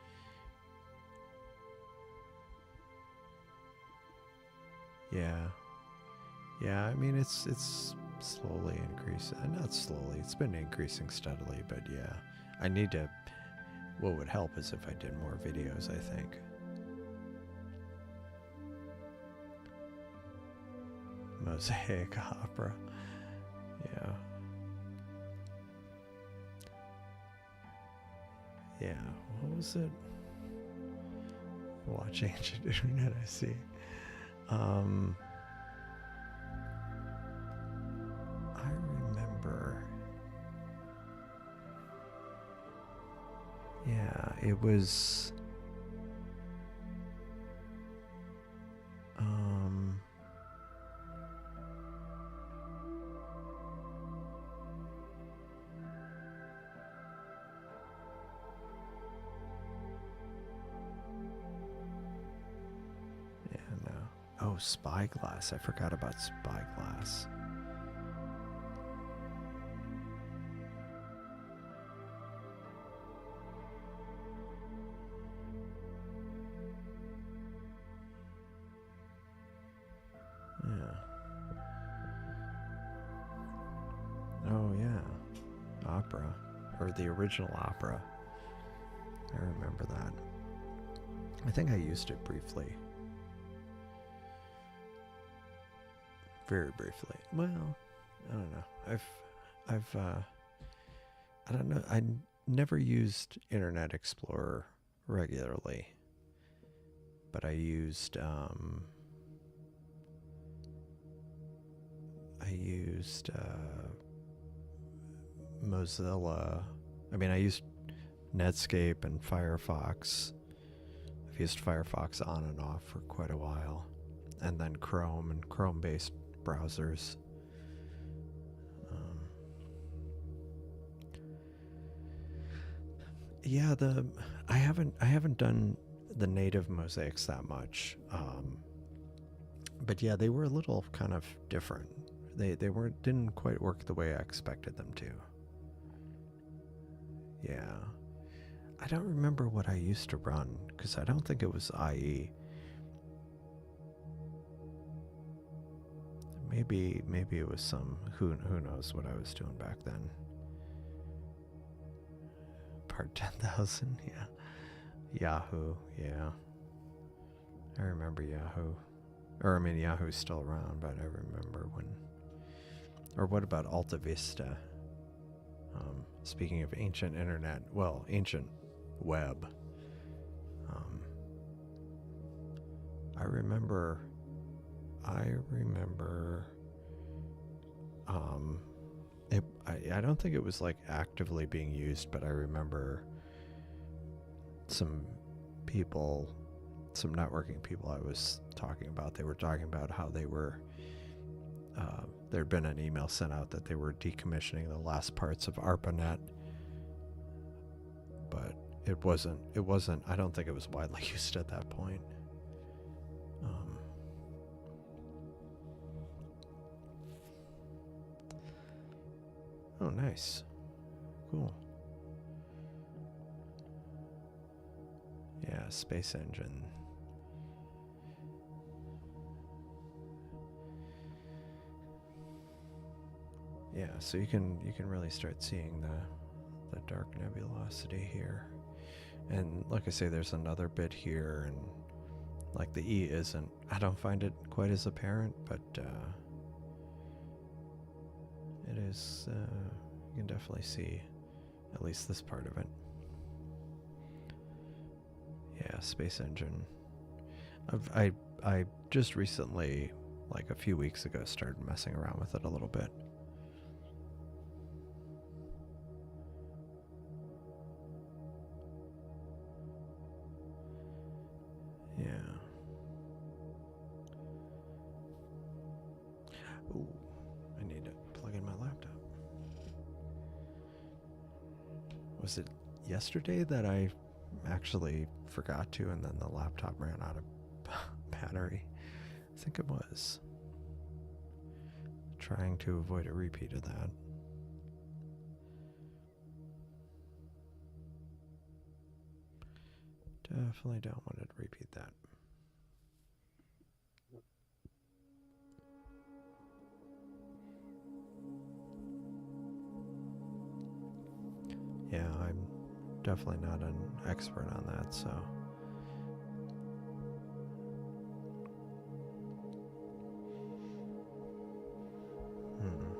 Yeah, I mean, it's slowly increasing. Not slowly, it's been increasing steadily, but yeah. I need to, what would help is if I did more videos, I think. Mosaic Opera. Yeah. Yeah, what was it? Watch Ancient Internet, I see. I remember. Yeah, it was. spyglass. I forgot about spyglass. Yeah. Oh, yeah. Opera. Or the original opera. I remember that. I think I used it briefly. Very briefly. Well, I don't know. I don't know. I never used Internet Explorer regularly, but I used Mozilla. I mean, I used Netscape and Firefox. I've used Firefox on and off for quite a while, and then Chrome and Chrome-based browsers. Yeah, I haven't done the native mosaics that much, but yeah, they were a little kind of different. They didn't quite work the way I expected them to. Yeah, I don't remember what I used to run because I don't think it was IE. Maybe it was some who knows what I was doing back then. Part 10,000, yeah. Yahoo, yeah. I remember Yahoo. Or I mean, Yahoo's still around, but I remember when. Or what about Alta Vista? Speaking of ancient internet, well, ancient web. I remember. I don't think it was like actively being used, but I remember some networking people I was talking about. They were talking about how they were. There'd been an email sent out that they were decommissioning the last parts of ARPANET, but it wasn't. I don't think it was widely used at that point. Oh, nice. Cool. Yeah, space engine. Yeah, so you can really start seeing the dark nebulosity here. And like I say, there's another bit here, and like the E isn't, I don't find it quite as apparent, but it is, you can definitely see at least this part of it. Yeah, space engine. I just recently, like a few weeks ago, started messing around with it a little bit. Yeah. Ooh, I need to plug in my laptop. Was it yesterday that I actually forgot to, and then the laptop ran out of battery? I think it was. Trying to avoid a repeat of that. Definitely don't want to repeat that. Yeah, I'm definitely not an expert on that, so. Hmm.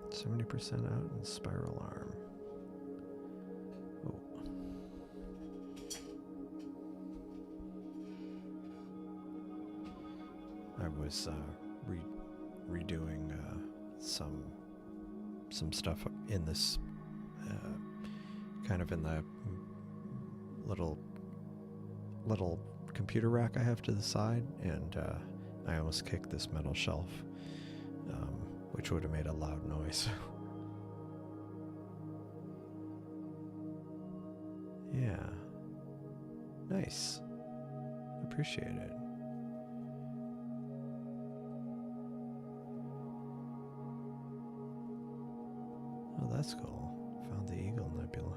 70% out in spiral arm. Oh. I was redoing some stuff in this kind of in the little computer rack I have to the side, and I almost kicked this metal shelf, which would have made a loud noise. Yeah, nice. I appreciate it. Oh, that's cool. Found the Eagle Nebula.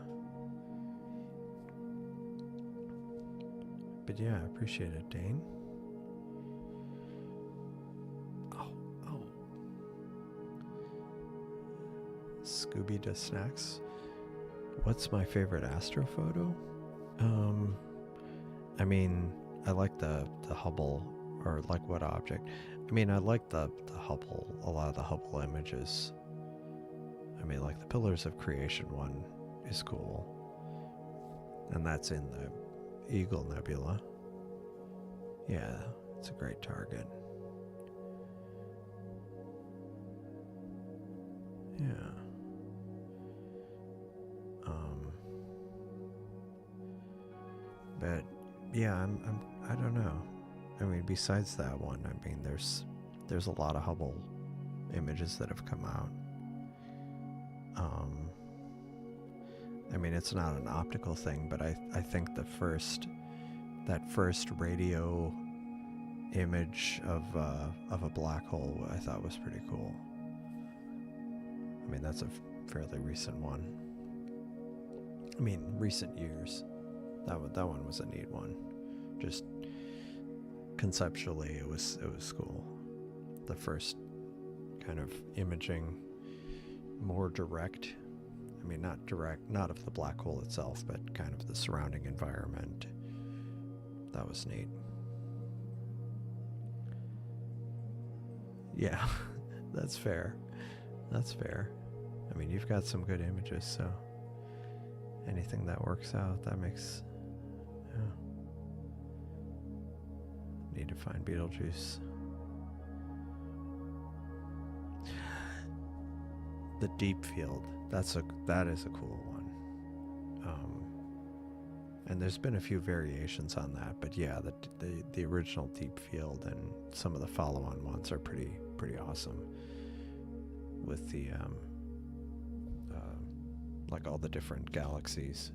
But yeah, I appreciate it, Dane. Oh. Scooby does snacks. What's my favorite astrophoto? I mean, I like the Hubble, or like what object? I mean, I like the Hubble, a lot of the Hubble images. I mean, like the Pillars of Creation one is cool. And that's in the Eagle Nebula. Yeah, it's a great target. Yeah. But yeah, I don't know. I mean, besides that one, I mean, there's a lot of Hubble images that have come out. I mean, it's not an optical thing, but I think that first radio image of a black hole I thought was pretty cool. I mean, that's a fairly recent one. I mean, recent years. That one was a neat one. Just conceptually, it was cool. The first kind of imaging, more direct. I mean, not direct, not of the black hole itself, but kind of the surrounding environment. That was neat. Yeah, that's fair. That's fair. I mean, you've got some good images, so anything that works out, that makes... Yeah. Need to find Betelgeuse. The deep field. That is a cool one. And there's been a few variations on that, but yeah, the original deep field and some of the follow-on ones are pretty awesome. With the like all the different galaxies.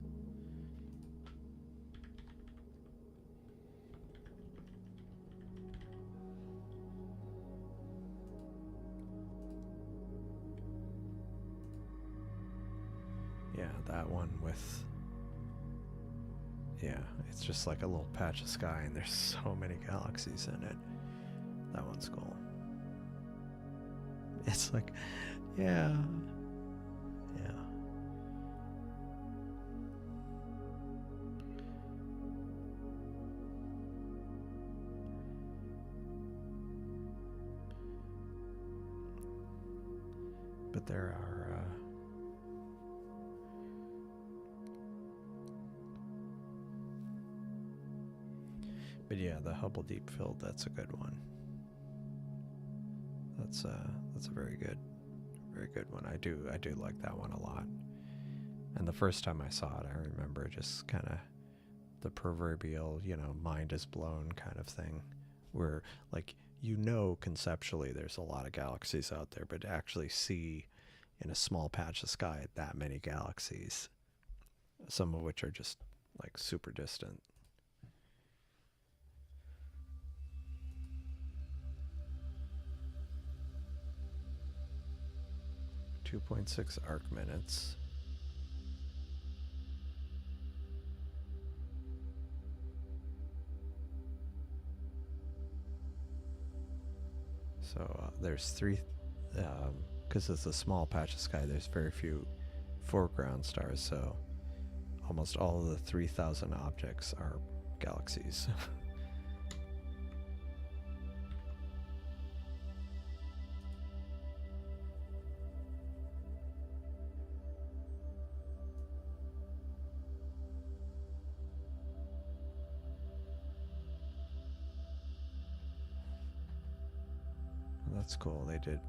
Yeah, that one with... Yeah, it's just like a little patch of sky and there's so many galaxies in it. That one's cool. It's like, yeah. But there are... But yeah, the Hubble Deep Field, that's a good one. That's a very good one. I do like that one a lot. And the first time I saw it, I remember just kind of the proverbial, mind is blown kind of thing, where like, conceptually there's a lot of galaxies out there, but to actually see in a small patch of sky that many galaxies, some of which are just like super distant. .6 arc minutes. So there's three, because it's a small patch of sky, there's very few foreground stars, so almost all of the 3,000 objects are galaxies. That's cool. They did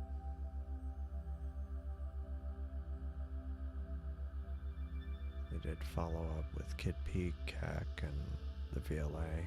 follow up with Kid Peak, CAC, and the VLA.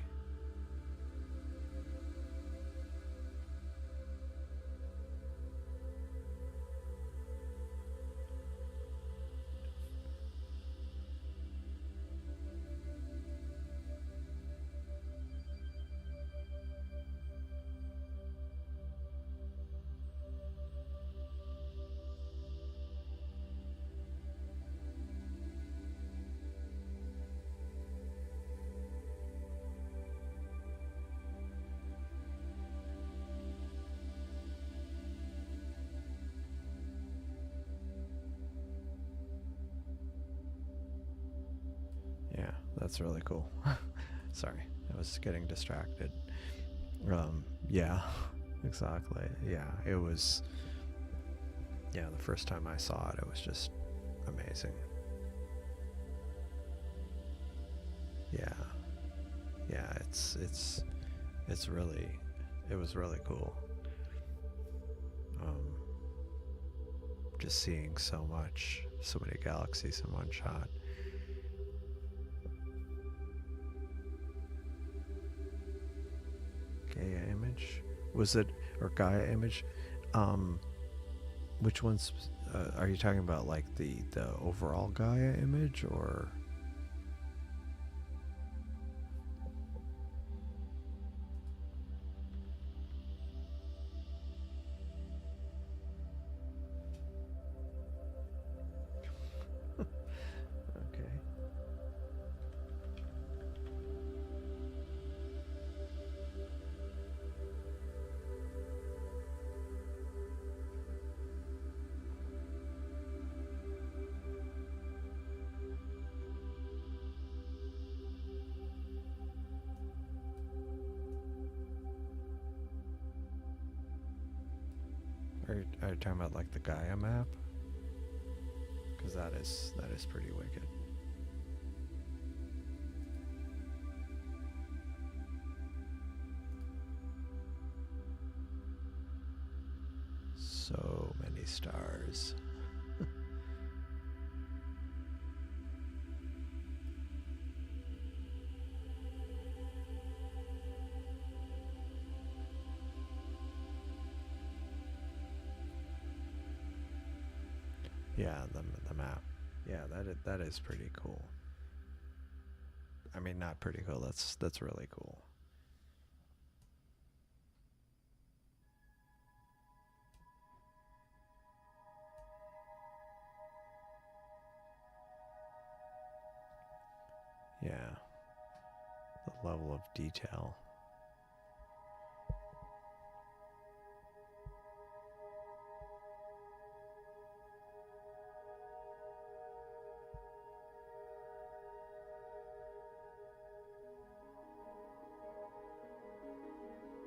that's really cool. Sorry, I was getting distracted. Yeah, exactly. Yeah, it was. Yeah, the first time I saw it, it was just amazing. Yeah, yeah, it's really, it was really cool. Um, just seeing so many galaxies in one shot. Gaia image, was it, or Gaia image? Which ones are you talking about? Like the overall Gaia image, or? Okay. Are you talking about like the Gaia map? Because that is pretty wicked. So many stars. Yeah, the map. Yeah, that is pretty cool. I mean, not pretty cool. That's really cool. Yeah, the level of detail.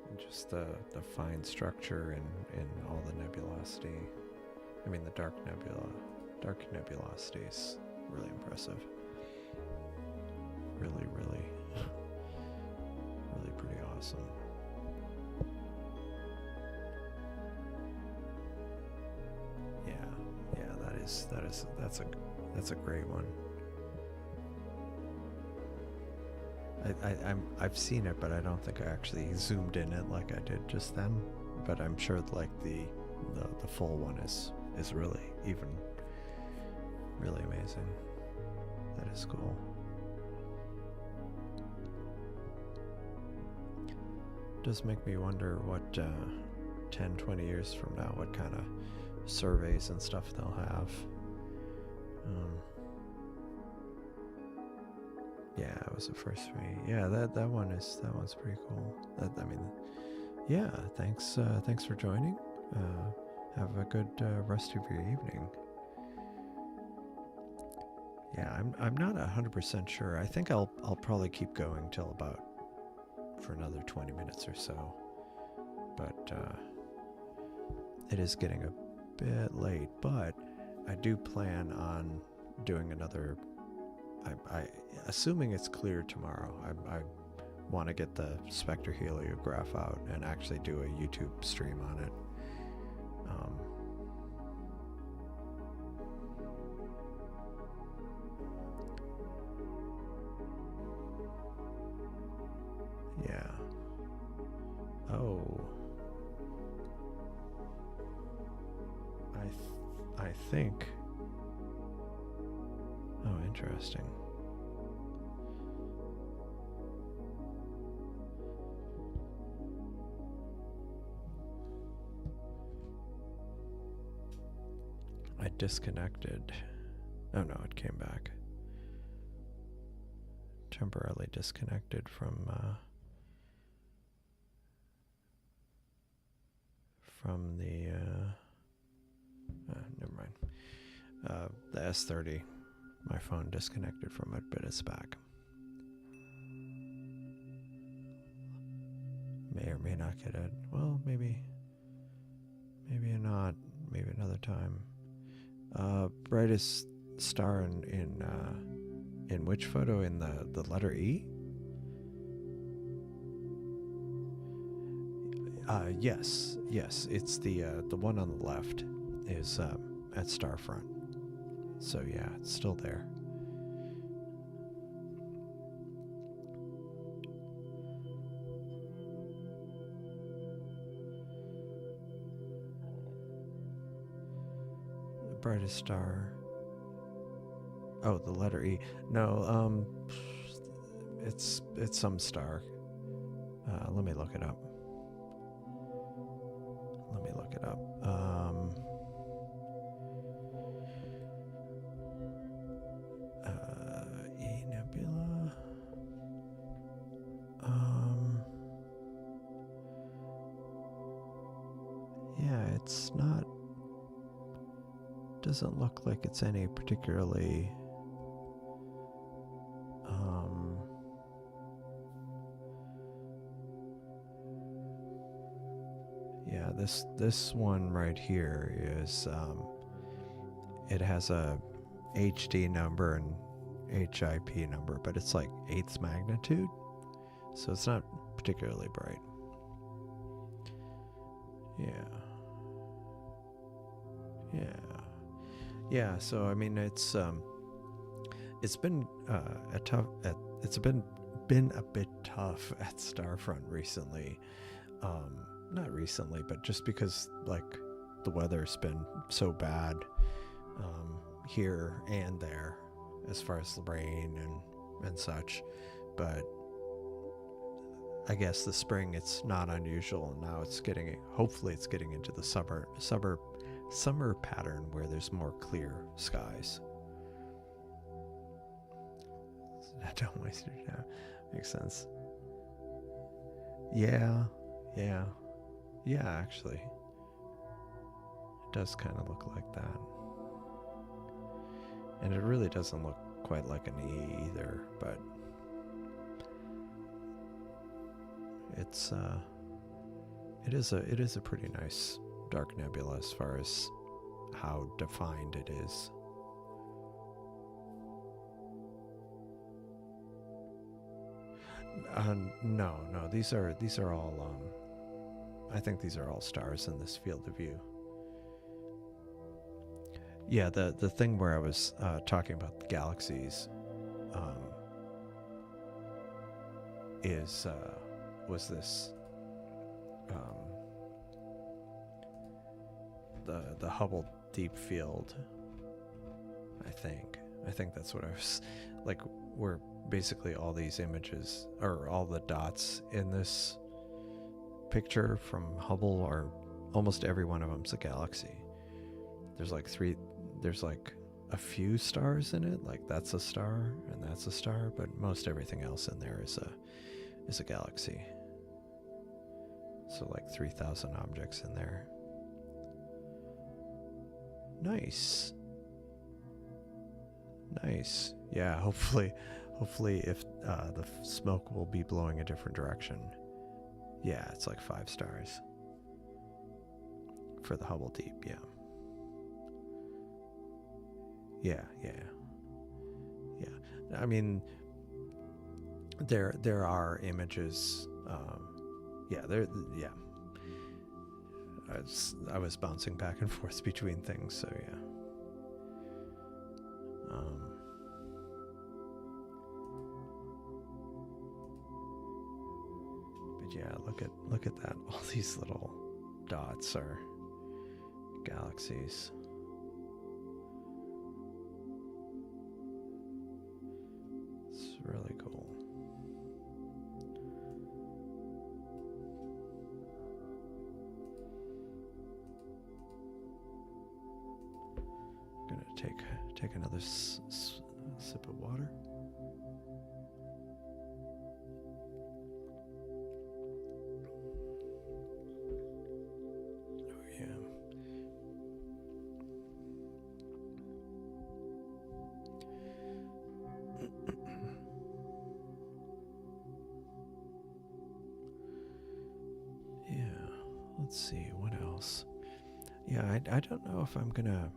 And just the fine structure in all the nebulosity. I mean, the dark nebulosity is really impressive. Really, really, really pretty awesome. Yeah, that's a great one. I've seen it, but I don't think I actually zoomed in it like I did just then. But I'm sure like the full one is really really amazing. That is cool. Does make me wonder what 10, 20 years from now, what kind of surveys and stuff they'll have. Yeah, it was the first for me. Yeah, that one's pretty cool. Yeah. Thanks for joining. Have a good rest of your evening. Yeah, I'm not 100% sure. I think I'll probably keep going till about for another 20 minutes or so. But it is getting a bit late. But I do plan on doing another. I assuming it's clear tomorrow. I want to get the spectroheliograph out and actually do a YouTube stream on it. Yeah. Oh. I think. Oh, interesting. I disconnected. Oh no, it came back. Temporarily disconnected from the never mind. The S30. My phone disconnected from it, but it's back. May or may not get it. Well, maybe not. Maybe another time. Brightest star in which photo? In the letter E? Yes. It's the one on the left is at Starfront. So yeah, it's still there. The brightest star. Oh, the letter E. No, it's some star. Let me look it up. E nebula. Yeah, it's not. Doesn't look like it's any particularly. Yeah, this one right here is it has a HD number and HIP number, but it's like 8th magnitude, so it's not particularly bright. Yeah. So I mean, it's been it's been a bit tough at Starfront recently. Not recently, but just because like the weather's been so bad here and there as far as the rain and such. But I guess the spring, it's not unusual, and now hopefully it's getting into the summer pattern where there's more clear skies. Don't waste your time. Makes sense. Yeah, actually. It does kind of look like that. And it really doesn't look quite like an E either, but it is a pretty nice dark nebula as far as how defined it is. No, these are all I think these are all stars in this field of view. Yeah, the thing where I was talking about the galaxies was this the Hubble Deep Field. I think that's what I was like. Where basically all these images, or all the dots in this picture from Hubble, are almost every one of them's a galaxy. There's like a few stars in it, like that's a star and that's a star, but most everything else in there is a galaxy. So like 3,000 objects in there. Nice. Yeah, hopefully if the smoke will be blowing a different direction. Yeah, it's like 5 stars for the Hubble Deep. Yeah. I mean, there are images. I was bouncing back and forth between things, so yeah. But yeah, look at that. All these little dots are galaxies. It's really cool. I'm gonna take another sip of water. Oh yeah. let's see, what else? Yeah, I don't know if I'm gonna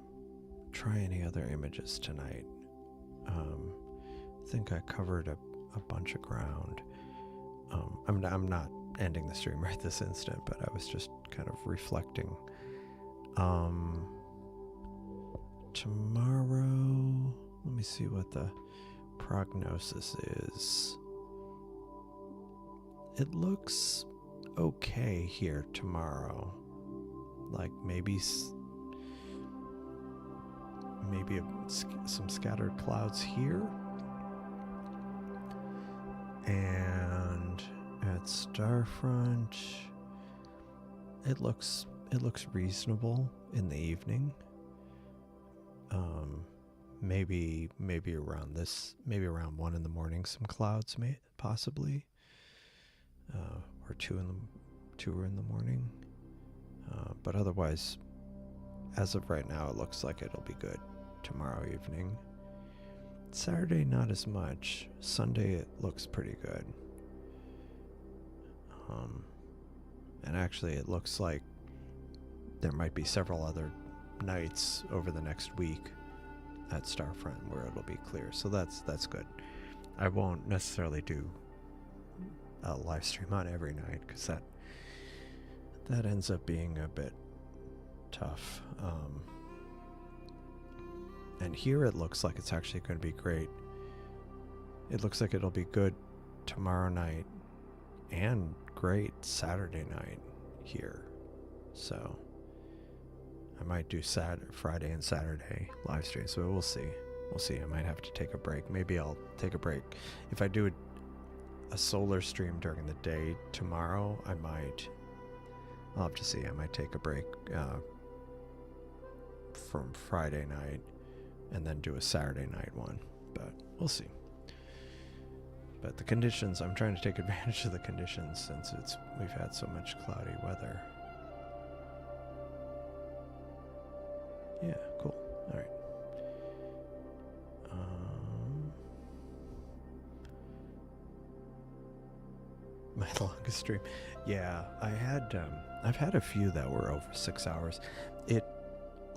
try any other images tonight. I think I covered a bunch of ground. I'm not ending the stream right this instant, but I was just kind of reflecting. Tomorrow, let me see what the prognosis is. It looks okay here tomorrow. Like maybe some scattered clouds here. And at Starfront, it looks reasonable in the evening. Maybe around 1 in the morning, some clouds possibly, or 2 in the morning. But otherwise, as of right now, it looks like it'll be good tomorrow evening. Saturday, not as much. Sunday, it looks pretty good. And actually, it looks like there might be several other nights over the next week at Starfront where it'll be clear. So that's good. I won't necessarily do a live stream on every night because that ends up being a bit tough. And here it looks like it's actually going to be great. It looks like it'll be good tomorrow night and great Saturday night here. So I might do Friday and Saturday live stream. So we'll see. We'll see. I might have to take a break. Maybe I'll take a break. If I do a solar stream during the day tomorrow, I'll have to see. I might take a break from Friday night and then do a Saturday night one, but we'll see. But the conditions, I'm trying to take advantage of the conditions since we've had so much cloudy weather. Yeah, cool. All right. My longest stream. Yeah, I've had a few that were over 6 hours. A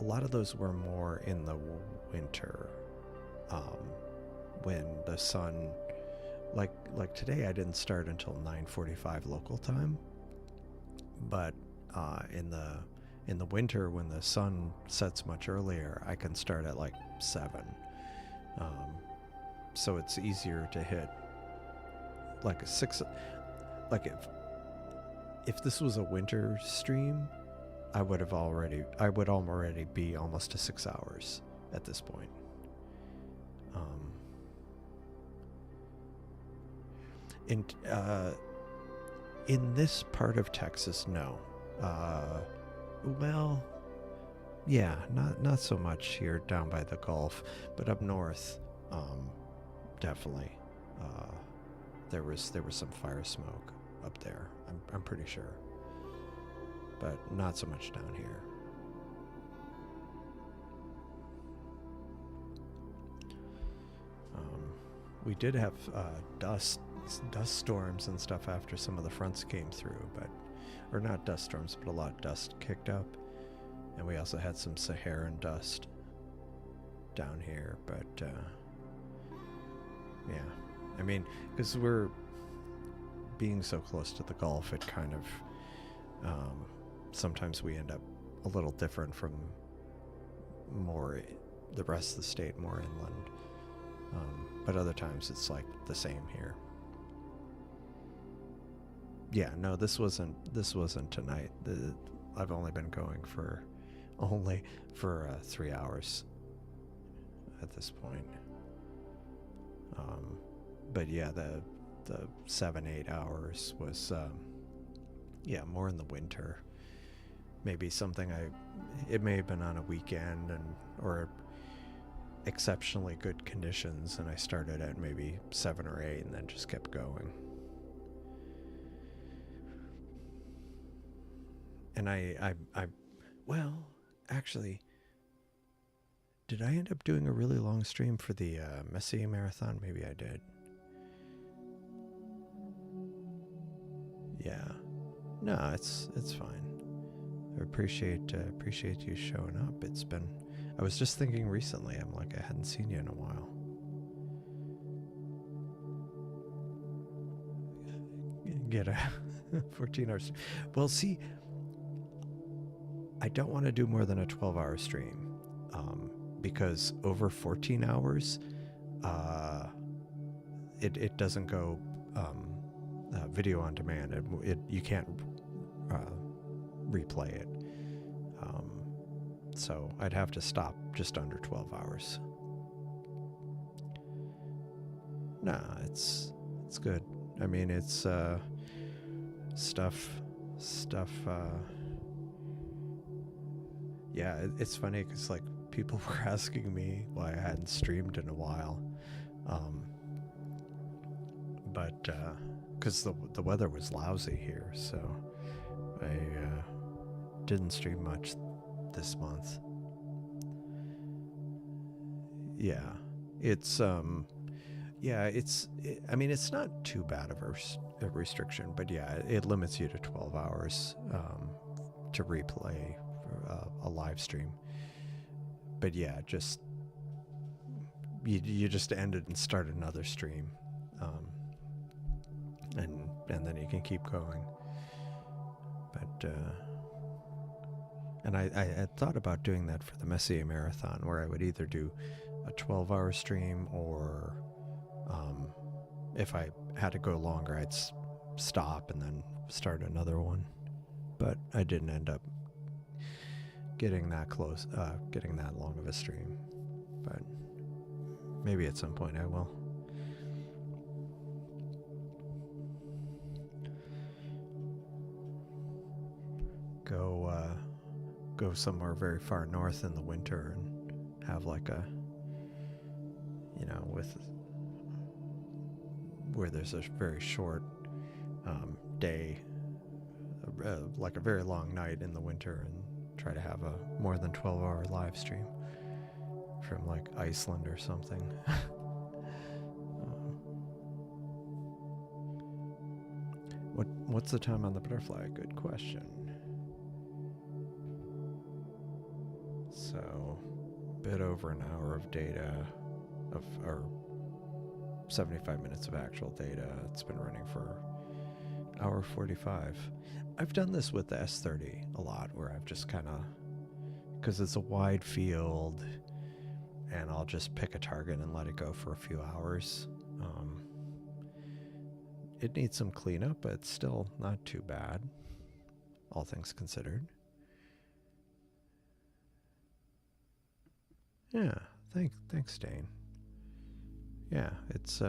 lot of those were more in the winter, when the sun, like today, I didn't start until 9:45 local time. But in the winter, when the sun sets much earlier, I can start at like 7. So it's easier to hit like a 6. Like if this was a winter stream, I would already be almost to 6 hours at this point. In this part of Texas, no. Well, yeah, not so much here down by the Gulf, but up north, definitely. There was some fire smoke up there. I'm pretty sure. But not so much down here. We did have dust storms and stuff after some of the fronts came through, or not dust storms, but a lot of dust kicked up. And we also had some Saharan dust down here, but yeah. I mean, because we're being so close to the Gulf, it kind of sometimes we end up a little different from the rest of the state, more inland. But other times it's like the same here. Yeah, no, this wasn't tonight. I've only been going for 3 hours at this point. But yeah, the 7-8 hours was more in the winter. Maybe it may have been on a weekend or exceptionally good conditions, and I started at maybe 7 or 8 and then just kept going. And well, actually, did I end up doing a really long stream for the Messier Marathon? Maybe I did. Yeah. No, it's fine. appreciate you showing up. It's been, I was just thinking recently, I'm like, I hadn't seen you in a while. Get a 14 hours. Well, see, I don't want to do more than a 12-hour stream, because over 14 hours, it doesn't go video on demand. You can't replay it. So I'd have to stop just under 12 hours. Nah, it's good. I mean, it's stuff. Yeah, it's funny because like people were asking me why I hadn't streamed in a while, but because the weather was lousy here, so I didn't stream much this month. Yeah, it's I mean, it's not too bad of a restriction, but yeah, it limits you to 12 hours to replay a live stream. But yeah, just you just end it and start another stream, and then you can keep going. But and I had thought about doing that for the Messier Marathon, where I would either do a 12-hour stream, or if I had to go longer, I'd stop and then start another one. But I didn't end up getting that close, getting that long of a stream. But maybe at some point I will. Go somewhere very far north in the winter and have like a, where there's a very short day, like a very long night in the winter, and try to have a more than 12-hour live stream from like Iceland or something. What's the time on the butterfly? Good question. So, a bit over an hour of data, or 75 minutes of actual data. It's been running for hour 45. I've done this with the S30 a lot, where I've just kind of, because it's a wide field, and I'll just pick a target and let it go for a few hours. It needs some cleanup, but it's still not too bad, all things considered. Yeah, thanks, Dane. Yeah, it's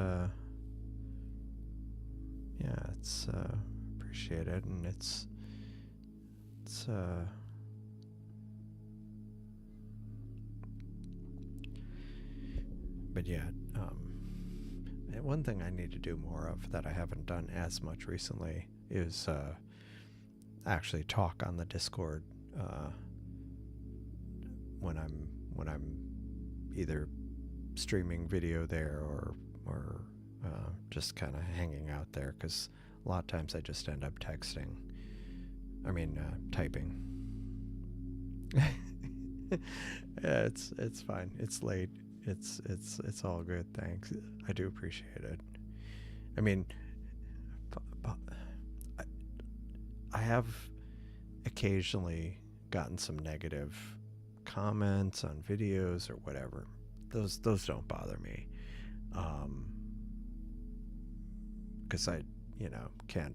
appreciated, and it's but yeah, one thing I need to do more of that I haven't done as much recently is actually talk on the Discord when I'm either streaming video there or just kind of hanging out there, because a lot of times I just end up typing. Yeah, it's fine. It's late. It's all good. Thanks. I do appreciate it. I mean, I have occasionally gotten some negative comments on videos or whatever. Those don't bother me, because I can't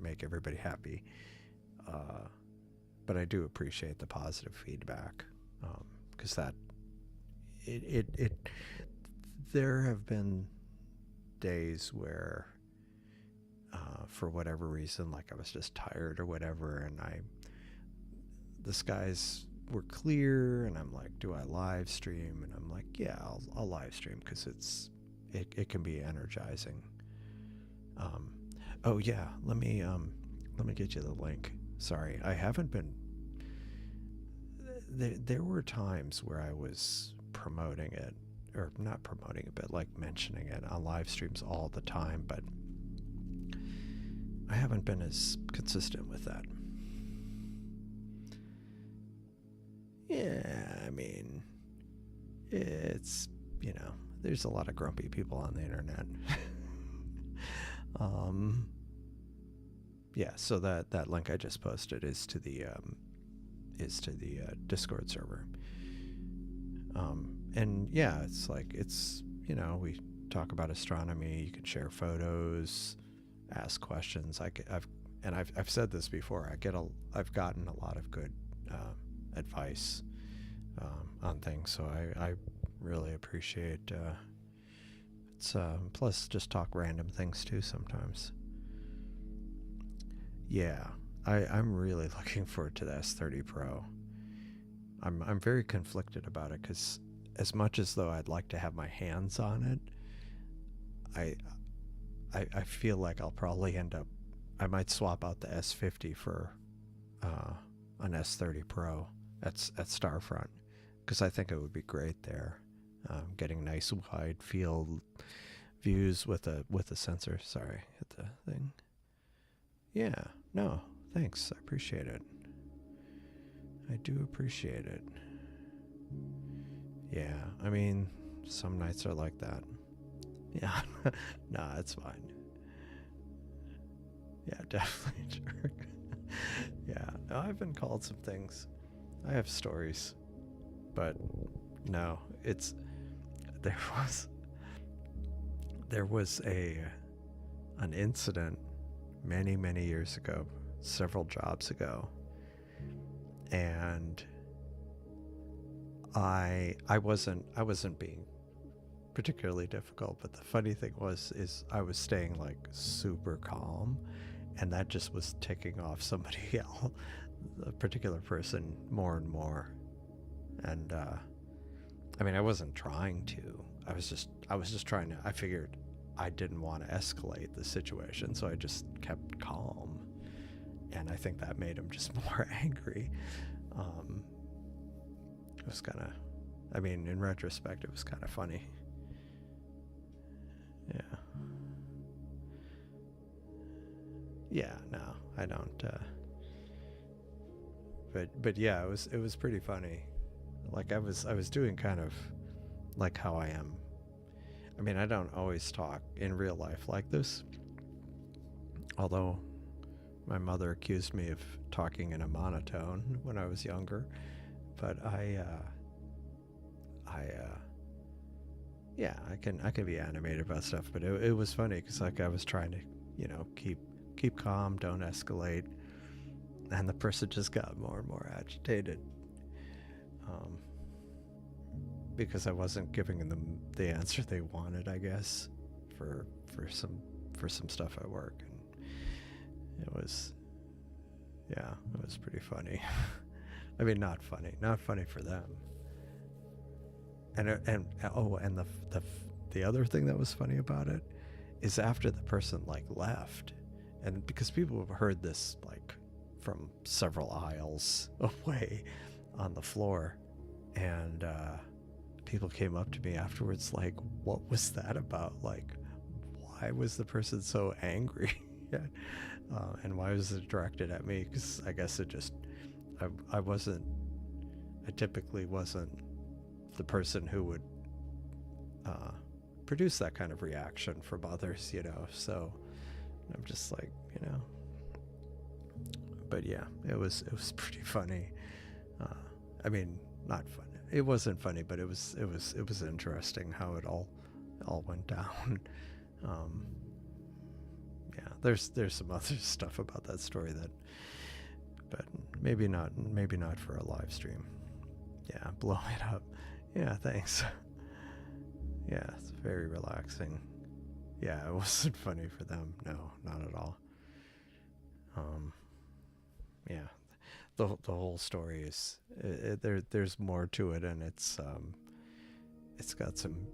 make everybody happy, but I do appreciate the positive feedback, because that there have been days where for whatever reason, like I was just tired or whatever, and the skies were clear, and I'm like, do I live stream? And I'm like, yeah, I'll live stream, because it can be energizing. Oh yeah, let me get you the link. Sorry, I haven't been. There were times where I was promoting it, or not promoting it, but like mentioning it on live streams all the time, but I haven't been as consistent with that. Yeah, I mean, it's, there's a lot of grumpy people on the internet. Yeah, so that link I just posted is to the Discord server. And yeah, it's like, we talk about astronomy. You can share photos, ask questions. I've said this before. I've gotten a lot of good advice on things. So I really appreciate. It's plus just talk random things too sometimes. Yeah, I'm really looking forward to the S30 Pro. I'm very conflicted about it because as much as though I'd like to have my hands on it, I feel like I'll probably I might swap out the S50 for an S30 Pro at Starfront because I think it would be great there, getting nice wide field views with a sensor. Sorry, hit the thing. Yeah, no, thanks. I appreciate it. I do appreciate it. Yeah, I mean, some nights are like that. Yeah, nah, it's fine. Yeah, definitely jerk. Yeah, no, I've been called some things. I have stories, but no, there was an incident many years ago, several jobs ago, and I wasn't being particularly difficult, but the funny thing is I was staying like super calm, and that just was ticking off somebody else, a particular person, more and more. And I mean, I wasn't trying to. I was just trying to. I figured I didn't want to escalate the situation, so I just kept calm, and I think that made him just more angry. It was kind of, I mean, in retrospect, it was kind of funny. Yeah. Yeah, no, I don't. But yeah, it was pretty funny. Like I was doing kind of like how I am. I mean, I don't always talk in real life like this. Although my mother accused me of talking in a monotone when I was younger, but yeah, I can be animated about stuff, but it was funny because like I was trying to, keep calm, don't escalate, and the person just got more and more agitated, because I wasn't giving them the answer they wanted, I guess, for some stuff at work, and it was pretty funny. I mean, not funny for them. And the other thing that was funny about it is after the person like left, and because people have heard this like from several aisles away on the floor, and people came up to me afterwards like, what was that about? Like, why was the person so angry? And why was it directed at me? Because I guess it just, I typically wasn't the person who would produce that kind of reaction from others, so I'm just like, but yeah, it was pretty funny. I mean, not funny. It wasn't funny, but it was interesting how it all went down. Yeah, there's some other stuff about that story but maybe not for a live stream. Yeah, blow it up. Yeah, thanks. Yeah, it's very relaxing. Yeah, it wasn't funny for them. No, not at all. Yeah, the whole story is there's more to it, and it's got some.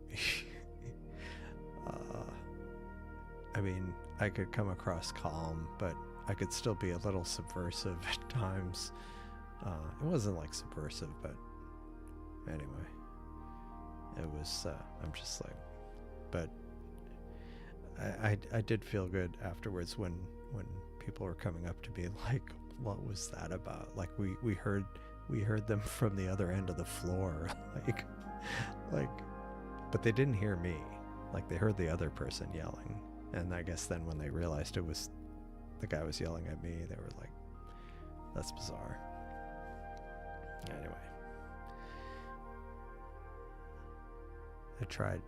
I mean, I could come across calm, but I could still be a little subversive at times. It wasn't like subversive, but anyway, it was. I'm just like, but I did feel good afterwards when people were coming up to me like, what was that about? Like we heard we heard them from the other end of the floor. like, but they didn't hear me. Like, they heard the other person yelling. And I guess then when they realized it was the guy was yelling at me, they were like, that's bizarre. Anyway. I tried,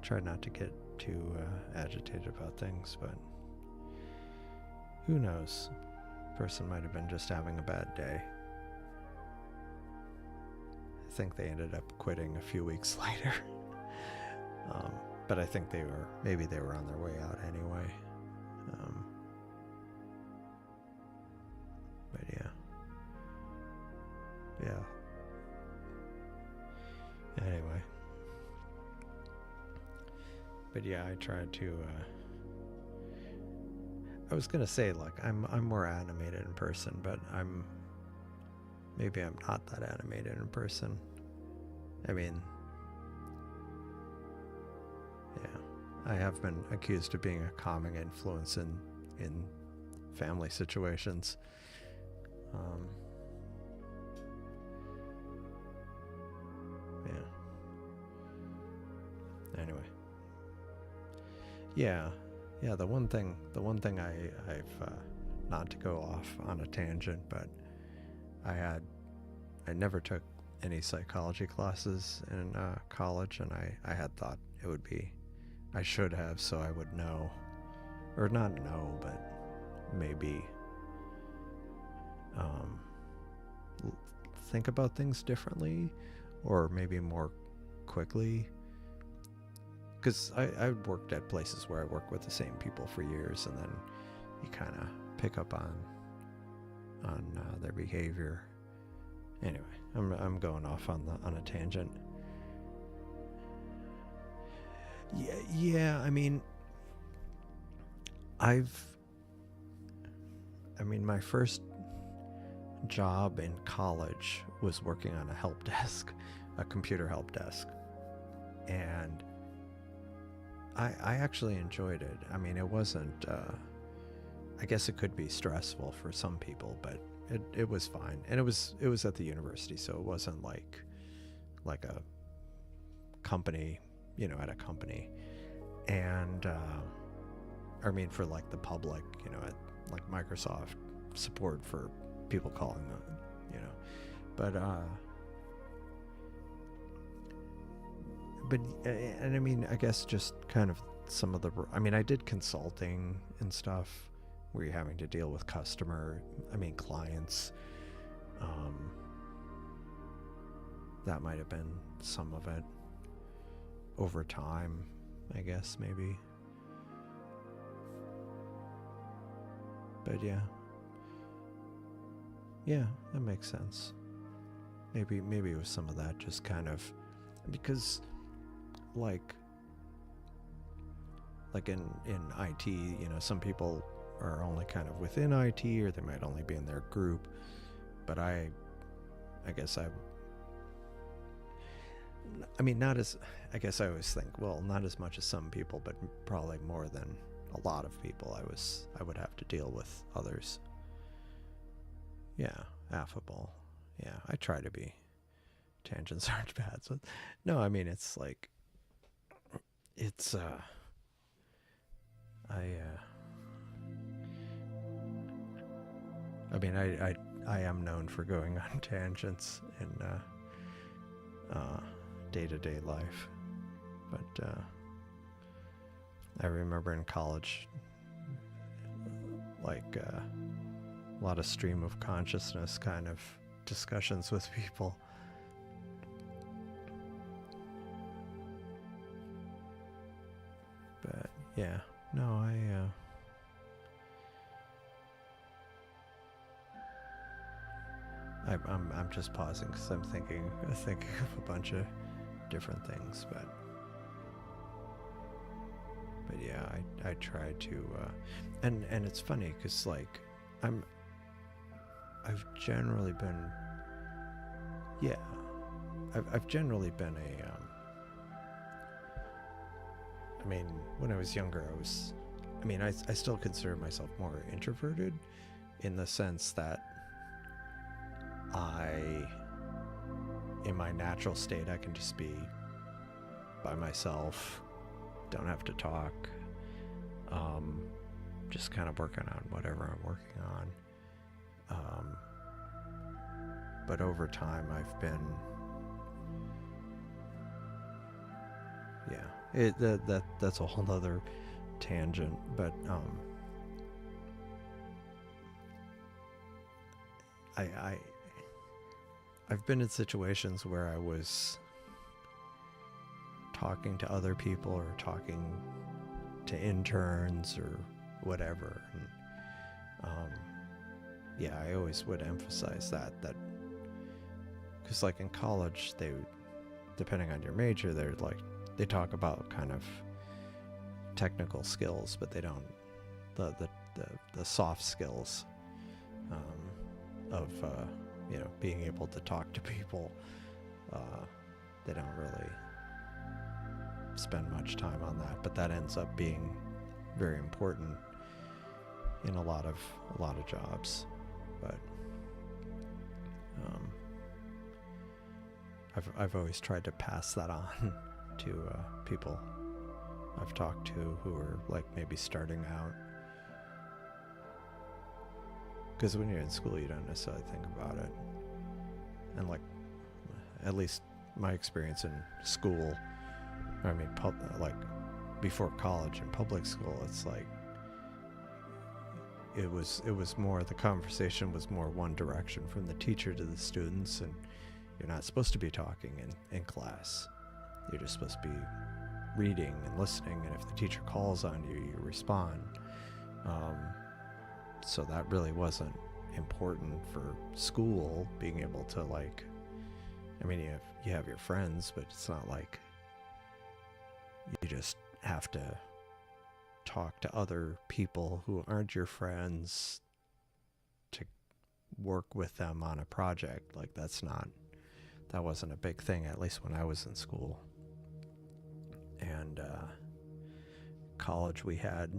tried not to get too agitated about things, but who knows? Person might have been just having a bad day. I think they ended up quitting a few weeks later. But I think maybe they were on their way out anyway. But yeah. Anyway. But yeah, I tried to, I was gonna say, like, I'm more animated in person, but maybe I'm not that animated in person. I mean, yeah, I have been accused of being a calming influence in family situations. Anyway. Yeah, the one thing I've not to go off on a tangent, but I never took any psychology classes in college, and I had thought it would be, I should have, so I would know, or not know, but maybe think about things differently, or maybe more quickly. Because I worked at places where I worked with the same people for years, and then you kind of pick up on their behavior. Anyway, I'm going off on a tangent. Yeah. I mean, my first job in college was working on a help desk, a computer help desk, and I actually enjoyed it. I mean, it wasn't, I guess it could be stressful for some people, but it was fine. And it was at the university, so it wasn't like a company, at a company. And, I mean, for like the public, at like Microsoft support for people calling them, but and I mean, I guess just kind of some of I did consulting and stuff where you're having to deal with clients. That might have been some of it over time, I guess, maybe. But yeah, that makes sense. Maybe it was some of that, just kind of because like in IT, some people are only kind of within IT, or they might only be in their group. But I guess not as, I guess I always think, well, not as much as some people, but probably more than a lot of people. I would have to deal with others. Yeah, affable. Yeah, I try to be. Tangents aren't bad. So no, I mean, it's like, it's I am known for going on tangents in day-to-day life, but I remember in college, like a lot of stream of consciousness kind of discussions with people. But yeah, no, I'm just pausing because I'm thinking of a bunch of different things, but yeah, I try to, and it's funny because like I've generally been, I've generally been I mean, when I was younger, I still consider myself more introverted in the sense that in my natural state, I can just be by myself, don't have to talk, just kind of working on whatever I'm working on. But over time, I've been, that's a whole other tangent, but I've been in situations where I was talking to other people or talking to interns or whatever, and I always would emphasize that because like in college, depending on your major, they talk about kind of technical skills, but they don't the soft skills of being able to talk to people. They don't really spend much time on that, but that ends up being very important in a lot of jobs. But I've always tried to pass that on to people I've talked to who are like maybe starting out, because when you're in school you don't necessarily think about it, and like at least my experience in school, I mean like before college and public school, it's like it was more, the conversation was more one direction from the teacher to the students, and you're not supposed to be talking in class. You're just supposed to be reading and listening, and if the teacher calls on you, you respond. So that really wasn't important for school, being able to like, I mean, you have your friends, but it's not like you just have to talk to other people who aren't your friends to work with them on a project. Like that wasn't a big thing, at least when I was in school. And college, we had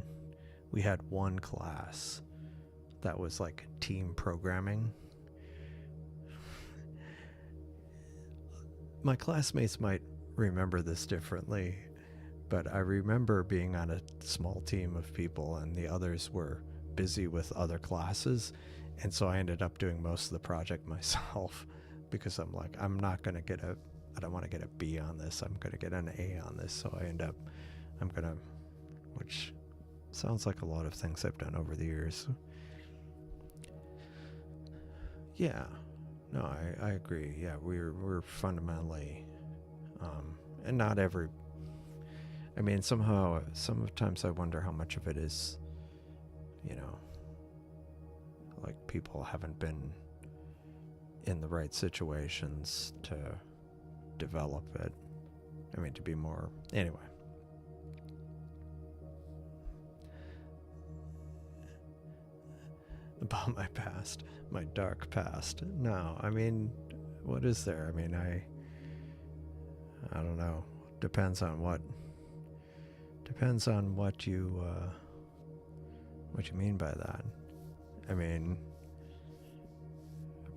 one class that was like team programming. My classmates might remember this differently, but I remember being on a small team of people and the others were busy with other classes, and so I ended up doing most of the project myself, because I'm like, I don't want to get a B on this, I'm going to get an A on this, so which sounds like a lot of things I've done over the years. Yeah, no, I agree. Yeah, we're fundamentally, and not every, I mean, sometimes I wonder how much of it is, like people haven't been in the right situations to develop it. I mean, to be more, anyway. About my past, my dark past. No, I mean, what is there? I mean, I don't know. Depends on what you mean by that. I mean,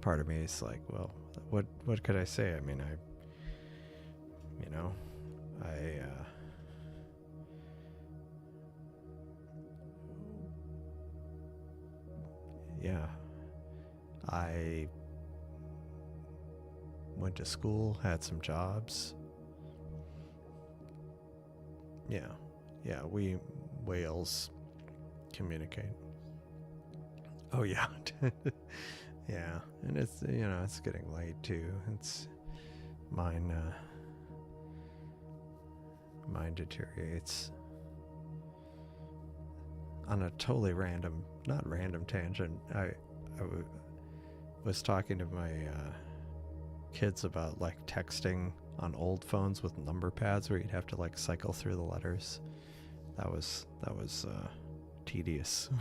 part of me is like, well, what could I say? I mean, I went to school, had some jobs. Yeah, we whales communicate. Oh yeah. Yeah, and it's, it's getting late too. It's mine deteriorates. On a totally not random tangent, I was talking to my kids about like texting on old phones with number pads where you'd have to like cycle through the letters. That was tedious.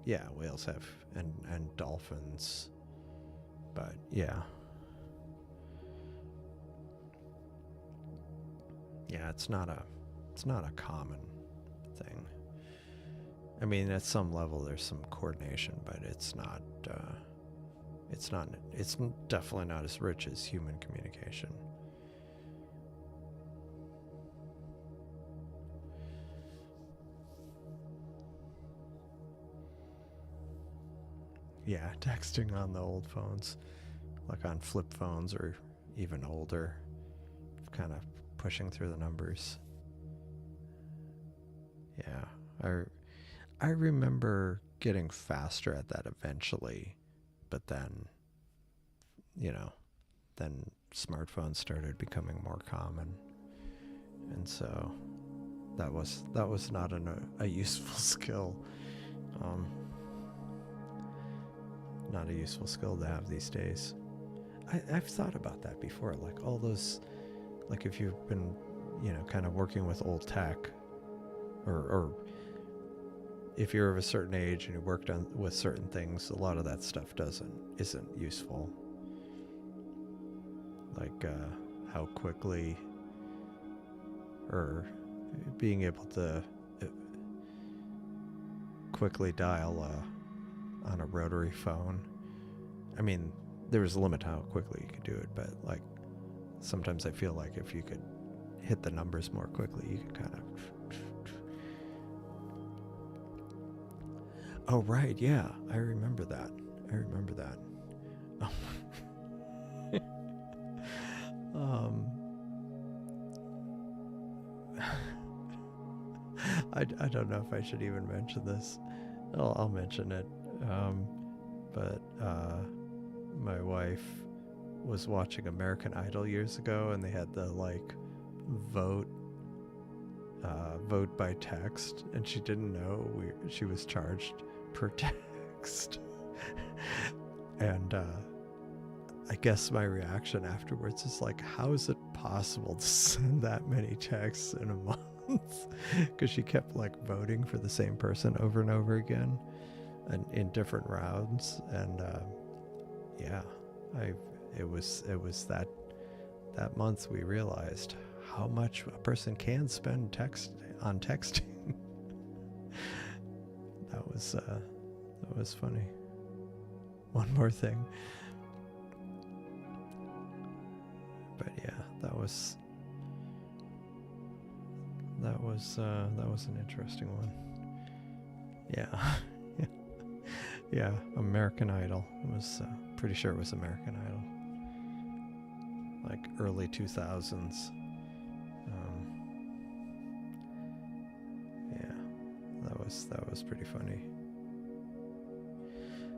Yeah, whales have, and dolphins, but yeah, it's not a common thing. I mean, at some level, there's some coordination, but it's not. It's definitely not as rich as human communication. Yeah, texting on the old phones, like on flip phones or even older, kind of pushing through the numbers. Yeah, I remember getting faster at that eventually, but then, then smartphones started becoming more common, and so that was not a useful skill. Not a useful skill to have these days. I've thought about that before, like all those, like if you've been, kind of working with old tech, or if you're of a certain age and you worked on with certain things, a lot of that stuff isn't useful. Like how quickly, or being able to quickly dial on a rotary phone. I mean, there was a limit to how quickly you could do it, but like sometimes I feel like if you could hit the numbers more quickly, you could kind of. Oh right, yeah, I remember that. I don't know if I should even mention this. I'll mention it. But my wife was watching American Idol years ago, and they had the vote by text, and she didn't know she was charged per text. And I guess my reaction afterwards is like, how is it possible to send that many texts in a month? Because she kept voting for the same person over and over again, and in different rounds. And it was that month we realized how much a person can spend on texting. That was funny. One more thing. But yeah, that was an interesting one. Yeah. Yeah, American Idol. It was pretty sure it was American Idol. Like early 2000s. Yeah, that was pretty funny.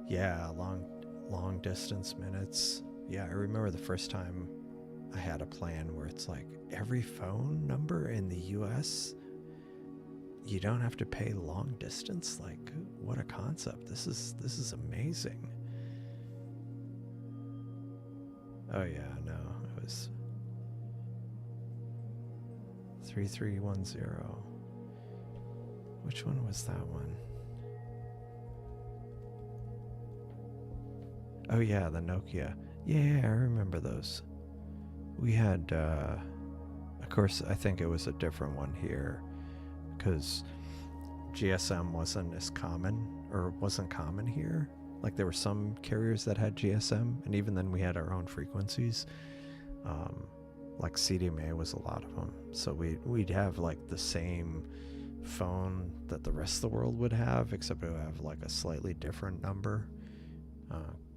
Yeah, long distance minutes. Yeah, I remember the first time I had a plan where it's like every phone number in the US, you don't have to pay long distance. Like, what a concept. This is amazing. Oh yeah, no, it was 3310. Which one was that one? Oh yeah, the Nokia. Yeah, I remember those. We had, of course, I think it was a different one here, because GSM wasn't common here. Like there were some carriers that had GSM, and even then we had our own frequencies. Like CDMA was a lot of them. So we'd have the same phone that the rest of the world would have, except it would have a slightly different number,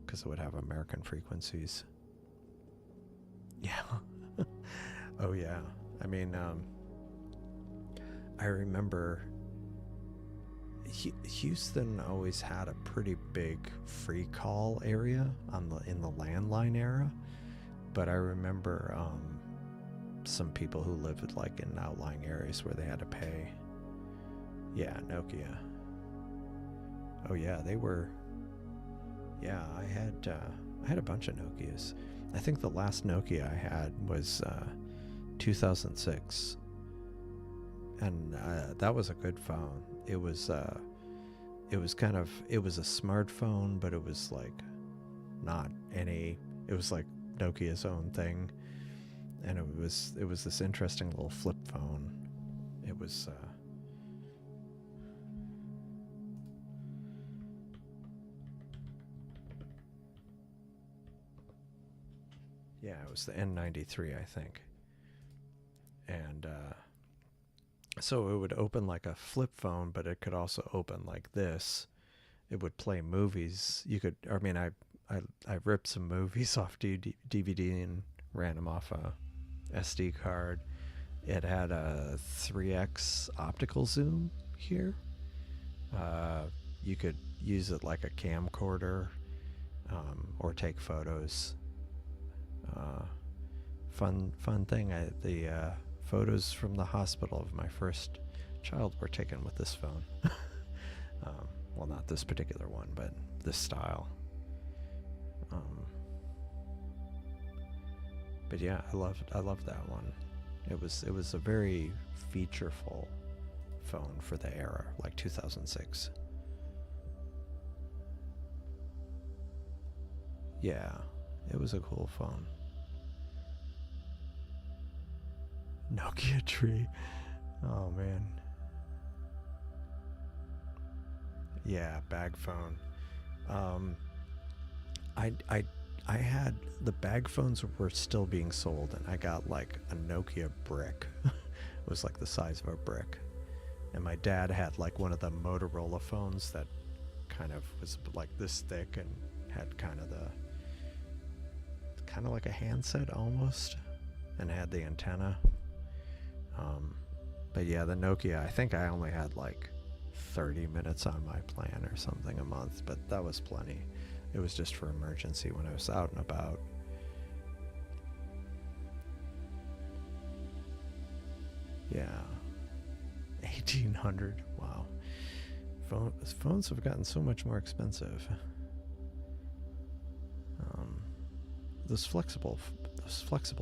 because it would have American frequencies. Yeah. Oh yeah. I mean, I remember Houston always had a pretty big free call area in the landline era, but I remember some people who lived in outlying areas where they had to pay. Yeah, Nokia. Oh yeah, they were. Yeah, I had a bunch of Nokias. I think the last Nokia I had was 2006, and that was a good phone. It was a smartphone, but it was not any. It was Nokia's own thing, and it was this interesting little flip phone. It was Yeah, it was the N93, I think. And so it would open like a flip phone, but it could also open like this. It would play movies. You could, I mean, I ripped some movies off DVD and ran them off a SD card. It had a 3x optical zoom here. You could use it like a camcorder, or take photos. Fun thing. The photos from the hospital of my first child were taken with this phone. Well, not this particular one, but this style. But yeah, I loved that one. It was a very featureful phone for the era, like 2006. Yeah, it was a cool phone. Nokia tree. Oh man. Yeah, bag phone. I had the bag phones were still being sold, and I got like a Nokia brick. It was like the size of a brick. And my dad had like one of the Motorola phones that kind of was like this thick and had kind of like a handset almost, and had the antenna. But yeah, the Nokia, I think I only had like 30 minutes on my plan or something a month, but that was plenty. It was just for emergency when I was out and about. Yeah. 1800. Wow. Phones have gotten so much more expensive. Those flexible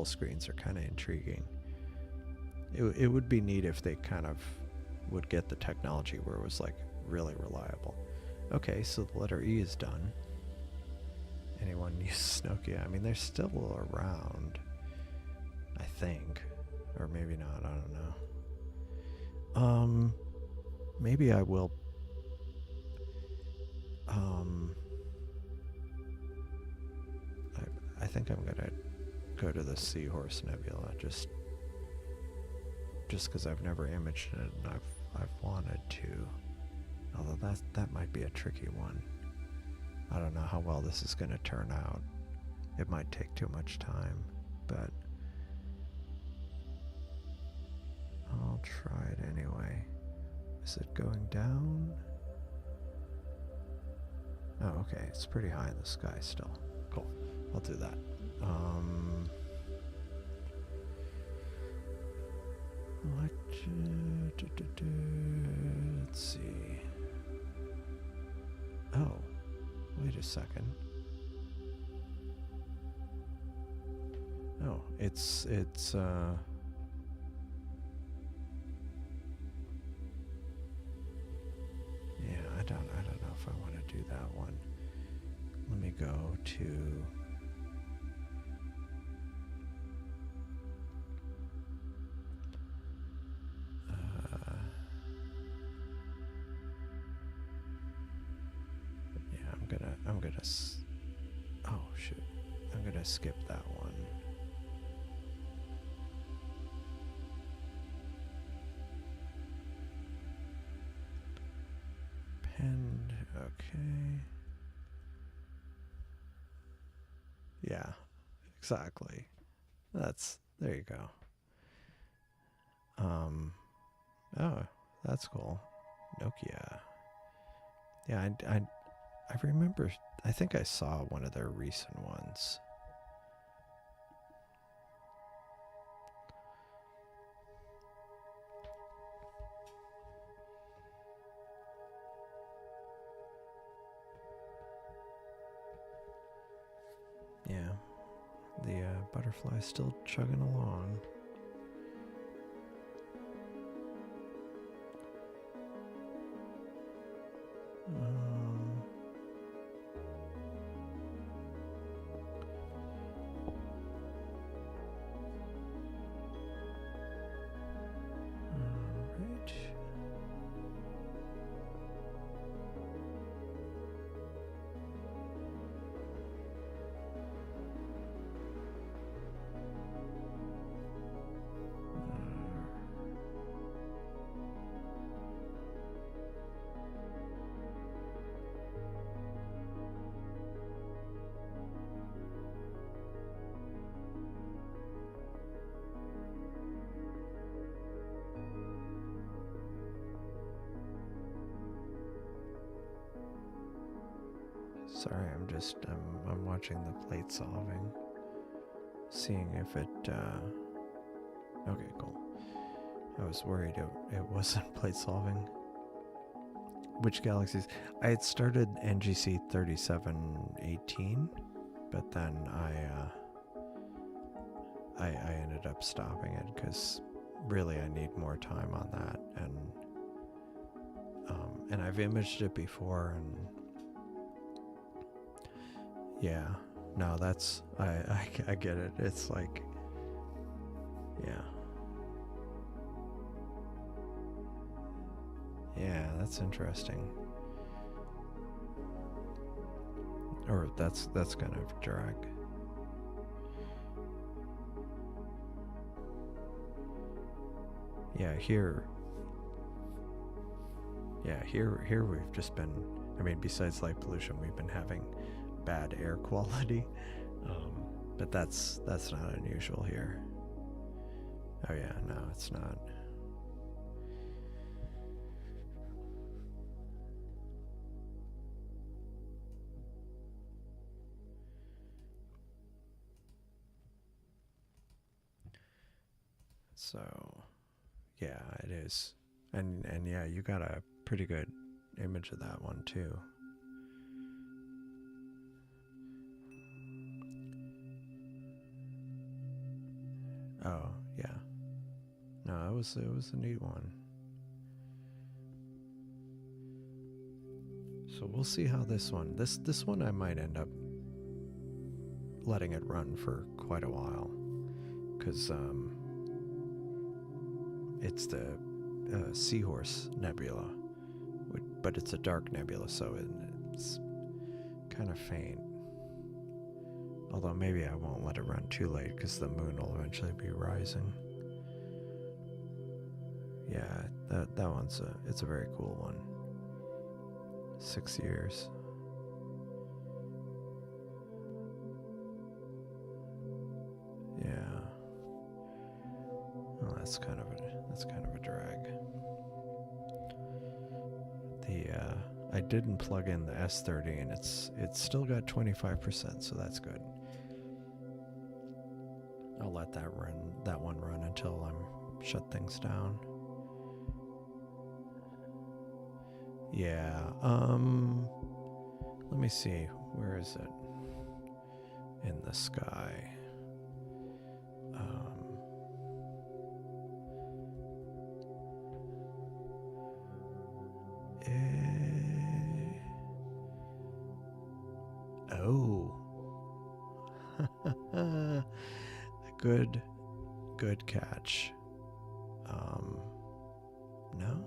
screens are kind of intriguing. It would be neat if they kind of would get the technology where it was like really reliable. Okay, so the letter E is done. Anyone uses Nokia? I mean, they're still around, I think, or maybe not. I don't know. Maybe I will. I think I'm gonna go to the Seahorse Nebula just because I've never imaged it and I've wanted to. Although that might be a tricky one. I don't know how well this is going to turn out. It might take too much time, but I'll try it anyway. Is it going down? Oh, okay. It's pretty high in the sky still. Cool. I'll do that. Let's see. Oh, wait a second. Oh, it's yeah, I don't know if I want to do that one. Let me go to I'm gonna skip that one. Penned, okay. Yeah, exactly. There you go. Oh, that's cool. Nokia. Yeah, I remember, I think I saw one of their recent ones. Yeah, the butterfly's still chugging along. Sorry, I'm watching the plate solving, seeing if it. Okay, cool. I was worried it wasn't plate solving. Which galaxies? I had started NGC 3718, but then I ended up stopping it because really I need more time on that, and I've imaged it before, and yeah, no, that's I get it. It's like, yeah. Yeah, that's interesting. Or that's kind of drag. Yeah, here we've just been, I mean, besides light pollution, we've been having bad air quality. But that's not unusual here. Oh yeah, no, it's not. So, yeah, it is. And yeah, you got a pretty good image of that one too. Oh, yeah. No, it was a neat one. So we'll see how this one I might end up letting it run for quite a while, because it's the Seahorse Nebula, but it's a dark nebula, so it's kind of faint. Although maybe I won't let it run too late because the moon will eventually be rising. Yeah, that one's it's a very cool one. 6 years. Yeah. Well, that's kind of a drag. I didn't plug in the S30, and it's still got 25%, so that's good. I'll let that one run until I'm shut things down. Yeah. Let me see. Where is it? In the sky. Oh. Good catch. No?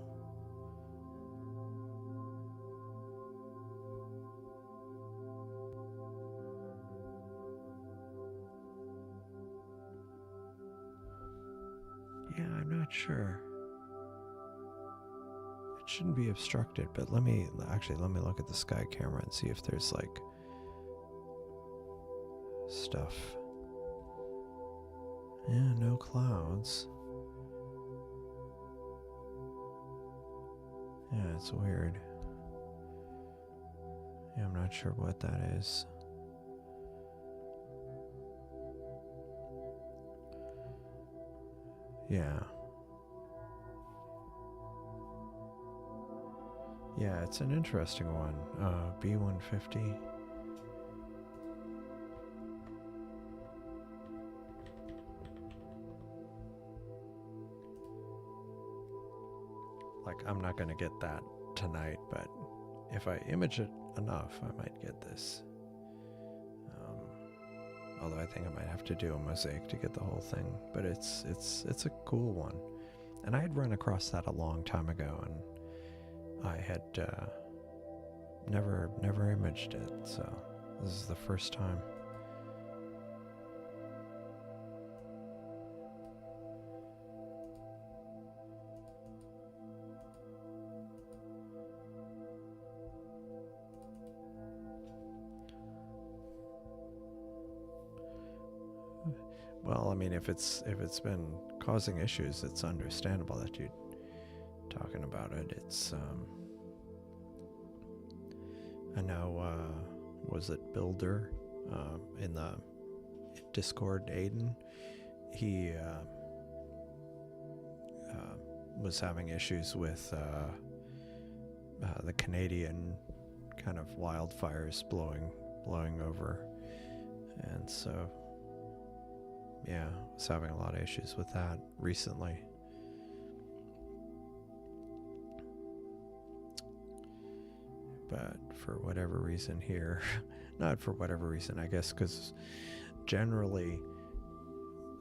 Yeah, I'm not sure. It shouldn't be obstructed, but let me look at the sky camera and see if there's like stuff. Yeah, no clouds. Yeah, it's weird. Yeah, I'm not sure what that is. Yeah. Yeah, it's an interesting one. B150. Like, I'm not going to get that tonight, but if I image it enough, I might get this. Although I think I might have to do a mosaic to get the whole thing, but it's a cool one. And I had run across that a long time ago, and I had never imaged it, so this is the first time. Well, I mean, if it's been causing issues, it's understandable that you're talking about it. It's I know was it Builder in the Discord, Aiden, he was having issues with the Canadian kind of wildfires blowing over, and so yeah, I was having a lot of issues with that recently. But for whatever reason here, not for whatever reason, I guess because generally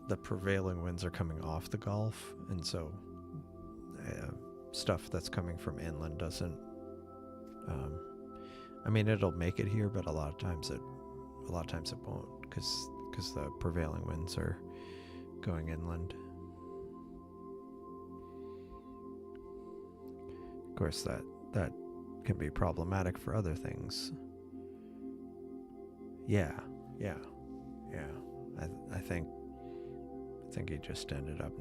the prevailing winds are coming off the Gulf, and so stuff that's coming from inland doesn't, I mean, it'll make it here, but a lot of times it won't, because the prevailing winds are going inland. Of course, that can be problematic for other things. Yeah. I think he just ended up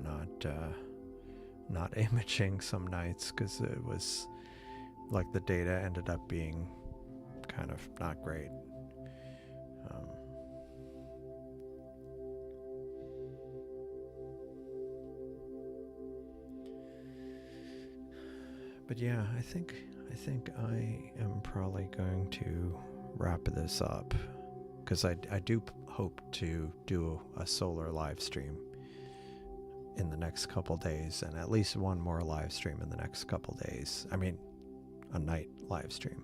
not imaging some nights, because it was like the data ended up being kind of not great. But yeah, I think I am probably going to wrap this up, because I do hope to do a solar live stream in the next couple days, and at least one more live stream in the next couple days. I mean, a night live stream.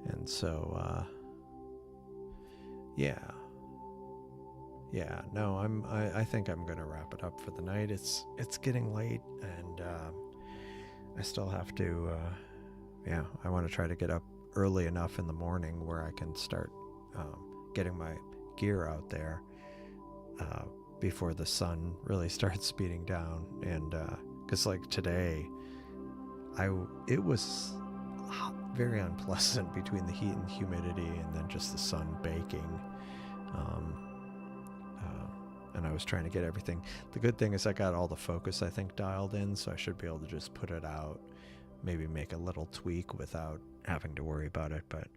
And so I think I'm gonna wrap it up for the night. It's getting late, and I still have to I want to try to get up early enough in the morning where I can start getting my gear out there before the sun really starts speeding down. And because like today it was very unpleasant between the heat and humidity, and then just the sun baking, and I was trying to get everything. The good thing is I got all the focus, I think, dialed in, so I should be able to just put it out, maybe make a little tweak without having to worry about it. But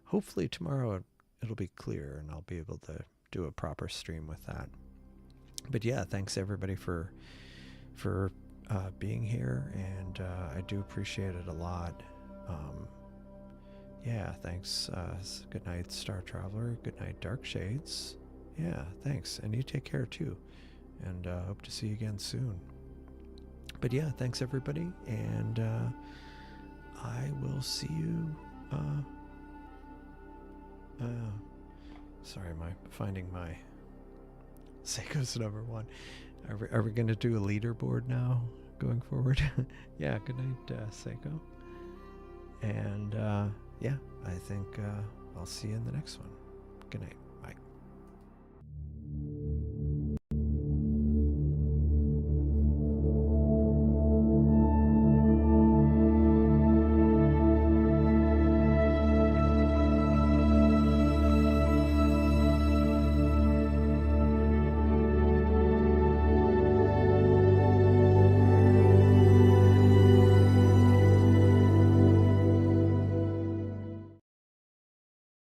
hopefully tomorrow it'll be clear and I'll be able to do a proper stream with that. But yeah, thanks everybody for being here, and I do appreciate it a lot. Yeah, thanks. Good night, Star Traveler. Good night, Dark Shades. Yeah, thanks. And you take care too. And hope to see you again soon. But yeah, thanks everybody. And I will see you. Sorry, finding my Seiko's number one. Are we going to do a leaderboard now going forward? Yeah, good night, Seiko. And yeah, I think I'll see you in the next one. Good night.